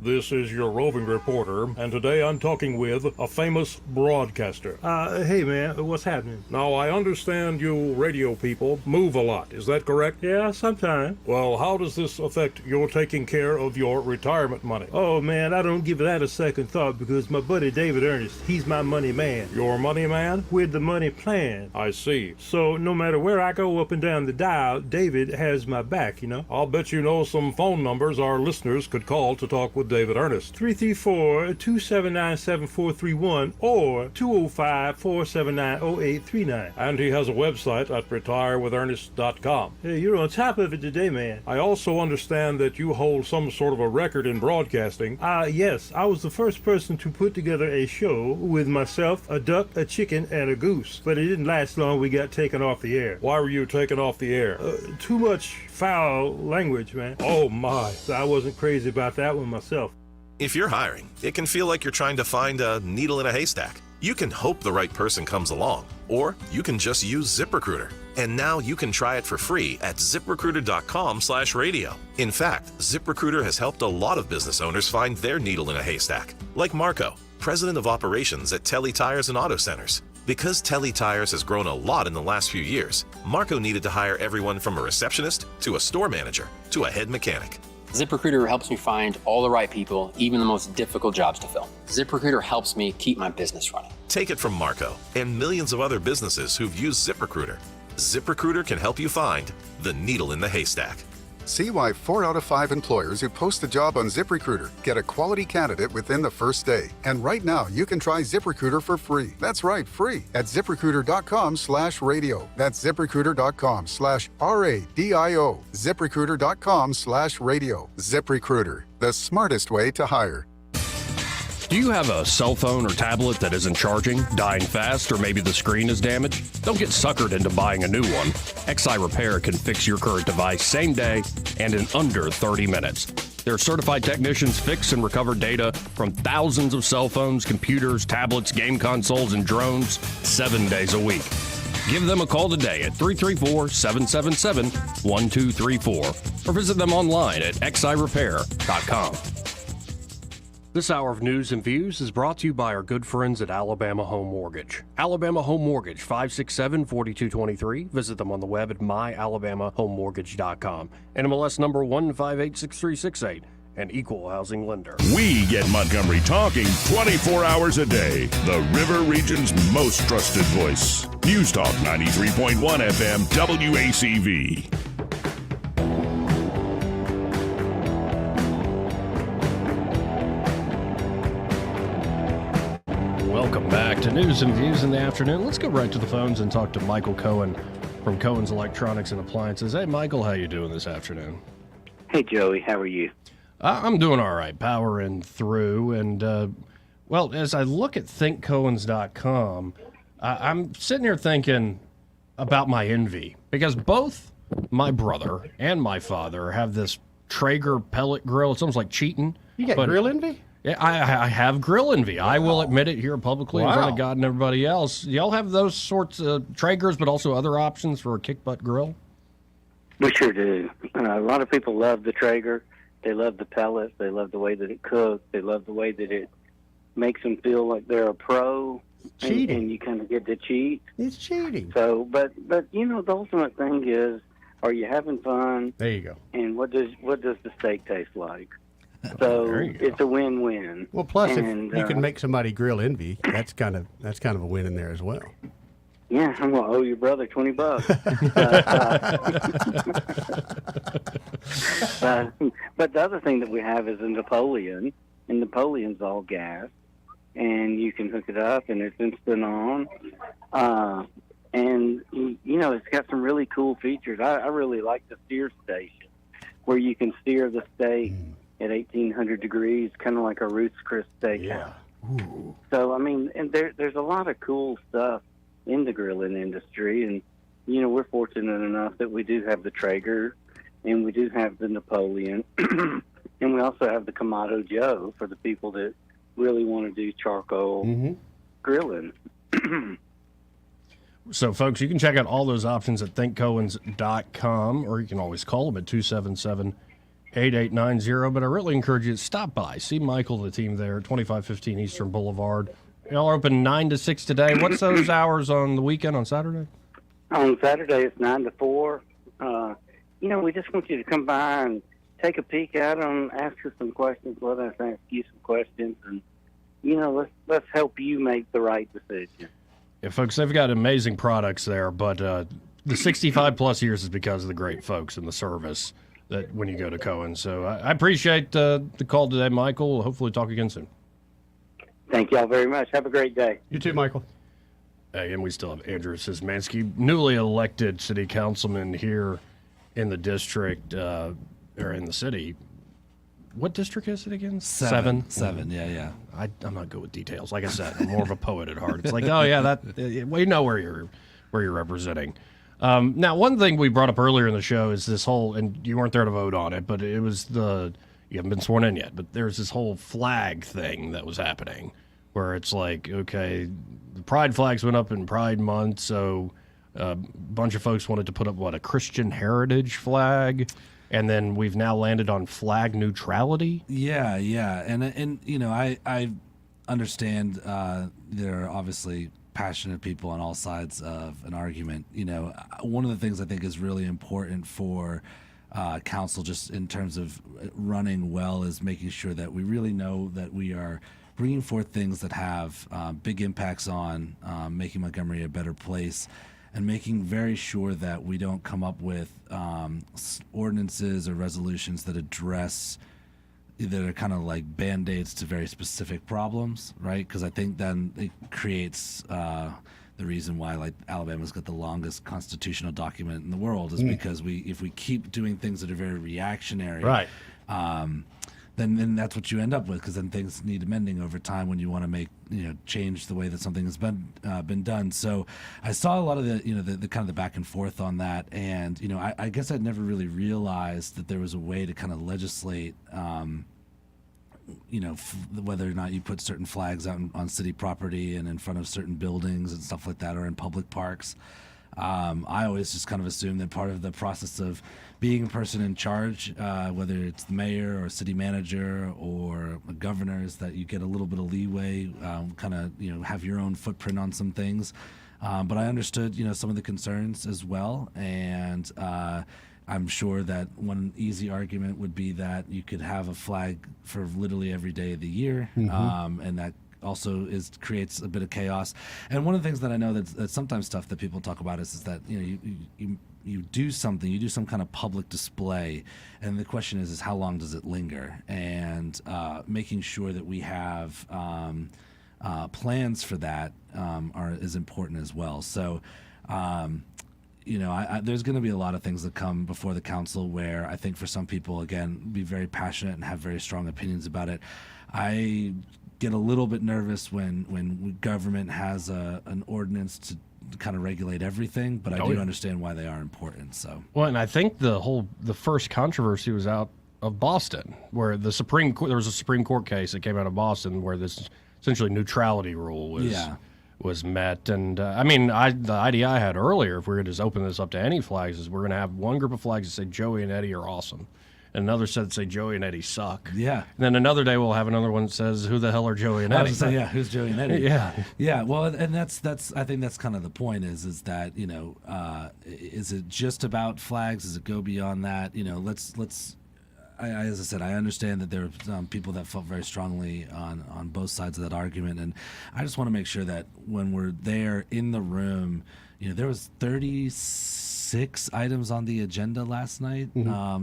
This is your roving reporter, and today I'm talking with a famous broadcaster. Hey man, what's happening? Now, I understand you radio people move a lot, is that correct? Yeah, sometimes. Well, how does this affect your taking care of your retirement money? Oh man, I don't give that a second thought because my buddy David Ernest, he's my money man. Your money man? With the money plan. I see. So no matter where I go up and down the dial, David has my back, you know? I'll bet you know some phone numbers our listeners could call to talk with David Ernest. 334-279-7431 or 205-479-0839. And he has a website at retirewithernest.com. Hey, you're on top of it today, man. I also understand that you hold some sort of a record in broadcasting. Yes. I was the first person to put together a show with myself, a duck, a chicken, and a goose. But it didn't last long. We got taken off the air. Why were you taken off the air? Too much foul language, man. Oh, my. So I wasn't crazy about that one myself. If you're hiring, it can feel like you're trying to find a needle in a haystack. You can hope the right person comes along, or you can just use ZipRecruiter. And now you can try it for free at ZipRecruiter.com/radio. In fact, ZipRecruiter has helped a lot of business owners find their needle in a haystack, like Marco, president of operations at Telly Tires and Auto Centers. Because Telly Tires has grown a lot in the last few years, Marco needed to hire everyone from a receptionist to a store manager to a head mechanic. ZipRecruiter helps me find all the right people, even the most difficult jobs to fill. ZipRecruiter helps me keep my business running. Take it from Marco and millions of other businesses who've used ZipRecruiter. ZipRecruiter can help you find the needle in the haystack. See why 4 out of 5 employers who post a job on ZipRecruiter get a quality candidate within the first day. And right now, you can try ZipRecruiter for free. That's right, free at ZipRecruiter.com/radio. That's ZipRecruiter.com/RADIO. ZipRecruiter.com/radio. ZipRecruiter, the smartest way to hire. Do you have a cell phone or tablet that isn't charging, dying fast, or maybe the screen is damaged? Don't get suckered into buying a new one. XI Repair can fix your current device same day and in under 30 minutes. Their certified technicians fix and recover data from thousands of cell phones, computers, tablets, game consoles, and drones 7 days a week. Give them a call today at 334-777-1234 or visit them online at xirepair.com. This hour of news and views is brought to you by our good friends at Alabama Home Mortgage. Alabama Home Mortgage, 567-4223. Visit them on the web at myalabamahomemortgage.com. NMLS number 1586368, an equal housing lender. We get Montgomery talking 24 hours a day. The River Region's most trusted voice. News Talk 93.1 FM WACV. Welcome back to News and Views in the afternoon. Let's go right to the phones and talk to Michael Cohen from Cohen's Electronics and Appliances. Hey, Michael, how you doing this afternoon? Hey, Joey, how are you? I'm doing all right, powering through. And, well, as I look at thinkcohens.com, I'm sitting here thinking about my envy, because both my brother and my father have this Traeger pellet grill. It's almost like cheating. You got grill envy? Yeah, I have grill envy. Wow. I will admit it here publicly in front of God and everybody else. Y'all have those sorts of Traegers, but also other options for a kick-butt grill? We sure do. A lot of people love the Traeger. They love the pellets. They love the way that it cooks. They love the way that it makes them feel like they're a pro. Cheating. And you kind of get to cheat. It's cheating. So, but you know, the ultimate thing is, are you having fun? There you go. And what does the steak taste like? So it's a win-win. Well, plus if you can make somebody grill envy, that's kind of a win in there as well. Yeah, I'm gonna owe your brother $20. But the other thing that we have is a Napoleon, and Napoleon's all gas, and you can hook it up, and it's instant on. And, it's got some really cool features. I really like the steer station, where you can steer the steak at 1,800 degrees, kind of like a Ruth's Chris steakhouse. Yeah. Ooh. So, and there's a lot of cool stuff in the grilling industry, and, we're fortunate enough that we do have the Traeger, and we do have the Napoleon, and we also have the Kamado Joe for the people that really want to do charcoal grilling. So, folks, you can check out all those options at thinkcohens.com, or you can always call them at 277-8890. But I really encourage you to stop by. See Michael, the team there at 2515 Eastern Boulevard. Y'all are open 9 to 6 today. What's those hours on the weekend, on Saturday? On Saturday, it's 9 to 4. We just want you to come by and take a peek at them, ask us some questions, let us ask you some questions, and, let's help you make the right decision. Yeah, folks, they've got amazing products there, but the 65-plus years is because of the great folks and the service that when you go to Cohen. So I appreciate the call today, Michael. We'll hopefully talk again soon. Thank y'all very much. Have a great day. You too, Michael. And we still have Andrew Szymanski, newly elected city councilman here in the district, or in the city. What district is it again? Seven, yeah. I'm not good with details. Like I said, I'm more of a poet at heart. It's like, oh yeah, we know where you're representing. Now, one thing we brought up earlier in the show is this whole, and you weren't there to vote on it, but it was you haven't been sworn in yet, but there's this whole flag thing that was happening, where it's like, okay, the pride flags went up in Pride Month, so a bunch of folks wanted to put up a Christian heritage flag. And then we've now landed on flag neutrality. Yeah, and I understand there are obviously passionate people on all sides of an argument. One of the things I think is really important for council, just in terms of running well, is making sure that we really know that we are bringing forth things that have big impacts on making Montgomery a better place, and making very sure that we don't come up with ordinances or resolutions that are kind of like Band-Aids to very specific problems, right? Because I think then it creates the reason why, like, Alabama's got the longest constitutional document in the world is because if we keep doing things that are very reactionary, right? Then that's what you end up with, because then things need amending over time when you want to make change the way that something has been done. So I saw a lot of the kind of the back and forth on that, and I guess I'd never really realized that there was a way to kind of legislate whether or not you put certain flags out on city property and in front of certain buildings and stuff like that, or in public parks. I always just kind of assume that part of the process of being a person in charge, whether it's the mayor or city manager or a governor, is that you get a little bit of leeway, kind of have your own footprint on some things. But I understood some of the concerns as well, and I'm sure that one easy argument would be that you could have a flag for literally every day of the year, and that also creates a bit of chaos. And one of the things that I know that's sometimes tough that people talk about is that you do something, you do some kind of public display, and the question is how long does it linger? And making sure that we have plans for that is important as well. So there's going to be a lot of things that come before the council where I think for some people, again, be very passionate and have very strong opinions about it. I get a little bit nervous when government has an ordinance to kind of regulate everything, but I do understand why they are important. So, well, and I think the first controversy was out of Boston, where there was a Supreme Court case that came out of Boston where this essentially neutrality rule was met. And the idea I had earlier, if we were to just open this up to any flags, is we're going to have one group of flags that say Joey and Eddie are awesome, and another set that say Joey and Eddie suck. Yeah. And then another day we'll have another one that says, who the hell are Joey and Eddie? I was gonna say, who's Joey and Eddie? Yeah. Yeah. Well, and that's I think that's kind of the point is that is it just about flags? Does it go beyond that? As I said, I understand that there are people that felt very strongly on both sides of that argument, and I just want to make sure that when we're there in the room, there was 36 6 items on the agenda last night,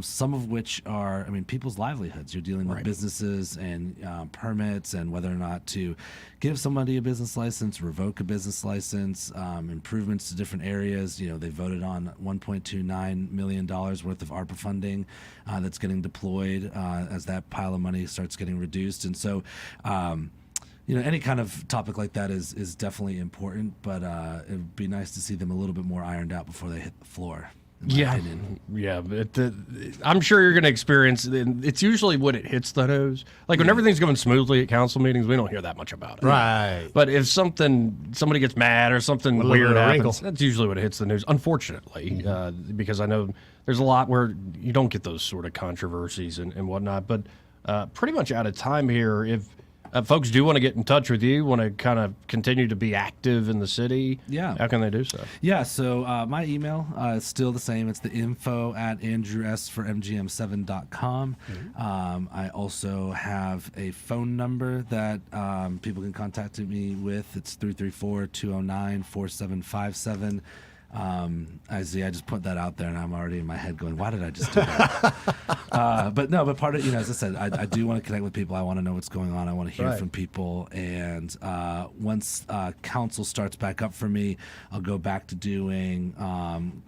some of which are, people's livelihoods. You're dealing with businesses and permits and whether or not to give somebody a business license, revoke a business license, improvements to different areas. They voted on $1.29 million worth of ARPA funding that's getting deployed as that pile of money starts getting reduced. And so, any kind of topic like that is definitely important, but it would be nice to see them a little bit more ironed out before they hit the floor. Yeah. I'm sure you're going to experience. It's usually when it hits the news, like when everything's going smoothly at council meetings, we don't hear that much about it. Right. But if somebody gets mad or something weird happens, that's usually when it hits the news. Unfortunately, because I know there's a lot where you don't get those sort of controversies and whatnot. But pretty much out of time here. If folks do want to get in touch with you, want to kind of continue to be active in the city, how can they do so? Yeah, so my email is still the same. It's the info@andrewsformgm7.com. I also have a phone number that people can contact me with. It's 334-209-4757. I just put that out there and I'm already in my head going, why did I just do that? but part of, as I said, I do want to connect with people. I want to know what's going on. I want to hear from people. And once council starts back up for me, I'll go back to doing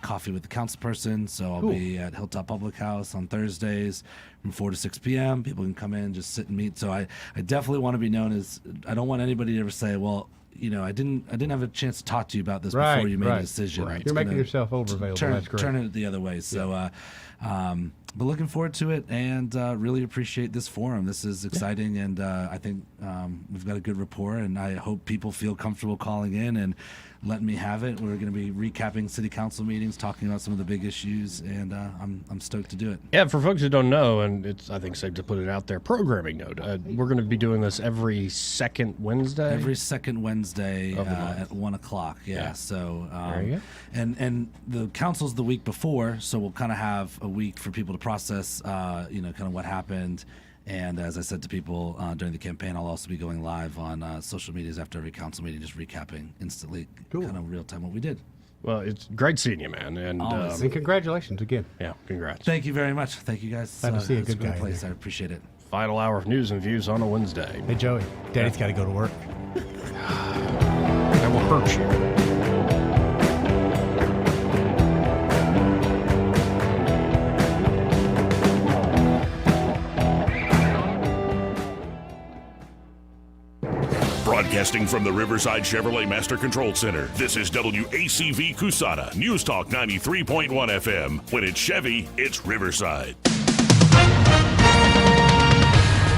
coffee with the council person. So I'll be at Hilltop Public House on Thursdays from 4 to 6 p.m. People can come in, just sit and meet. So I definitely want to be known as, I don't want anybody to ever say, well, I didn't have a chance to talk to you about this before you made a decision. Right. You're making yourself over-available. That's great. Turn it the other way. So, but looking forward to it and really appreciate this forum. This is exciting, and I think we've got a good rapport, and I hope people feel comfortable calling in and letting me have it. We're going to be recapping city council meetings, talking about some of the big issues, and I'm stoked to do it. Yeah, for folks who don't know, and it's I think safe to put it out there, programming note. We're going to be doing this every second Wednesday. Every second Wednesday at 1 o'clock. Yeah. So there you go. And the council's the week before, so we'll kind of have a week for people to process, kind of what happened. And as I said to people during the campaign, I'll also be going live on social medias after every council meeting, just recapping instantly, kind of real time what we did. Well, it's great seeing you, man. And congratulations again. Yeah, congrats. Thank you very much. Thank you, guys. Glad to see a good great guy place. I appreciate it. Final hour of news and views on a Wednesday. Hey, Joey, Daddy's got to go to work. That will hurt you. Broadcasting from the Riverside Chevrolet Master Control Center, this is WACV Cusana, News Talk 93.1 FM. When it's Chevy, it's Riverside.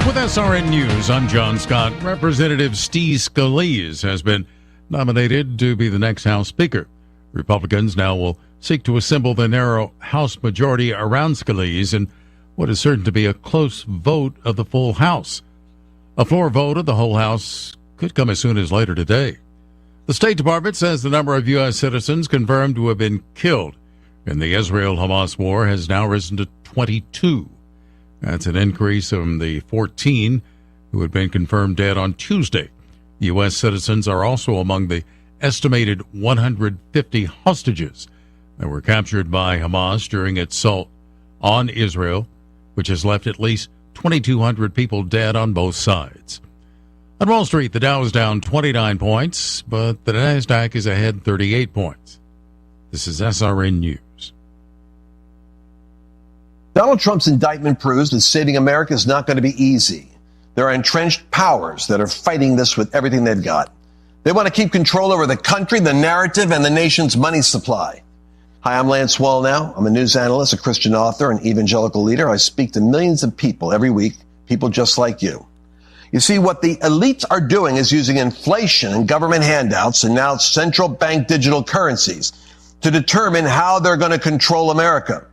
With SRN News, I'm John Scott. Representative Steve Scalise has been nominated to be the next House Speaker. Republicans now will seek to assemble the narrow House majority around Scalise in what is certain to be a close vote of the full House. A floor vote of the whole House could come as soon as later today. The State Department says the number of U.S. citizens confirmed to have been killed in the Israel-Hamas war has now risen to 22. That's an increase from the 14 who had been confirmed dead on Tuesday. U.S. citizens are also among the estimated 150 hostages that were captured by Hamas during its assault on Israel, which has left at least 2,200 people dead on both sides. On Wall Street, the Dow is down 29 points, but the NASDAQ is ahead 38 points. This is SRN News. Donald Trump's indictment proves that saving America is not going to be easy. There are entrenched powers that are fighting this with everything they've got. They want to keep control over the country, the narrative, and the nation's money supply. Hi, I'm Lance Wallnau. I'm a news analyst, a Christian author, an evangelical leader. I speak to millions of people every week, people just like you. You see, what the elites are doing is using inflation and government handouts and now central bank digital currencies to determine how they're going to control America.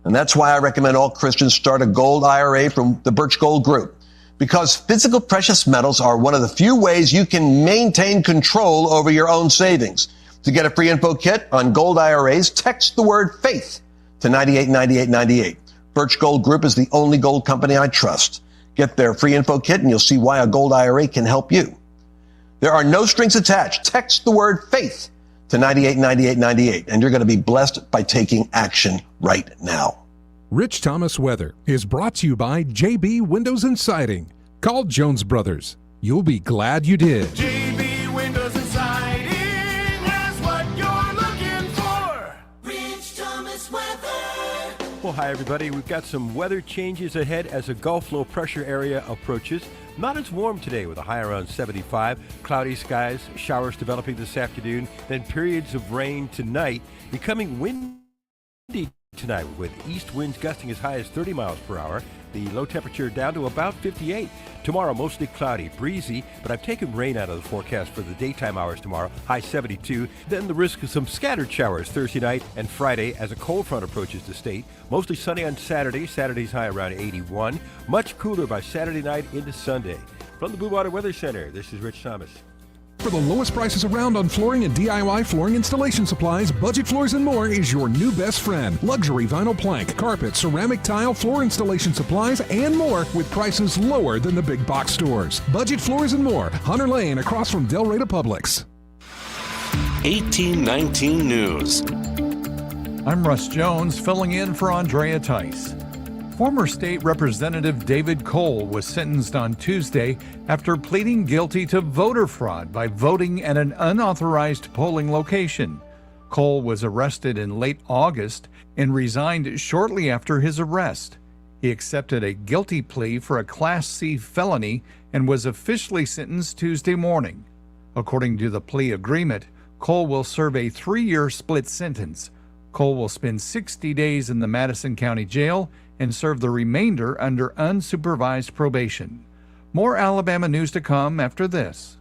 And that's why I recommend all Christians start a gold IRA from the Birch Gold Group. Because physical precious metals are one of the few ways you can maintain control over your own savings. To get a free info kit on gold IRAs, text the word faith to 989898. Birch Gold Group is the only gold company I trust. Get their free info kit and you'll see why a gold IRA can help you. There are no strings attached. Text the word faith to 989898, and you're going to be blessed by taking action right now. Rich Thomas Weather is brought to you by JB Windows and Siding. Call Jones Brothers. You'll be glad you did. JB Windows and Siding has what you're looking for. Rich Thomas Weather. Well, hi, everybody. We've got some weather changes ahead as a Gulf low pressure area approaches. Not as warm today with a high around 75. Cloudy skies, showers developing this afternoon, then periods of rain tonight, becoming windy tonight with east winds gusting as high as 30 miles per hour. The low temperature down to about 58. Tomorrow, mostly cloudy, breezy, but I've taken rain out of the forecast for the daytime hours tomorrow, high 72. Then the risk of some scattered showers Thursday night and Friday as a cold front approaches the state. Mostly sunny on Saturday. Saturday's high around 81. Much cooler by Saturday night into Sunday. From the Blue Water Weather Center, this is Rich Thomas. For the lowest prices around on flooring and DIY flooring installation supplies, Budget Floors & More is your new best friend. Luxury vinyl plank, carpet, ceramic tile, floor installation supplies, and more with prices lower than the big box stores. Budget Floors & More, Hunter Lane across from Del Rey Publix. 1819 News. I'm Russ Jones, filling in for Andrea Tice. Former State Representative David Cole was sentenced on Tuesday after pleading guilty to voter fraud by voting at an unauthorized polling location. Cole was arrested in late August and resigned shortly after his arrest. He accepted a guilty plea for a Class C felony and was officially sentenced Tuesday morning. According to the plea agreement, Cole will serve a 3-year split sentence. Cole will spend 60 days in the Madison County Jail and serve the remainder under unsupervised probation. More Alabama news to come after this.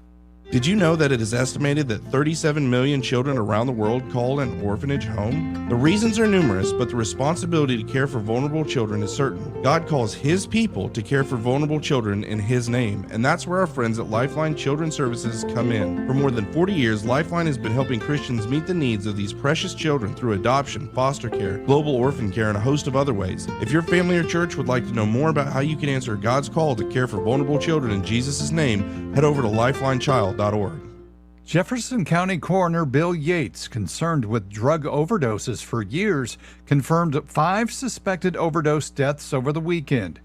Did you know that it is estimated that 37 million children around the world call an orphanage home? The reasons are numerous, but the responsibility to care for vulnerable children is certain. God calls His people to care for vulnerable children in His name, and that's where our friends at Lifeline Children's Services come in. For more than 40 years, Lifeline has been helping Christians meet the needs of these precious children through adoption, foster care, global orphan care, and a host of other ways. If your family or church would like to know more about how you can answer God's call to care for vulnerable children in Jesus' name, head over to lifelinechild.org. Jefferson County Coroner Bill Yates, concerned with drug overdoses for years, confirmed 5 suspected overdose deaths over the weekend.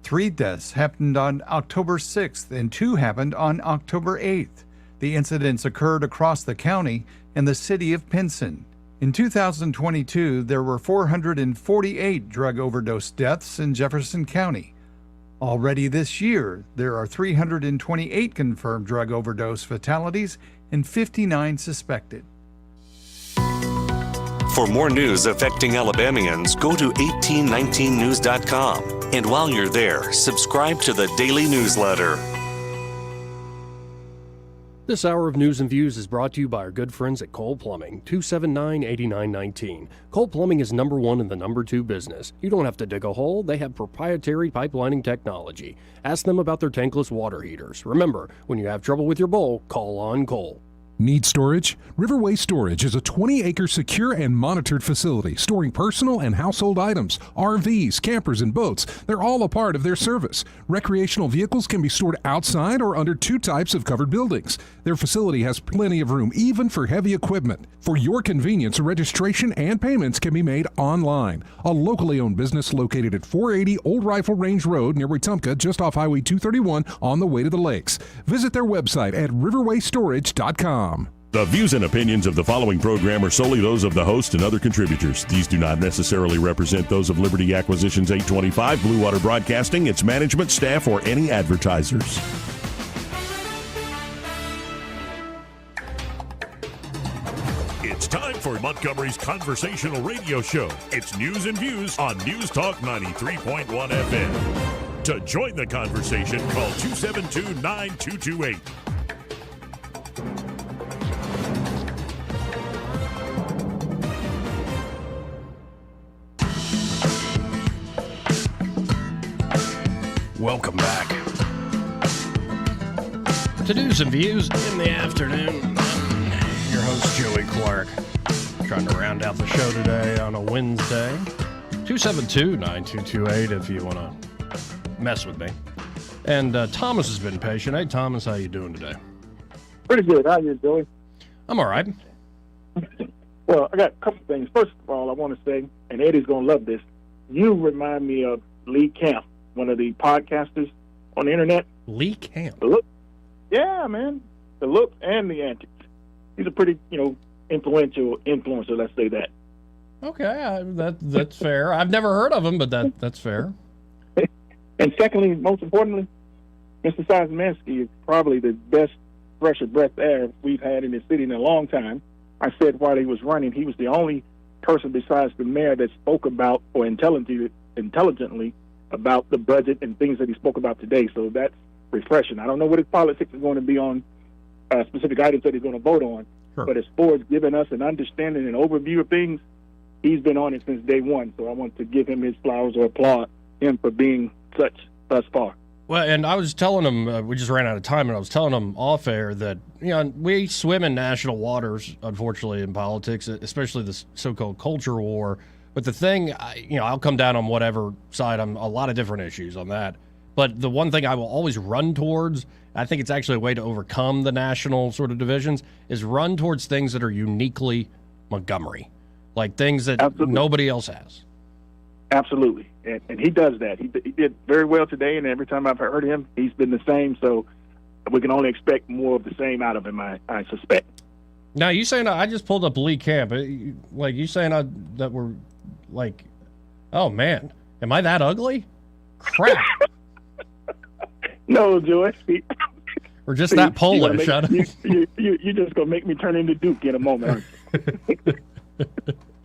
3 deaths happened on October 6th and 2 happened on October 8th. The incidents occurred across the county and the city of Pinson. In 2022, there were 448 drug overdose deaths in Jefferson County. Already this year, there are 328 confirmed drug overdose fatalities and 59 suspected. For more news affecting Alabamians, go to 1819news.com. And while you're there, subscribe to the daily newsletter. This hour of News and Views is brought to you by our good friends at Cole Plumbing, 279-8919. Cole Plumbing is number 1 in the number 2 business. You don't have to dig a hole. They have proprietary pipelining technology. Ask them about their tankless water heaters. Remember, when you have trouble with your bowl, call on Cole. Need storage? Riverway Storage is a 20-acre secure and monitored facility storing personal and household items, RVs, campers, and boats. They're all a part of their service. Recreational vehicles can be stored outside or under 2 types of covered buildings. Their facility has plenty of room, even for heavy equipment. For your convenience, registration and payments can be made online. A locally owned business located at 480 Old Rifle Range Road near Wetumpka, just off Highway 231 on the way to the lakes. Visit their website at riverwaystorage.com. The views and opinions of the following program are solely those of the host and other contributors. These do not necessarily represent those of Liberty Acquisitions 825, Blue Water Broadcasting, its management, staff, or any advertisers. It's time for Montgomery's conversational radio show. It's News and Views on News Talk 93.1 FM. To join the conversation, call 272-9228. Welcome back to News and Views in the afternoon. Your host, Joey Clark, trying to round out the show today on a Wednesday. 272-9228 if you want to mess with me. And Thomas has been patient. Hey, Thomas, how you doing today? Pretty good. How you doing? I'm all right. Well, I got a couple things. First of all, I want to say, and Eddie's going to love this, you remind me of Lee Camp, one of the podcasters on the internet. Lee Camp? The look, yeah, man. The look and the antics. He's a pretty, influential influencer, let's say that. Okay, that's fair. I've never heard of him, but that's fair. And secondly, most importantly, Mr. Sosmansky is probably the best fresh of breath air we've had in the city in a long time. I said while he was running, he was the only person besides the mayor that spoke about or intelligently about the budget and things that he spoke about today. So that's refreshing. I don't know what his politics is going to be on specific items that he's going to vote on, but as far as giving us an understanding and overview of things, he's been on it since day one. So I want to give him his flowers or applaud him for being such thus far. Well, and I was telling him, we just ran out of time, and I was telling him off air that, we swim in national waters, unfortunately, in politics, especially this so-called culture war. But the thing, I'll come down on whatever side, on a lot of different issues on that. But the one thing I will always run towards, I think it's actually a way to overcome the national sort of divisions, is run towards things that are uniquely Montgomery, like things that nobody else has. Absolutely. And he does that. He did very well today, and every time I've heard him, he's been the same. So we can only expect more of the same out of him, I suspect. Now, you saying I just pulled up Lee Camp. Like, you saying that we're like, oh, man, am I that ugly? Crap. No, Joey. We're just that Polish. You're just going to make me turn into Duke in a moment, aren't you?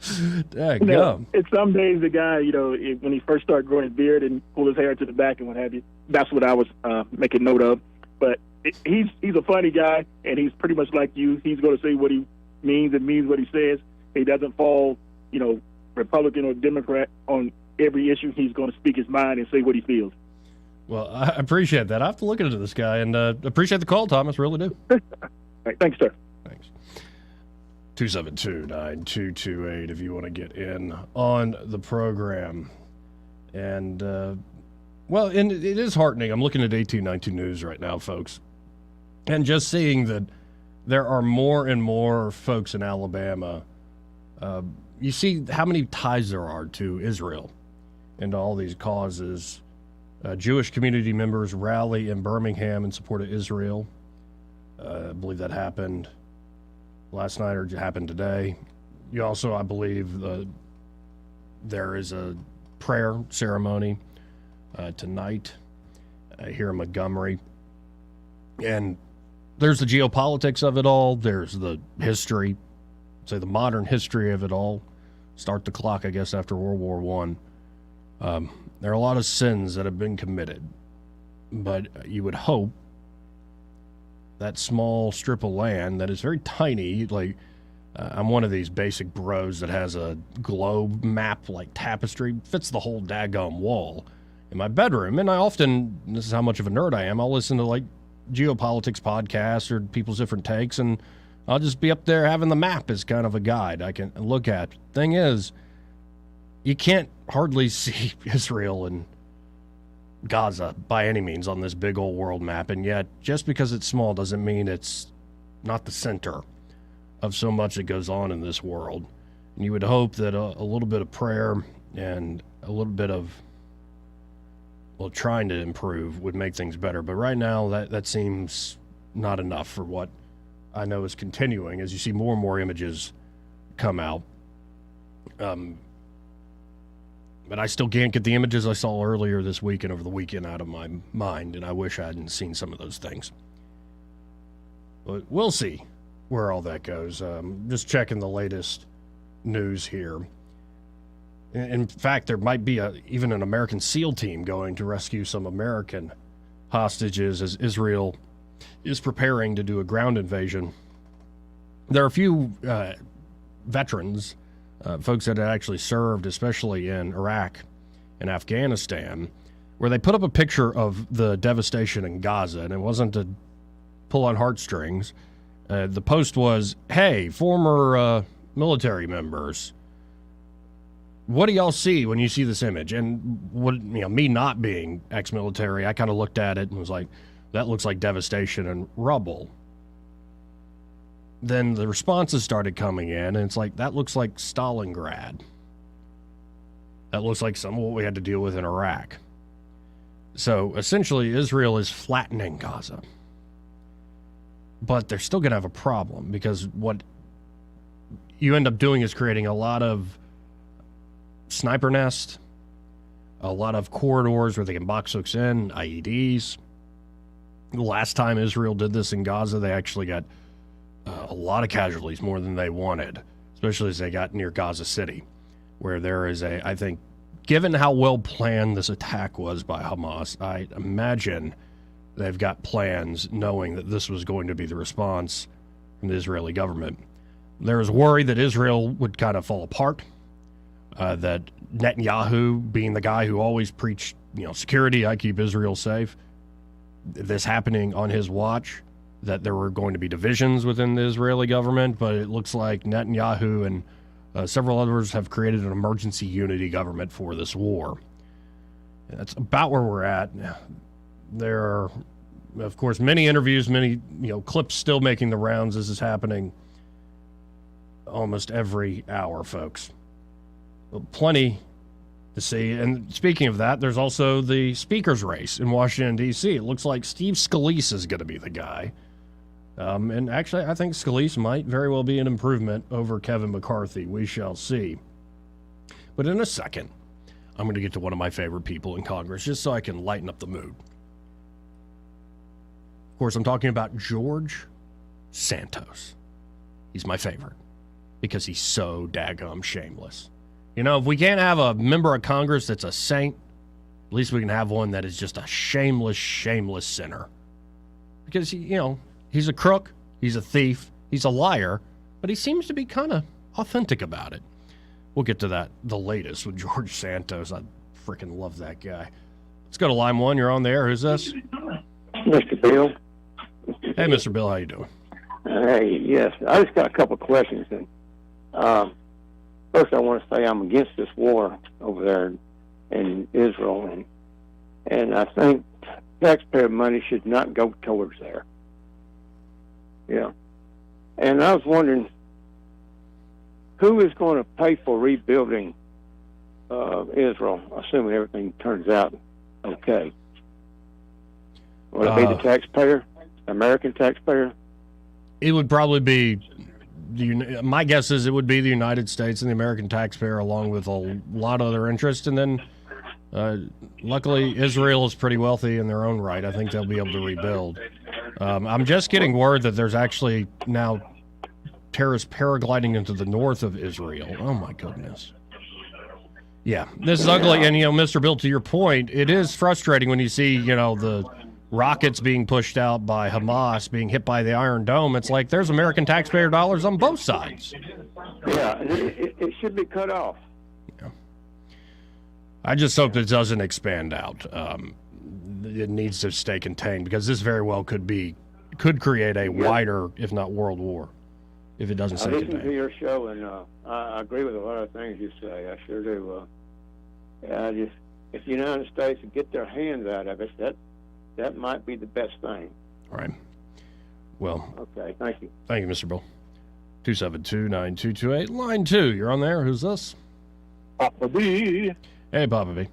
It's some days the guy, when he first started growing his beard and pull his hair to the back and what have you, that's what I was making note of. But he's a funny guy, and he's pretty much like you. He's going to say what he means and means what he says. He doesn't fall, Republican or Democrat on every issue. He's going to speak his mind and say what he feels. Well, I appreciate that. I have to look into this guy, and appreciate the call, Thomas. Really do. All right, thanks, sir. 272-9228 if you want to get in on the program. And, and it is heartening. I'm looking at 1892 News right now, folks, and just seeing that there are more and more folks in Alabama. You see how many ties there are to Israel and all these causes. Jewish community members rally in Birmingham in support of Israel. I believe that happened last night or happened today. You also, I believe, there is a prayer ceremony tonight here in Montgomery. And there's the geopolitics of it all. There's the history, say the modern history of it all. Start the clock, I guess, after World War I. There are a lot of sins that have been committed. But you would hope that small strip of land that is very tiny, like I'm one of these basic bros that has a globe map like tapestry, fits the whole daggone wall in my bedroom. And this is how much of a nerd I am, I'll listen to like geopolitics podcasts or people's different takes, and I'll just be up there having the map as kind of a guide I can look at. Thing is, you can't hardly see Israel and Gaza by any means on this big old world map, and yet just because it's small doesn't mean it's not the center of so much that goes on in this world. And you would hope that a little bit of prayer and a little bit of trying to improve would make things better. But right now that seems not enough for what I know is continuing as you see more and more images come out. But I still can't get the images I saw earlier this week and over the weekend out of my mind, and I wish I hadn't seen some of those things. But we'll see where all that goes. Just checking the latest news here. In fact, there might be even an American SEAL team going to rescue some American hostages as Israel is preparing to do a ground invasion. There are a few veterans, folks that had actually served, especially in Iraq and Afghanistan, where they put up a picture of the devastation in Gaza, and it wasn't to pull on heartstrings. The post was, hey, former military members, what do y'all see when you see this image? And me not being ex-military, I kind of looked at it and was like, that looks like devastation and rubble. then the responses started coming in, and it's like, that looks like Stalingrad. That looks like some of what we had to deal with in Iraq. So essentially, Israel is flattening Gaza. But they're still going to have a problem, because what you end up doing is creating a lot of sniper nests, a lot of corridors where they can box hooks in, IEDs. The last time Israel did this in Gaza, they actually got a lot of casualties, more than they wanted, especially as they got near Gaza City, where there is I think, given how well planned this attack was by Hamas, I imagine they've got plans knowing that this was going to be the response from the Israeli government. There was worry that Israel would kind of fall apart, that Netanyahu, being the guy who always preached, security, I keep Israel safe, this happening on his watch, that there were going to be divisions within the Israeli government, but it looks like Netanyahu and several others have created an emergency unity government for this war. That's about where we're at. There are, of course, many interviews, many clips still making the rounds. This is happening almost every hour, folks. Plenty to see. And speaking of that, there's also the speaker's race in Washington, D.C. It looks like Steve Scalise is going to be the guy. And actually, I think Scalise might very well be an improvement over Kevin McCarthy. We shall see. But in a second, I'm going to get to one of my favorite people in Congress, just so I can lighten up the mood. Of course, I'm talking about George Santos. He's my favorite because he's so daggum shameless. If we can't have a member of Congress that's a saint, at least we can have one that is just a shameless sinner. Because, he's a crook, he's a thief, he's a liar, but he seems to be kind of authentic about it. We'll get to that, the latest with George Santos. I freaking love that guy. Let's go to line one. You're on the air. Who's this? Mr. Bill. Hey, Mr. Bill. How you doing? Hey, yes. I just got a couple of questions. And first, I want to say I'm against this war over there in Israel, and I think taxpayer money should not go towards there. Yeah. And I was wondering, who is going to pay for rebuilding Israel, assuming everything turns out okay? Will it be the taxpayer, American taxpayer? It would probably be, my guess is it would be the United States and the American taxpayer, along with a lot of other interests. And then, luckily, Israel is pretty wealthy in their own right. I think they'll be able to rebuild. I'm just getting word that there's actually now terrorists paragliding into the north of Israel. Oh, my goodness. Yeah, this is ugly. And, Mr. Bill, to your point, it is frustrating when you see, the rockets being pushed out by Hamas being hit by the Iron Dome. It's like there's American taxpayer dollars on both sides. Yeah, it should be cut off. Yeah. I just hope it doesn't expand out. It needs to stay contained, because this very well could create a wider, if not world war, if it doesn't stay contained. I listen to your show, and I agree with a lot of things you say. I sure do. If the United States would get their hands out of it, that might be the best thing. All right. Well. Okay. Thank you. Thank you, Mr. Bill. 272-9228. Line 2. You're on there. Who's this? Papa B. Hey, Papa B.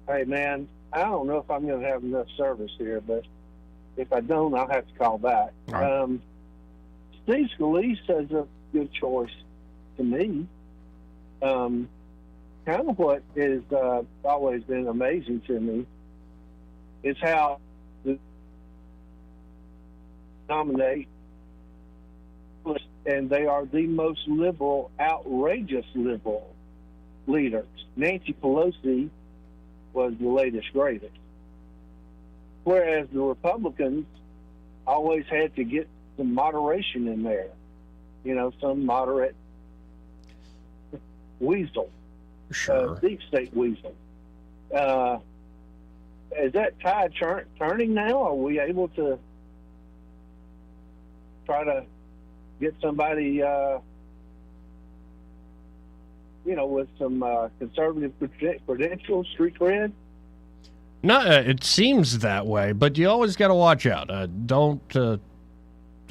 Hey, man. I don't know if I'm going to have enough service here, but if I don't, I'll have to call back. Right. Steve Scalise is a good choice to me. Kind of what has always been amazing to me is how the nominate, and they are the most liberal, outrageous liberal leaders. Nancy Pelosi was the latest, greatest. Whereas the Republicans always had to get some moderation in there. Some moderate weasel. Sure. Deep state weasel. Is that tide turning now? Are we able to try to get somebody, with some conservative credentials, street cred? No, it seems that way, but you always got to watch out. Don't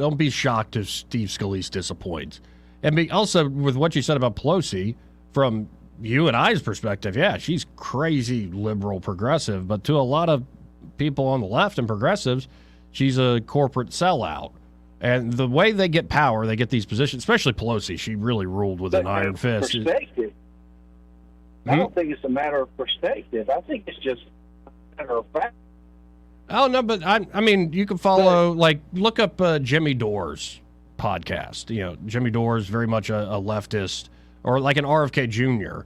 don't be shocked if Steve Scalise disappoints. And also with what you said about Pelosi, from you and I's perspective, yeah, she's crazy liberal progressive, but to a lot of people on the left and progressives, she's a corporate sellout. And the way they get power, they get these positions, especially Pelosi, she really ruled with an iron fist. Perspective. I don't think it's a matter of perspective. I think it's just a matter of fact. Oh, no, but I mean, you can follow, look up Jimmy Dore's podcast. You know, Jimmy Dore is very much a leftist, or like an RFK Jr.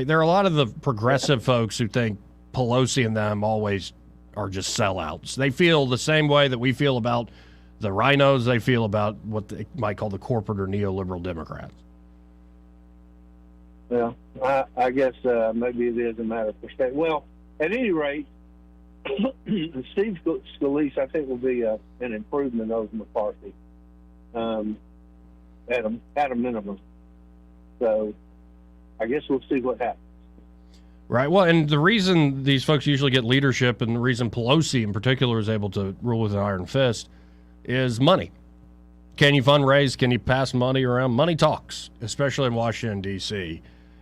There are a lot of the progressive folks who think Pelosi and them always are just sellouts. They feel the same way that we feel about the rhinos. They feel about what they might call the corporate or neoliberal Democrats. Well, I guess maybe it is a matter of perspective. Well, at any rate, Steve Scalise, I think, will be an improvement over McCarthy at a minimum. So I guess we'll see what happens. Right. Well, and the reason these folks usually get leadership, and the reason Pelosi in particular is able to rule with an iron fist, is money. Can you fundraise? Can you pass money around? Money talks, especially in Washington, D.C.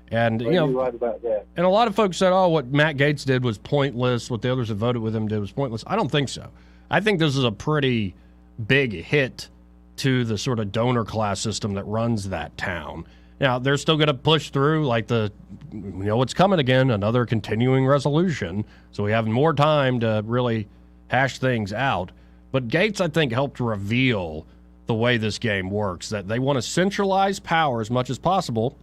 And, Well, you're right about that. And a lot of folks said, oh, what Matt Gaetz did was pointless. What the others that voted with him did was pointless. I don't think so. I think this is a pretty big hit to the sort of donor class system that runs that town. Now, they're still going to push through, what's coming again, another continuing resolution. So we have more time to really hash things out. But Gaetz, I think, helped reveal the way this game works, that they want to centralize power as much as possible.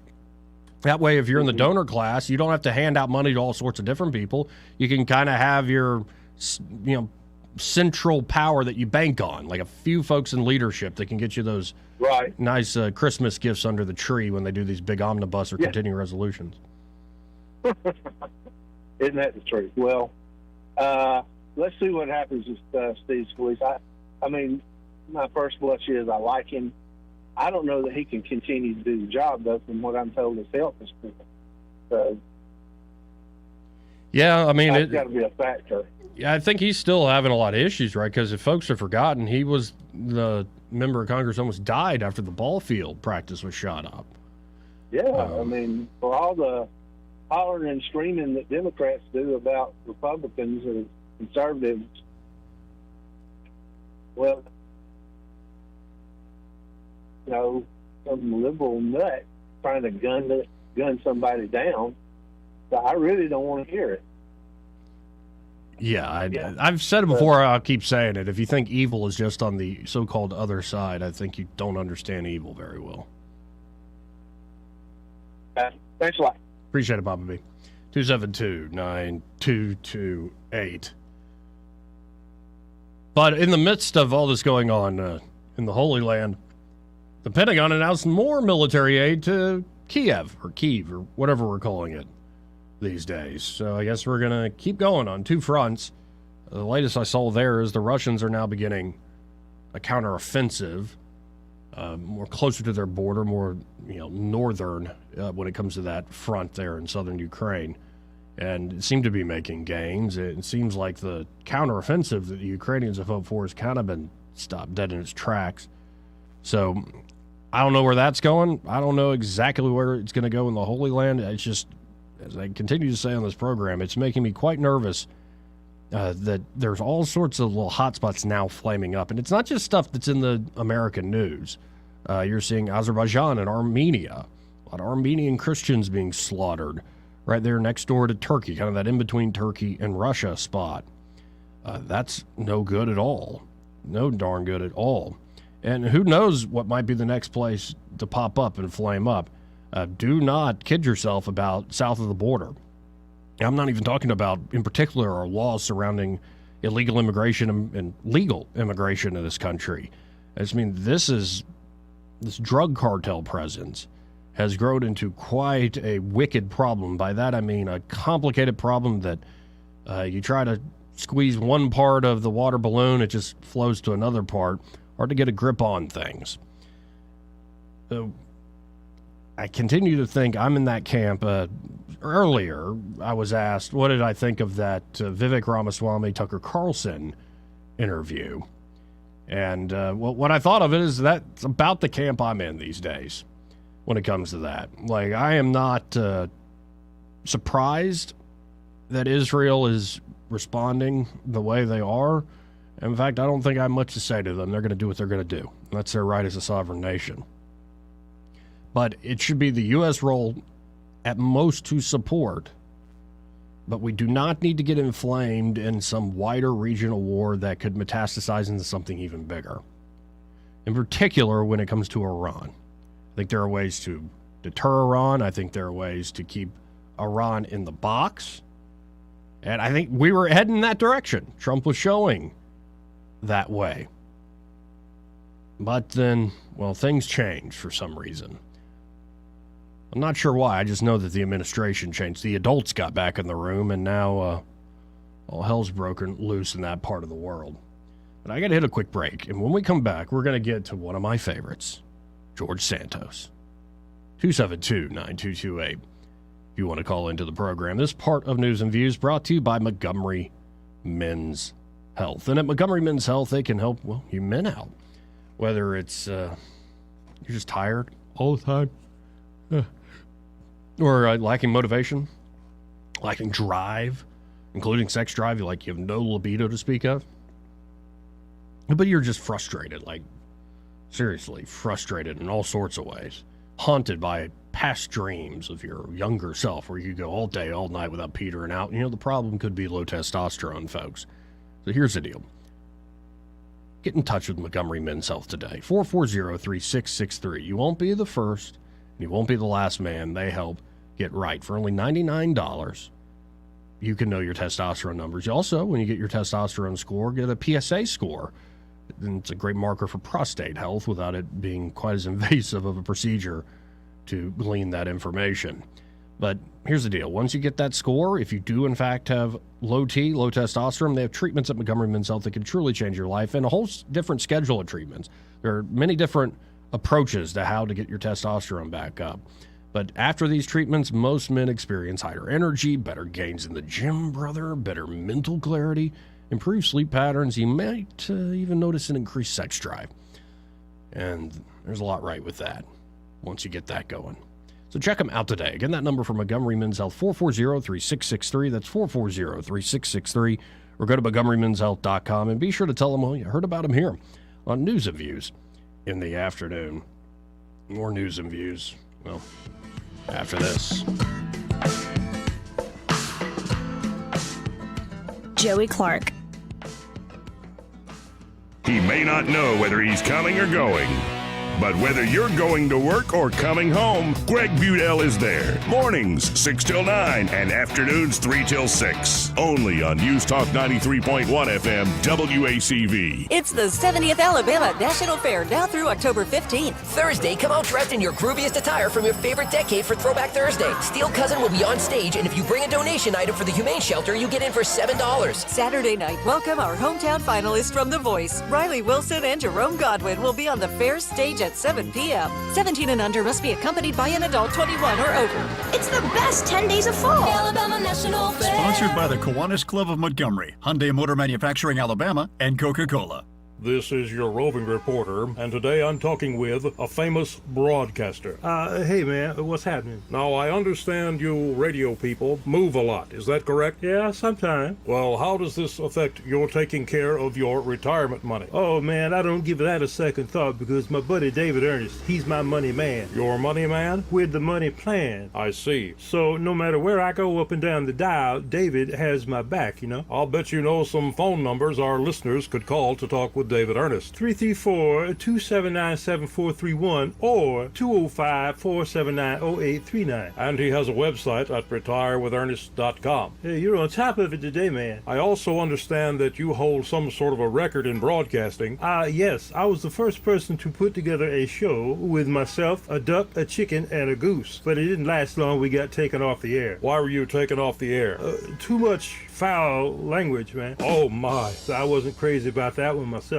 That way, if you're in the donor class, you don't have to hand out money to all sorts of different people. You can kind of have your, central power that you bank on, like a few folks in leadership that can get you those nice Christmas gifts under the tree when they do these big omnibus or continuing resolutions. Isn't that the truth? Well, let's see what happens with Steve Scalise. I mean, my first blush is I like him. I don't know that he can continue to do the job, though, from what I'm told his health is poor. So, yeah, I mean, that's got to be a factor. Yeah, I think he's still having a lot of issues, right? Because if folks have forgotten, he was the member of Congress almost died after the ball field practice was shot up. Yeah, I mean, for all the hollering and screaming that Democrats do about Republicans and conservatives, well, some liberal nut trying to gun somebody down. So I really don't want to hear it. Yeah, I've said it before. I'll keep saying it. If you think evil is just on the so-called other side, I think you don't understand evil very well. Thanks a lot. Appreciate it, Papa B. 272-9228. But in the midst of all this going on in the Holy Land, the Pentagon announced more military aid to Kiev, or whatever we're calling it these days. So I guess we're going to keep going on two fronts. The latest I saw there is the Russians are now beginning a counteroffensive, more closer to their border, more northern when it comes to that front there in southern Ukraine. And it seemed to be making gains. It seems like the counteroffensive that the Ukrainians have hoped for has kind of been stopped dead in its tracks. So I don't know where that's going. I don't know exactly where it's going to go in the Holy Land. It's just, as I continue to say on this program, it's making me quite nervous that there's all sorts of little hotspots now flaming up. And it's not just stuff that's in the American news. You're seeing Azerbaijan and Armenia, a lot of Armenian Christians being slaughtered right there next door to Turkey, kind of that in-between Turkey and Russia spot. That's no good at all. No darn good at all. And who knows what might be the next place to pop up and flame up. Do not kid yourself about south of the border. I'm not even talking about, in particular, our laws surrounding illegal immigration and legal immigration in this country. I mean, this drug cartel presence has grown into quite a wicked problem. By that, I mean a complicated problem that you try to squeeze one part of the water balloon, it just flows to another part. Hard to get a grip on things. So I continue to think I'm in that camp. Earlier, I was asked, what did I think of that Vivek Ramaswamy, Tucker Carlson interview? And what I thought of it is that's about the camp I'm in these days when it comes to that. Like, I am not surprised that Israel is responding the way they are. In fact, I don't think I have much to say to them. They're going to do what they're going to do. That's their right as a sovereign nation. But it should be the U.S. role at most to support. But we do not need to get inflamed in some wider regional war that could metastasize into something even bigger. In particular, when it comes to Iran. I think there are ways to deter Iran. I think there are ways to keep Iran in the box. And I think we were heading in that direction. Trump was showing that way. But then, well, things changed for some reason. I'm not sure why. I just know that the administration changed. The adults got back in the room, and now all hell's broken loose in that part of the world. But I got to hit a quick break. And when we come back, we're going to get to one of my favorites, George Santos. 272-9228. If you want to call into the program. This part of News and Views brought to you by Montgomery Men's Health. And at Montgomery Men's Health, they can help, well, you men out. Whether it's you're just tired all the time, or lacking motivation, lacking drive, including sex drive, you have no libido to speak of. But you're just frustrated, like seriously frustrated in all sorts of ways. Haunted by past dreams of your younger self where you go all day, all night without petering out. The problem could be low testosterone, folks. So here's the deal. Get in touch with Montgomery Men's Health today. 440-3663. You won't be the first, and you won't be the last man they help get right. For only $99, you can know your testosterone numbers. You also, when you get your testosterone score, get a PSA score. And it's a great marker for prostate health without it being quite as invasive of a procedure to glean that information. But here's the deal. Once you get that score, if you do in fact have low testosterone, they have treatments at Montgomery Men's Health that can truly change your life, and a whole different schedule of treatments. There are many different approaches to how to get your testosterone back up. But after these treatments, most men experience higher energy, better gains in the gym, better mental clarity, improved sleep patterns. You might even notice an increased sex drive. And there's a lot right with that once you get that going. So check them out today. Again, that number for Montgomery Men's Health, 440-3663. That's 440-3663. Or go to MontgomeryMen'sHealth.com and be sure to tell them, well, you heard about them here on News and Views in the afternoon. More News and Views, well, after this. Joey Clark. He may not know whether he's coming or going, but whether you're going to work or coming home, Greg Budell is there. Mornings, 6 till 9, and afternoons, 3 till 6. Only on News Talk 93.1 FM, WACV. It's the 70th Alabama National Fair, now through October 15th. Thursday, come out dressed in your grooviest attire from your favorite decade for Throwback Thursday. Steel Cousin will be on stage, and if you bring a donation item for the Humane Shelter, you get in for $7. Saturday night, welcome our hometown finalists from The Voice. Riley Wilson and Jerome Godwin will be on the fair stage at 7 p.m. 17 and under must be accompanied by an adult 21 or over. It's the best 10 days of fall. Alabama National Fair. Sponsored by the Kiwanis Club of Montgomery, Hyundai Motor Manufacturing Alabama, and Coca-Cola. This is your roving reporter, and today I'm talking with a famous broadcaster. Hey man, what's happening? Now, I understand you radio people move a lot, is that correct? Yeah, sometimes. Well, how does this affect your taking care of your retirement money? Oh man, I don't give that a second thought because my buddy David Ernest, he's my money man. Your money man? With the money plan. I see. So no matter where I go up and down the dial, David has my back, I'll bet you know some phone numbers our listeners could call to talk with David Ernest. 334-279-7431 or 205-479-0839. And he has a website at retirewithernest.com. Hey, you're on top of it today, man. I also understand that you hold some sort of a record in broadcasting. Yes. I was the first person to put together a show with myself, a duck, a chicken, and a goose. But it didn't last long. We got taken off the air. Why were you taken off the air? Too much foul language, man. Oh, my. So I wasn't crazy about that one myself.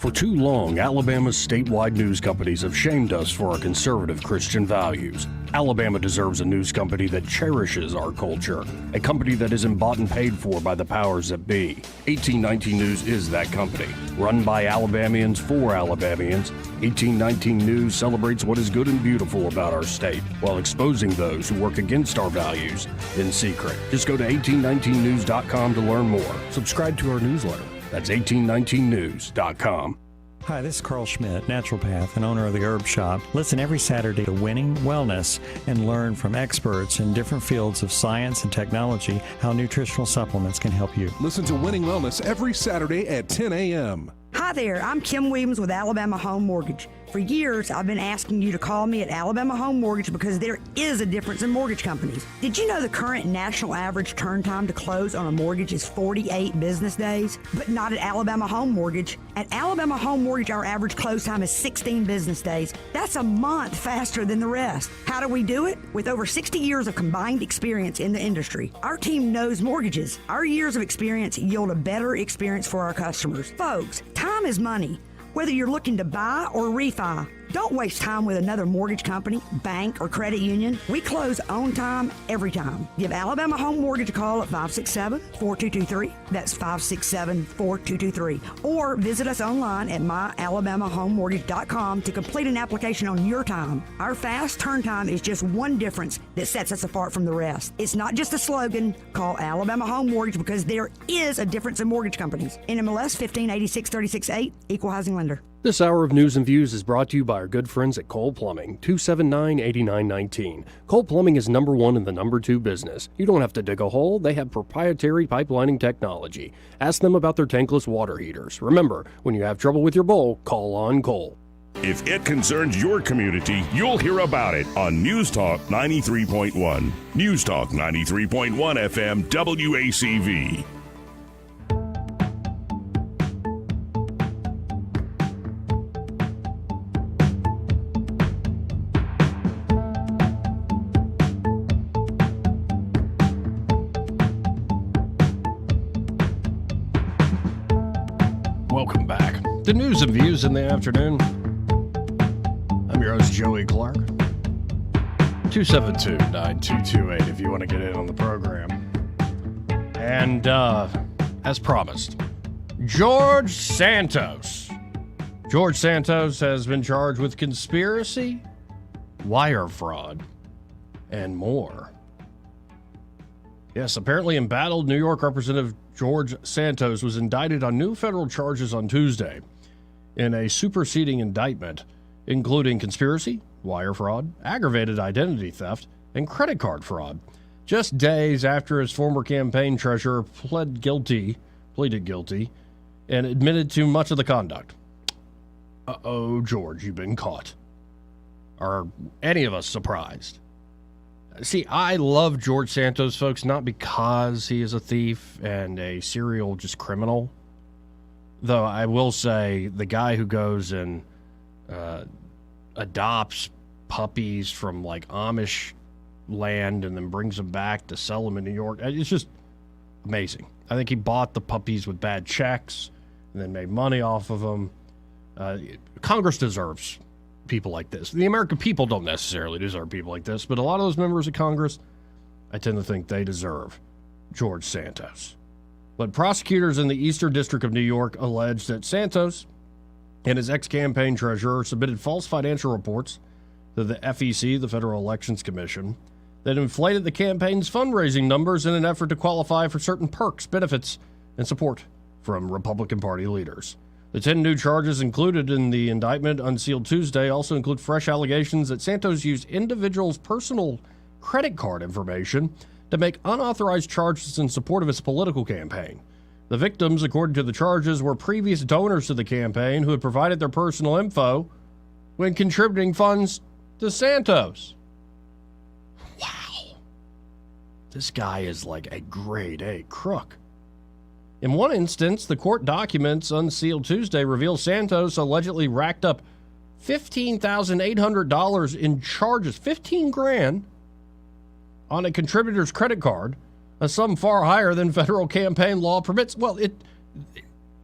For too long, Alabama's statewide news companies have shamed us for our conservative Christian values. Alabama deserves a news company that cherishes our culture, a company that isn't bought and paid for by the powers that be. 1819 News is that company. Run by Alabamians for Alabamians, 1819 News celebrates what is good and beautiful about our state, while exposing those who work against our values in secret. Just go to 1819news.com to learn more. Subscribe to our newsletter. That's 1819news.com. Hi, this is Carl Schmidt, naturopath and owner of the Herb Shop. Listen every Saturday to Winning Wellness and learn from experts in different fields of science and technology how nutritional supplements can help you. Listen to Winning Wellness every Saturday at 10 a.m. Hi there, I'm Kim Williams with Alabama Home Mortgage. For years, I've been asking you to call me at Alabama Home Mortgage because there is a difference in mortgage companies. Did you know the current national average turn time to close on a mortgage is 48 business days? But not at Alabama Home Mortgage. At Alabama Home Mortgage, our average close time is 16 business days. That's a month faster than the rest. How do we do it? With over 60 years of combined experience in the industry. Our team knows mortgages. Our years of experience yield a better experience for our customers. Folks, time is money. Whether you're looking to buy or refi, don't waste time with another mortgage company, bank, or credit union. We close on time, every time. Give Alabama Home Mortgage a call at 567-4223. That's 567-4223. Or visit us online at myalabamahomemortgage.com to complete an application on your time. Our fast turn time is just one difference that sets us apart from the rest. It's not just a slogan. Call Alabama Home Mortgage because there is a difference in mortgage companies. NMLS 1586368, Equal Housing Lender. This hour of News and Views is brought to you by our good friends at Cole Plumbing, 279-8919. Cole Plumbing is number one in the number two business. You don't have to dig a hole. They have proprietary pipelining technology. Ask them about their tankless water heaters. Remember, when you have trouble with your bowl, call on Cole. If it concerns your community, you'll hear about it on News Talk 93.1. News Talk 93.1 FM WACV. Welcome back to News and Views in the afternoon. I'm your host, Joey Clark. 272-9228 if you want to get in on the program. And as promised, George Santos. George Santos has been charged with conspiracy, wire fraud, and more. Yes, apparently embattled New York Representative George Santos was indicted on new federal charges on Tuesday in a superseding indictment, including conspiracy, wire fraud, aggravated identity theft, and credit card fraud, just days after his former campaign treasurer pleaded guilty, and admitted to much of the conduct. Uh-oh, George, you've been caught. Are any of us surprised? See, I love George Santos, folks, not because he is a thief and a serial just criminal. Though I will say the guy who goes and adopts puppies from like Amish land and then brings them back to sell them in New York, it's just amazing. I think he bought the puppies with bad checks and then made money off of them. Congress deserves people like this. The American people don't necessarily deserve people like this, but a lot of those members of Congress, I tend to think they deserve George Santos. But prosecutors in the Eastern District of New York allege that Santos and his ex-campaign treasurer submitted false financial reports to the FEC, the Federal Elections Commission, that inflated the campaign's fundraising numbers in an effort to qualify for certain perks, benefits, and support from Republican Party leaders. The 10 new charges included in the indictment unsealed Tuesday also include fresh allegations that Santos used individuals' personal credit card information to make unauthorized charges in support of his political campaign. The victims, according to the charges, were previous donors to the campaign who had provided their personal info when contributing funds to Santos. Wow. This guy is like a grade A crook. In one instance, the court documents unsealed Tuesday reveal Santos allegedly racked up $15,800 in charges, $15,000 on a contributor's credit card, a sum far higher than federal campaign law permits. Well,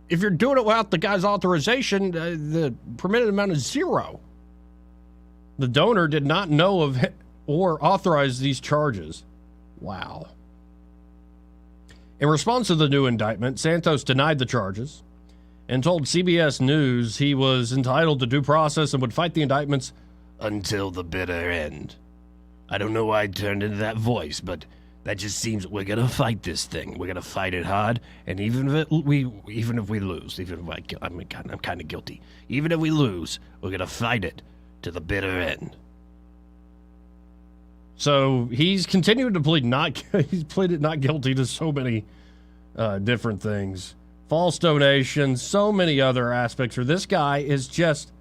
if you're doing it without the guy's authorization, the permitted amount is 0. The donor did not know of or authorize these charges. Wow. In response to the new indictment, Santos denied the charges and told CBS News he was entitled to due process and would fight the indictments until the bitter end. I don't know why I turned into that voice, but that just seems we're going to fight this thing. We're going to fight it hard, and even if we lose, even if I'm kind of guilty, even if we lose, we're going to fight it to the bitter end. So he's continued to plead he's pleaded not guilty to so many different things. False donations, so many other aspects where this guy is just,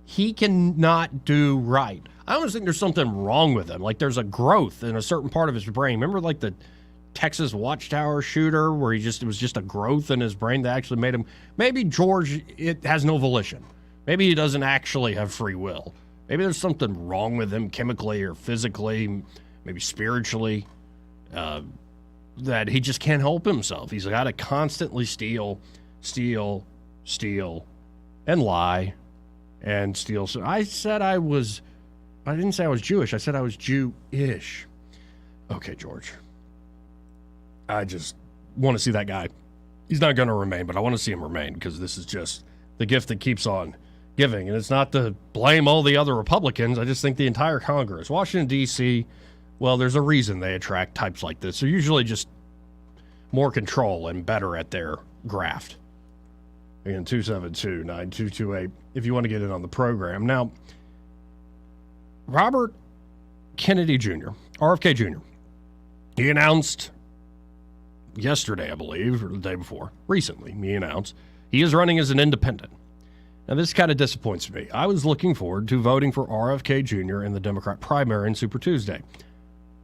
he cannot do right. I almost think there's something wrong with him. Like there's a growth in a certain part of his brain. Remember like the Texas Watchtower shooter where it was just a growth in his brain that actually made him, maybe George, it has no volition. Maybe he doesn't actually have free will. Maybe there's something wrong with him chemically or physically, maybe spiritually, that he just can't help himself. He's got to constantly steal, and lie, and steal. So I didn't say I was Jewish. I said I was Jewish. Okay, George. I just want to see that guy. He's not going to remain, but I want to see him remain because this is just the gift that keeps on giving. And it's not to blame all the other Republicans. I just think the entire Congress, Washington, D.C., well, there's a reason they attract types like this. They're usually just more control and better at their graft. Again, 272-9228 if you want to get in on the program. Now, Robert Kennedy Jr., RFK Jr., he announced yesterday, I believe, or the day before, recently, he announced he is running as an independent. Now, this kind of disappoints me. I was looking forward to voting for RFK Jr. in the Democrat primary in Super Tuesday.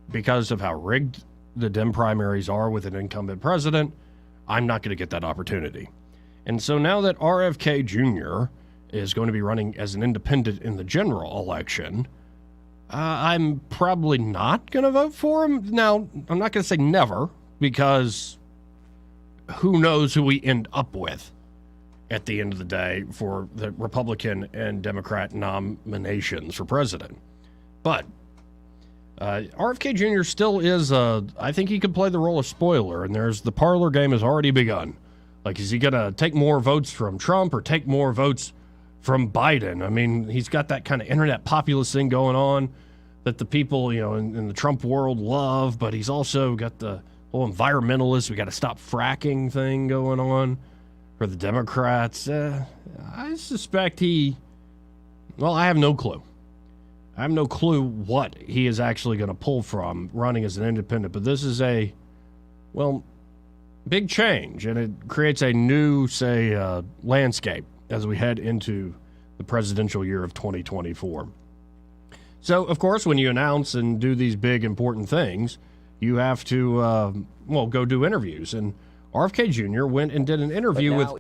Because of how rigged the Dem primaries are with an incumbent president, I'm not going to get that opportunity. And so now that RFK Jr. is going to be running as an independent in the general election, I'm probably not going to vote for him. Now, I'm not going to say never, because who knows who we end up with at the end of the day for the Republican and Democrat nominations for president. But RFK Jr. still is, I think he could play the role of spoiler, and the parlor game has already begun. Like, is he going to take more votes from Trump or take more votes from Biden? I mean, he's got that kind of internet populist thing going on that the people, in the Trump world love, but he's also got the whole environmentalist, we got to stop fracking thing going on for the Democrats. I suspect I have no clue. I have no clue what he is actually going to pull from running as an independent, but this is a big change, and it creates a new, landscape as we head into the presidential year of 2024. So, of course, when you announce and do these big, important things, you have to, go do interviews. And RFK Jr. went and did an interview with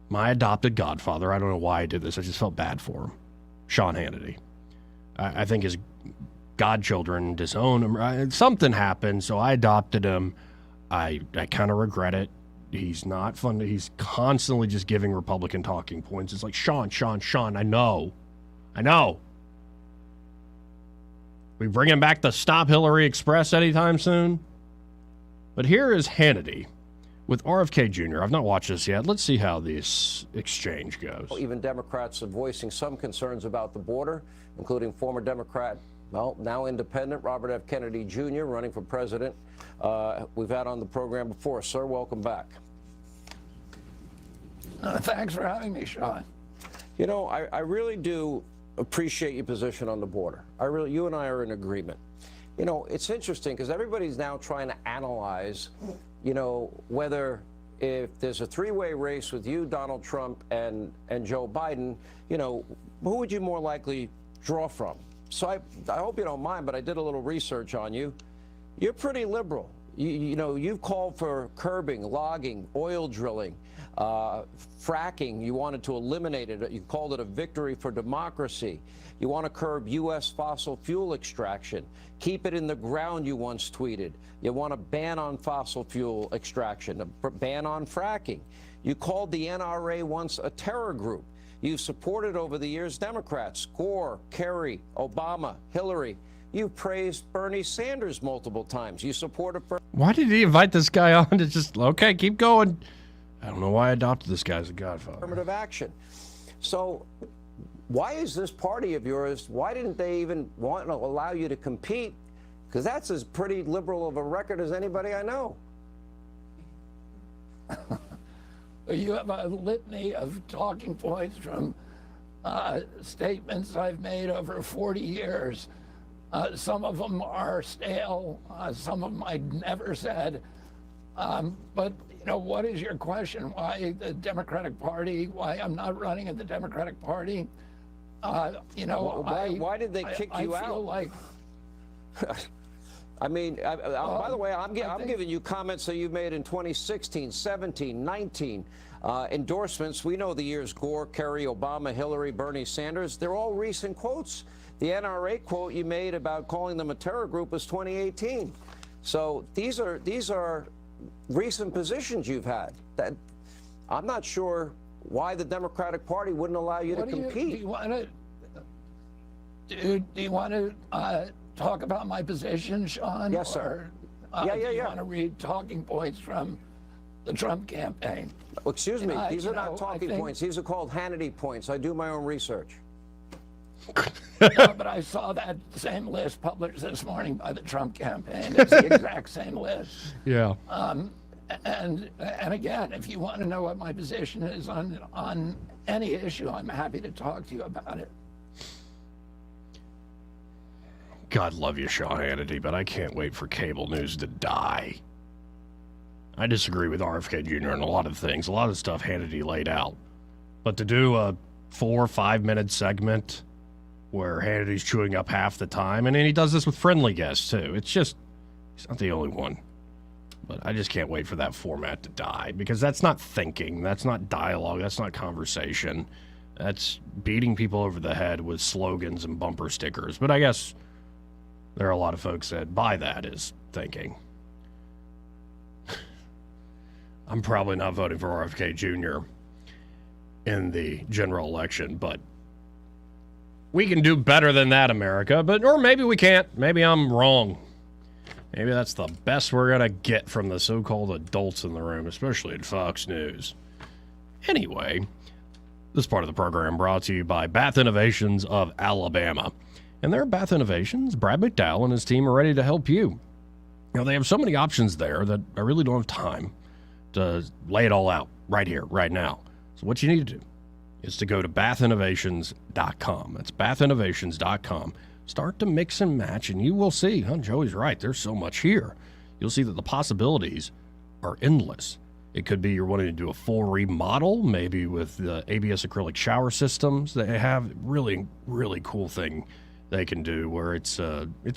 my adopted godfather. I don't know why I did this. I just felt bad for him. Sean Hannity. I think his godchildren disowned him. Something happened, so I adopted him. I kind of regret it. He's not fun. He's constantly just giving Republican talking points. It's like, Sean, I know. We bringing back the Stop Hillary Express anytime soon? But here is Hannity with RFK Jr. I've not watched this yet. Let's see how this exchange goes. Even Democrats are voicing some concerns about the border, including former Democrat, now independent, Robert F. Kennedy Jr., running for president. We've had on the program before. Sir, welcome back. Thanks for having me, Sean. I really do appreciate your position on the border. You and I are in agreement. It's interesting because everybody's now trying to analyze, whether if there's a three-way race with you, Donald Trump, and Joe Biden, who would you more likely draw from? So I hope you don't mind, but I did a little research on you. You're pretty liberal. You've called for curbing, logging, oil drilling, fracking. You wanted to eliminate it. You called it a victory for democracy. You want to curb U.S. fossil fuel extraction. Keep it in the ground, you once tweeted. You want to ban on fossil fuel extraction, a ban on fracking. You called the NRA once a terror group. You've supported over the years Democrats, Gore, Kerry, Obama, Hillary. You've praised Bernie Sanders multiple times. You supported... Why did he invite this guy on to just, okay, keep going? I don't know why I adopted this guy as a godfather. Affirmative action. So why is this party of yours, why didn't they even want to allow you to compete? Because that's as pretty liberal of a record as anybody I know. You have a litany of talking points from statements I've made over 40 years. Some of them are stale. Some of them I never said. But, what is your question? Why the Democratic Party? Why I'm not running at the Democratic Party? Why did they kick you out? I feel like... I mean, by the way, I'm giving you comments that you've made in 2016, 17, 19. Endorsements, we know the years Gore, Kerry, Obama, Hillary, Bernie Sanders. They're all recent quotes. The NRA quote you made about calling them a terror group was 2018. So these are recent positions you've had. That I'm not sure why the Democratic Party wouldn't allow you to compete. Do you want to talk about my position, Sean? Yes, sir. Do you want to read talking points from the Trump campaign? Well, excuse me, these are not talking points. These are called Hannity points. I do my own research. No, but I saw that same list published this morning by the Trump campaign. It's the exact same list. Yeah. And again, if you want to know what my position is on any issue, I'm happy to talk to you about it. God love you, Sean Hannity, but I can't wait for cable news to die. I disagree with RFK Jr. on a lot of things, a lot of stuff Hannity laid out. But to do a 4 or 5 minute segment where Hannity's chewing up half the time, and then he does this with friendly guests too. It's just, he's not the only one. But I just can't wait for that format to die, because that's not thinking, that's not dialogue, that's not conversation. That's beating people over the head with slogans and bumper stickers. But I guess there are a lot of folks that buy that as thinking. I'm probably not voting for RFK Jr. in the general election, but we can do better than that, America. Or maybe we can't. Maybe I'm wrong. Maybe that's the best we're going to get from the so-called adults in the room, especially at Fox News. Anyway, this part of the program brought to you by Bath Innovations of Alabama. And there at Bath Innovations, Brad McDowell and his team are ready to help you. They have so many options there that I really don't have time to lay it all out right here, right now. So what you need to do is to go to bathinnovations.com. That's bathinnovations.com. Start to mix and match, and you will see, Joey's right, there's so much here. You'll see that the possibilities are endless. It could be you're wanting to do a full remodel, maybe with the ABS acrylic shower systems. They have really, really cool thing they can do where it's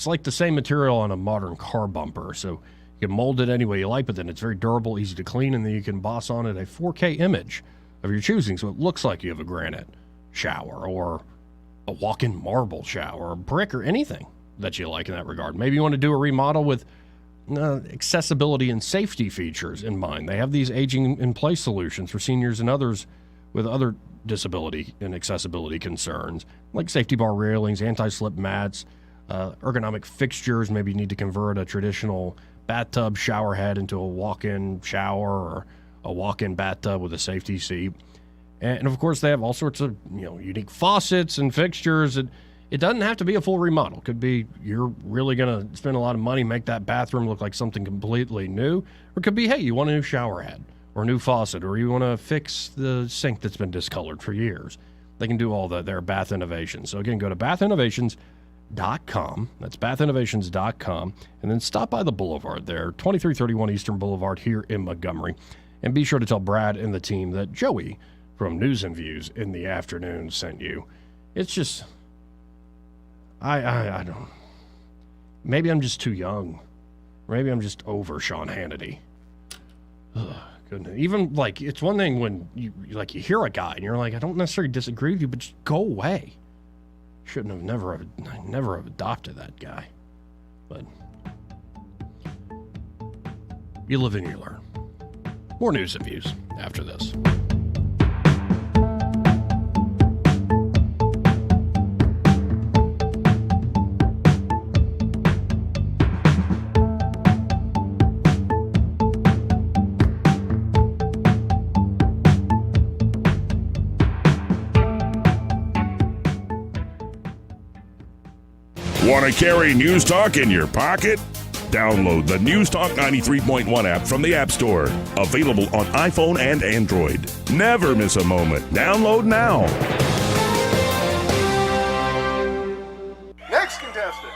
like the same material on a modern car bumper. So you can mold it any way you like, but then it's very durable, easy to clean, and then you can emboss on it a 4K image of your choosing, so it looks like you have a granite shower or a walk-in marble shower or brick or anything that you like in that regard. Maybe you want to do a remodel with accessibility and safety features in mind. They have these aging-in-place solutions for seniors and others with other disability and accessibility concerns, like safety bar railings, anti-slip mats, ergonomic fixtures. Maybe you need to convert a traditional bathtub shower head into a walk-in shower or a walk-in bathtub with a safety seat. And of course, they have all sorts of unique faucets and fixtures. It doesn't have to be a full remodel. It could be you're really going to spend a lot of money, make that bathroom look like something completely new. Or it could be, hey, you want a new shower head or a new faucet, or you want to fix the sink that's been discolored for years. They can do all that. They're Bath Innovations. So again, go to bathinnovations.com. That's bathinnovations.com. And then stop by the Boulevard there, 2331 Eastern Boulevard here in Montgomery. And be sure to tell Brad and the team that Joey from News and Views in the Afternoon sent you. It's just, I don't, maybe I'm just too young Maybe I'm just over Sean Hannity. Ugh, goodness. Even, like, it's one thing when you hear a guy and you're like, I don't necessarily disagree with you, but just go away. Shouldn't have never have adopted that guy. But you live and you learn. More news and views after this. Want to carry News Talk in your pocket? Download the News Talk 93.1 app from the App Store. Available on iPhone and Android. Never miss a moment. Download now. Next contestant.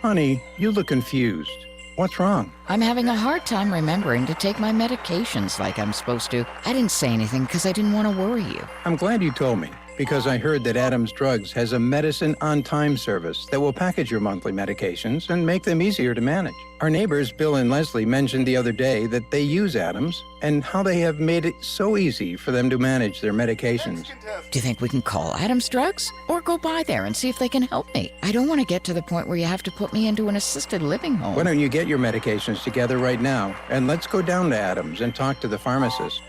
Honey, you look confused. What's wrong? I'm having a hard time remembering to take my medications like I'm supposed to. I didn't say anything because I didn't want to worry you. I'm glad you told me, because I heard that Adams Drugs has a medicine on time service that will package your monthly medications and make them easier to manage. Our neighbors, Bill and Leslie, mentioned the other day that they use Adams and how they have made it so easy for them to manage their medications. Do you think we can call Adams Drugs or go by there and see if they can help me? I don't want to get to the point where you have to put me into an assisted living home. Why don't you get your medications together right now, and let's go down to Adams and talk to the pharmacist.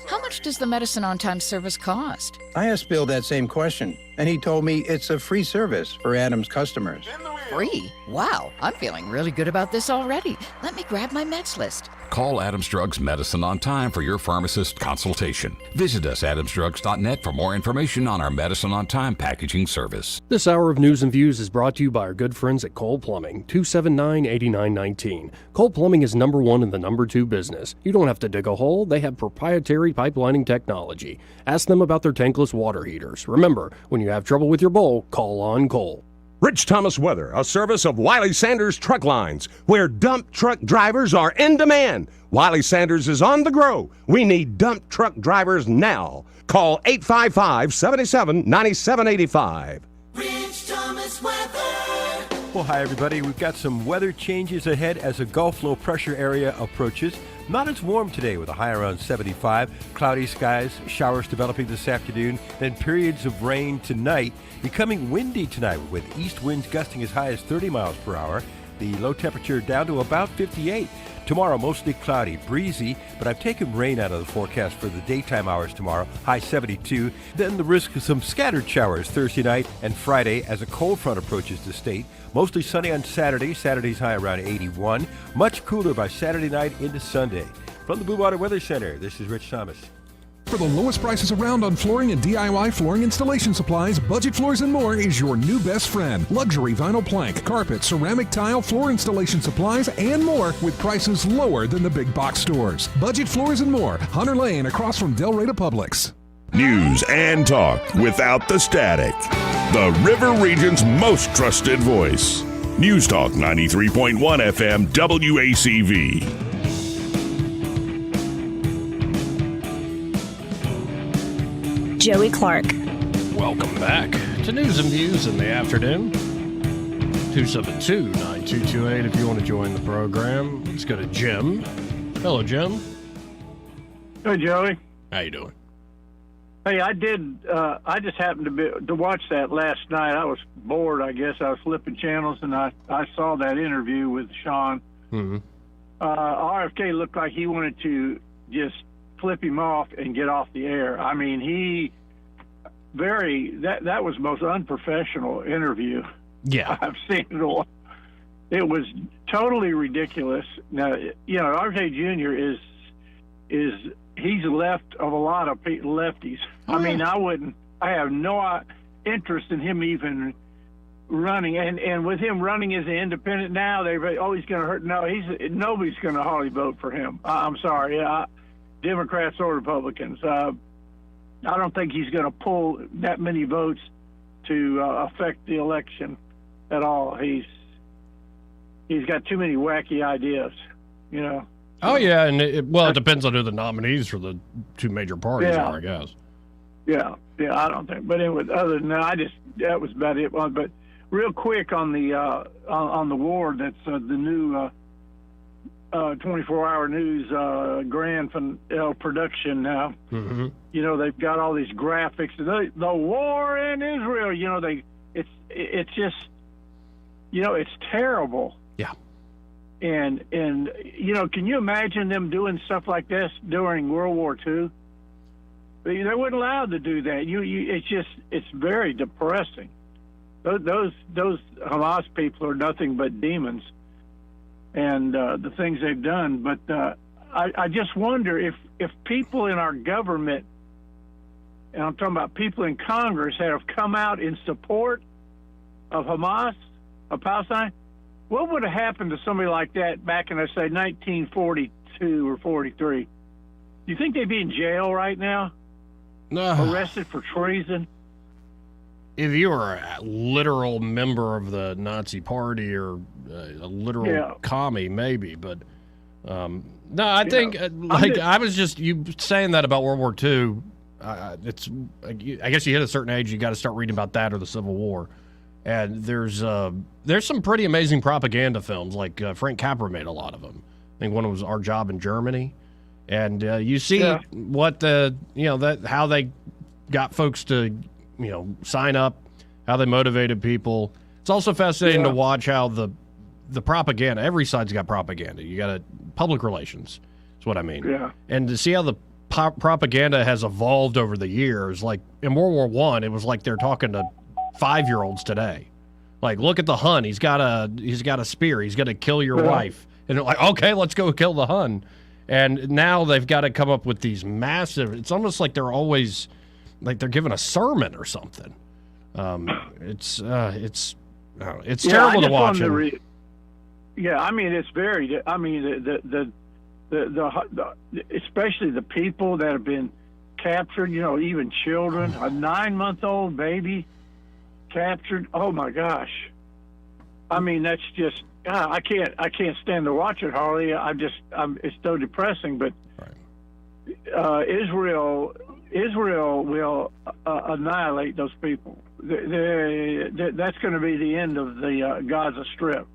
How much does the medicine on time service cost? I asked Bill that same question, and he told me it's a free service for Adams customers. Free? Wow, I'm feeling really good about this already. Let me grab my meds list. Call Adams Drugs Medicine on time for your pharmacist consultation. Visit us at adamsdrugs.net for more information on our Medicine on Time packaging service. This hour of News and Views is brought to you by our good friends at Cole Plumbing, 279-8919. Cole Plumbing is number one in the number two business. You don't have to dig a hole. They have proprietary pipelining technology. Ask them about their tankless water heaters. Remember, when you have trouble with your bowl, call on Cole. Rich Thomas Weather, a service of Wiley Sanders Truck Lines, where dump truck drivers are in demand. Wiley Sanders is on the grow. We need dump truck drivers now. Call 855-77-9785. Rich Thomas Weather. Well, hi, everybody. We've got some weather changes ahead as a Gulf low pressure area approaches. Not as warm today with a high around 75. Cloudy skies, showers developing this afternoon, then periods of rain tonight. Becoming windy tonight with east winds gusting as high as 30 miles per hour. The low temperature down to about 58. Tomorrow, mostly cloudy, breezy, but I've taken rain out of the forecast for the daytime hours tomorrow, high 72. Then the risk of some scattered showers Thursday night and Friday as a cold front approaches the state. Mostly sunny on Saturday. Saturday's high around 81. Much cooler by Saturday night into Sunday. From the Blue Water Weather Center, this is Rich Thomas. For the lowest prices around on flooring and DIY flooring installation supplies, Budget Floors and More is your new best friend. Luxury vinyl plank, carpet, ceramic tile, floor installation supplies, and more with prices lower than the big box stores. Budget Floors and More, Hunter Lane across from Del Rey to Publix. News and talk without the static. The River Region's most trusted voice. News Talk 93.1 FM WACV. Joey Clark. Welcome back to News and Views in the afternoon. 272-9228 if you want to join the program. Let's go to Jim. Hello, Jim. Hey, Joey. How you doing? Hey, I just happened to watch that last night. I was bored, I guess. I was flipping channels, and I saw that interview with Sean. Mm-hmm. RFK looked like he wanted to just flip him off and get off the air. I mean, that was the most unprofessional interview I've seen in a while. It was totally ridiculous. Now, you know, RFK Jr. he's left of a lot of lefties. I mean, I have no interest in him even running, and with him running as an independent now, he's going to hurt. No, nobody's going to hardly vote for him. I'm sorry. Democrats or Republicans. I don't think he's going to pull that many votes to affect the election at all. He's got too many wacky ideas, you know. Oh yeah, and it depends on who the nominees for the two major parties are, I guess. Yeah, I don't think. But anyway, other than that, that was about it. But real quick on the war. That's the new 24-hour news grand production now. Mm-hmm. You know, they've got all these graphics. The war in Israel. You know, it's just, you know, it's terrible. Yeah. And you know, can you imagine them doing stuff like this during World War II? They weren't allowed to do that. It's very depressing. Those Hamas people are nothing but demons, and the things they've done. But I just wonder if people in our government, and I'm talking about people in Congress, have come out in support of Hamas, of Palestine, what would have happened to somebody like that back in, let's say, 1942 or 43? Do you think they'd be in jail right now? Arrested for treason? If you were a literal member of the Nazi Party or a literal commie, maybe. But no, I think I was just you saying that about World War II. It's I guess you hit a certain age, you got to start reading about that or the Civil War. And there's some pretty amazing propaganda films, like Frank Capra made a lot of them. I think one was Our Job in Germany, and you see what how they got folks to sign up, how they motivated people. It's also fascinating to watch how the propaganda. Every side's got propaganda. You got public relations. That's what I mean. Yeah. And to see how the propaganda has evolved over the years, like in World War I, it was like they're talking to 5-year-olds today. Like, look at the Hun. He's got a spear. He's going to kill your wife. And they're like, okay, let's go kill the Hun. And now they've got to come up with these massive. It's almost like they're always like they're giving a sermon or something. It's terrible to watch. I mean, it's very. I mean, the especially the people that have been captured. You know, even children. A 9-month-old baby captured. Oh my gosh! I mean, that's just. I can't stand to watch it, Harley. It's so depressing. But Israel will annihilate those people. That's going to be the end of the Gaza Strip.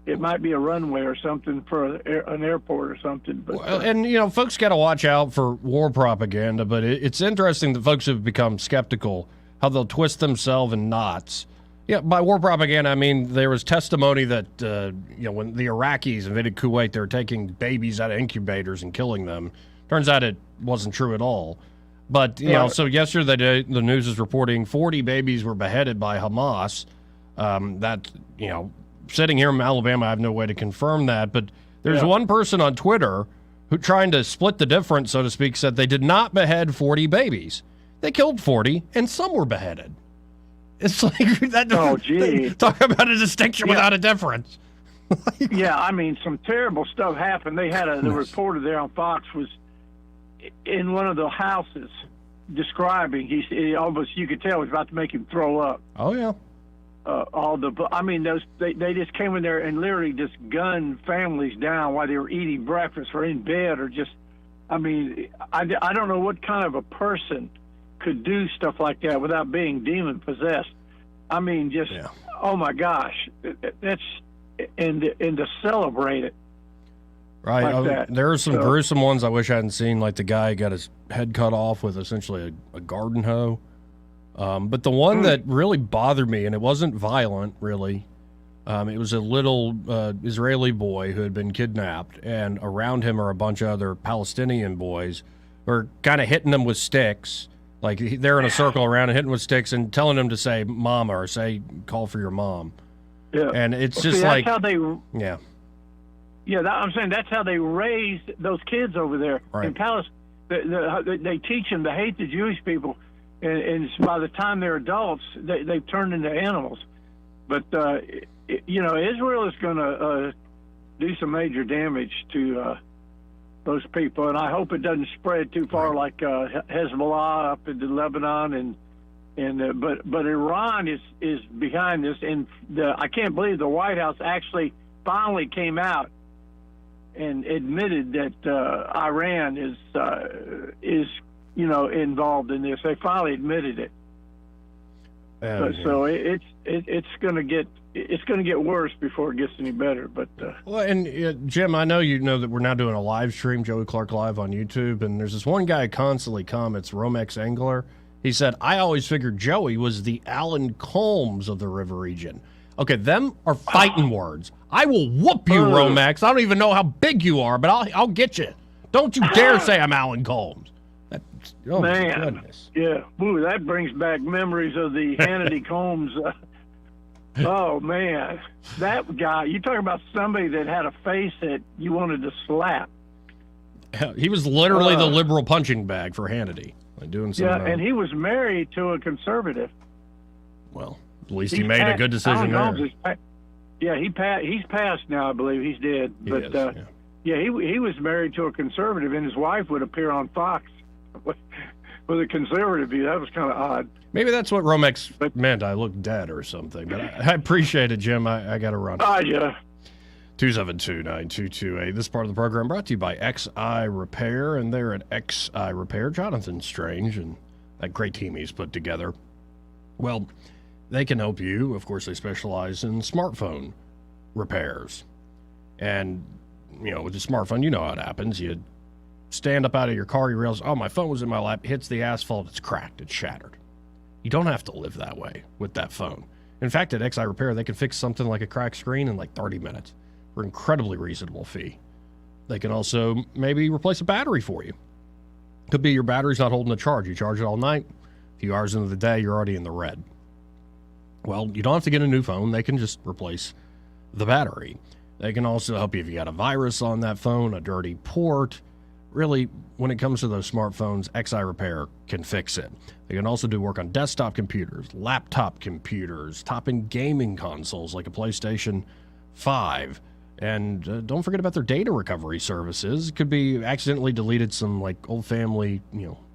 It might be a runway or something for an airport or something. But and folks got to watch out for war propaganda. But it's interesting that folks have become skeptical how they'll twist themselves in knots. Yeah, by war propaganda, I mean there was testimony that when the Iraqis invaded Kuwait, they were taking babies out of incubators and killing them. Turns out it wasn't true at all. But so yesterday the news is reporting 40 babies were beheaded by Hamas. Sitting here in Alabama, I have no way to confirm that. But there's one person on Twitter who, trying to split the difference, so to speak, said they did not behead 40 babies. They killed 40, and some were beheaded. It's like that. Oh, gee! Talk about a distinction without a difference. Yeah, I mean, some terrible stuff happened. They had the reporter there on Fox was in one of the houses describing. He almost, you could tell, it was about to make him throw up. Oh yeah. They just came in there and literally just gunned families down while they were eating breakfast or in bed or just. I mean, I don't know what kind of a person could do stuff like that without being demon possessed. I mean, just oh my gosh, that's and to celebrate it. Right. Like there are some gruesome ones I wish I hadn't seen, like the guy got his head cut off with essentially a garden hoe. But the one that really bothered me, and it wasn't violent really, it was a little Israeli boy who had been kidnapped, and around him are a bunch of other Palestinian boys who are kind of hitting him with sticks. Like they're in a circle around and hitting with sticks and telling them to say mama or call for your mom. Yeah. And it's just that's like how they. Yeah. Yeah, I'm saying that's how they raise those kids over there in Palestine. They teach them to hate the Jewish people, and by the time they're adults, they've turned into animals. But Israel is going to do some major damage to those people, and I hope it doesn't spread too far like Hezbollah up into Lebanon, but Iran is behind this, and I can't believe the White House actually finally came out and admitted that Iran is involved in this. They finally admitted it. So it's going to get worse before it gets any better. But well, and Jim, I know you know that we're now doing a live stream, Joey Clark Live on YouTube, and there's this one guy who constantly comments, Romex Angler. He said, "I always figured Joey was the Alan Colmes of the river region." Okay, them are fighting words. I will whoop you, Romex. I don't even know how big you are, but I'll get you. Don't you dare say I'm Alan Colmes. Oh, man, goodness. Yeah, ooh, that brings back memories of the Hannity Combs. Oh man, that guy! You talk about somebody that had a face that you wanted to slap. He was literally the liberal punching bag for Hannity, like doing some. Yeah, and he was married to a conservative. Well, at least he made a good decision there. Yeah, he's passed now. I believe he's dead. But he was married to a conservative, and his wife would appear on Fox with a conservative view. That was kind of odd. Maybe that's what Romex meant. I look dead or something. But I appreciate it, Jim. I got to run. Yeah. 272-9228. This part of the program brought to you by XI Repair, and they're at XI Repair. Jonathan Strange and that great team he's put together. Well, they can help you. Of course, they specialize in smartphone repairs. And, you know, with the smartphone, you know how it happens. You stand up out of your car, you realize, oh, my phone was in my lap, hits the asphalt, it's cracked, it's shattered. You don't have to live that way with that phone. In fact, at XI Repair, they can fix something like a cracked screen in like 30 minutes for an incredibly reasonable fee. They can also maybe replace a battery for you. Could be your battery's not holding a charge. You charge it all night, a few hours into the day, you're already in the red. Well, you don't have to get a new phone. They can just replace the battery. They can also help you if you got a virus on that phone, a dirty port. Really, when it comes to those smartphones, XI Repair can fix it. They can also do work on desktop computers, laptop computers, top-end gaming consoles like a PlayStation 5. And don't forget about their data recovery services. It could be accidentally deleted some like old family,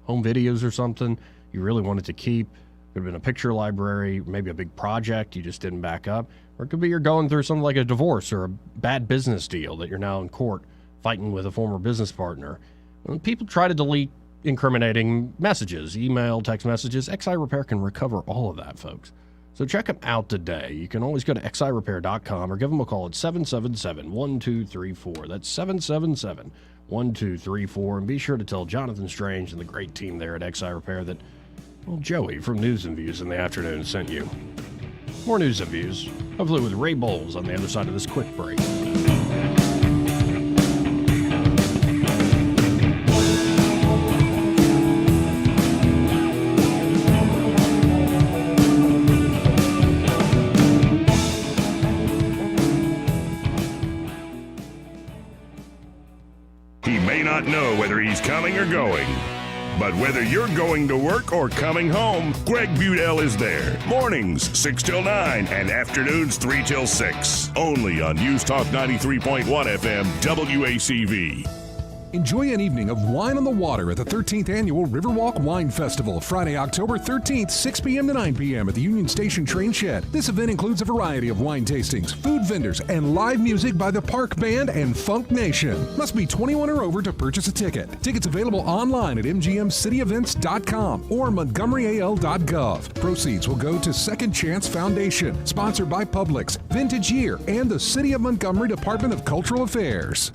home videos or something you really wanted to keep. Could have been a picture library, maybe a big project you just didn't back up. Or it could be you're going through something like a divorce or a bad business deal that you're now in court fighting with a former business partner. When people try to delete incriminating messages, email, text messages, XI Repair can recover all of that, folks. So check them out today. You can always go to xirepair.com or give them a call at 777-1234. That's 777-1234. And be sure to tell Jonathan Strange and the great team there at XI Repair that, well, Joey from News and Views in the afternoon sent you. More News and Views, hopefully with Ray Bowles on the other side of this quick break. Not know whether he's coming or going. But whether you're going to work or coming home, Greg Budell is there. Mornings, 6 till 9, and afternoons, 3 till 6. Only on News Talk 93.1 FM, WACV. Enjoy an evening of wine on the water at the 13th Annual Riverwalk Wine Festival, Friday, October 13th, 6 p.m. to 9 p.m. at the Union Station Train Shed. This event includes a variety of wine tastings, food vendors, and live music by the Park Band and Funk Nation. Must be 21 or over to purchase a ticket. Tickets available online at mgmcityevents.com or montgomeryal.gov. Proceeds will go to Second Chance Foundation, sponsored by Publix, Vintage Year, and the City of Montgomery Department of Cultural Affairs.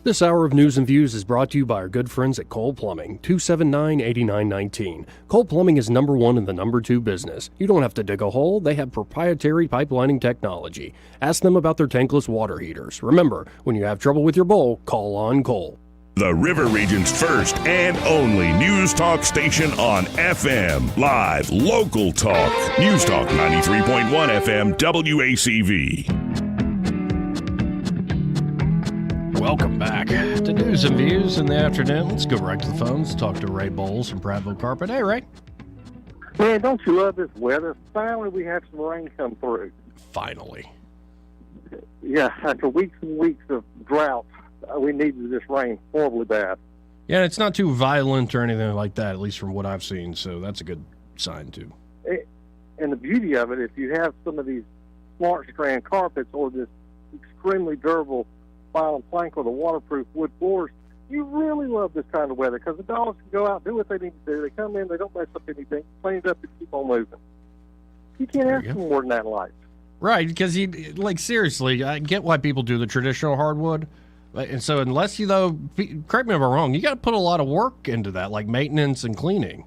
This hour of News and Views is brought to you by our good friends at Cole Plumbing, 279-8919. Cole Plumbing is number one in the number two business. You don't have to dig a hole. They have proprietary pipelining technology. Ask them about their tankless water heaters. Remember, when you have trouble with your bowl, call on Cole. The River Region's first and only News Talk station on FM. Live, local talk. News Talk 93.1 FM, WACV. Welcome back to News and Views in the afternoon. Let's go right to the phones, talk to Ray Bowles from Prattville Carpet. Hey, Ray. Man, don't you love this weather? Finally, we have some rain come through. Finally. Yeah, after weeks and weeks of drought, we needed this rain horribly bad. Yeah, it's not too violent or anything like that, at least from what I've seen, so that's a good sign, too. And the beauty of it, if you have some of these smart strand carpets or this extremely durable vinyl plank or the waterproof wood floors, you really love this kind of weather because the dogs can go out and do what they need to do. They come in, they don't mess up anything, clean it up, and keep on moving. You can't ask for more than that in life. Right, because seriously, I get why people do the traditional hardwood. And so unless you, though, correct me if I'm wrong, you got to put a lot of work into that, like maintenance and cleaning.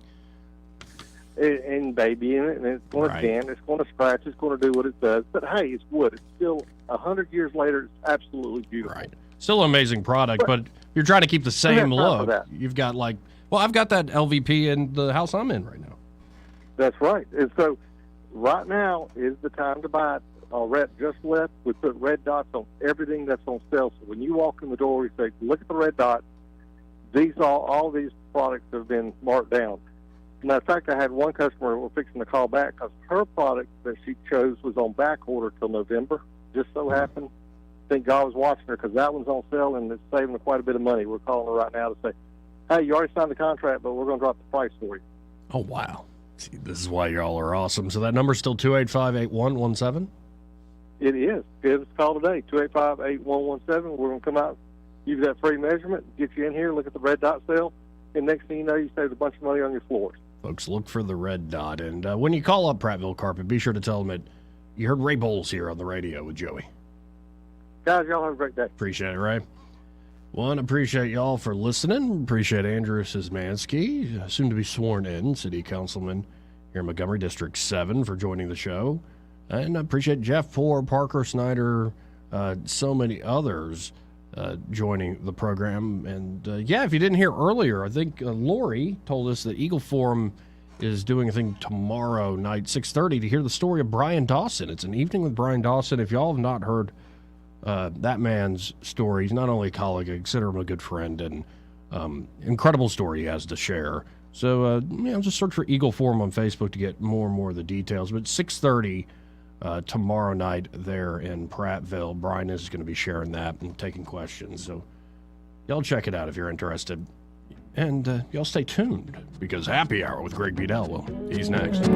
And baby in it, and it's going to dent, it's going to scratch, it's going to do what it does. But hey, it's wood. It's still 100 years later. It's absolutely beautiful. Right. Still an amazing product, but you're trying to keep the same look. You've got I've got that LVP in the house I'm in right now. That's right. And so right now is the time to buy it. Our rep just left. We put red dots on everything that's on sale. So when you walk in the door, we say, look at the red dots. All these products have been marked down. Matter of fact, I had one customer we're fixing to call back because her product that she chose was on back order till November. Just so happened. I think God was watching her because that one's on sale and it's saving her quite a bit of money. We're calling her right now to say, hey, you already signed the contract, but we're going to drop the price for you. Oh, wow. See, this is why y'all are awesome. So that number's still 285-8117? It is. Give us a call today, 285-8117. We're going to come out, give you that free measurement, get you in here, look at the red dot sale, and next thing you know, you saved a bunch of money on your floors. Folks, look for the red dot. And when you call up Prattville Carpet, be sure to tell them that you heard Ray Bowles here on the radio with Joey. Guys, y'all have a great day. Appreciate it, Ray. One, appreciate y'all for listening. Appreciate Andrew Szymanski, soon to be sworn in, city councilman here in Montgomery District 7, for joining the show. And I appreciate Jeff Ford, Parker Snyder, so many others joining the program. And if you didn't hear earlier, I think Lori told us that Eagle Forum is doing a thing tomorrow night, 6:30, to hear the story of Brian Dawson. It's an evening with Brian Dawson. If y'all have not heard that man's story, he's not only a colleague, I consider him a good friend, and incredible story he has to share. So, just search for Eagle Forum on Facebook to get more and more of the details. But 6:30 tomorrow night there in Prattville, Brian is going to be sharing that and taking questions. So y'all check it out if you're interested. And y'all stay tuned, because Happy Hour with Greg Bedell, he's next.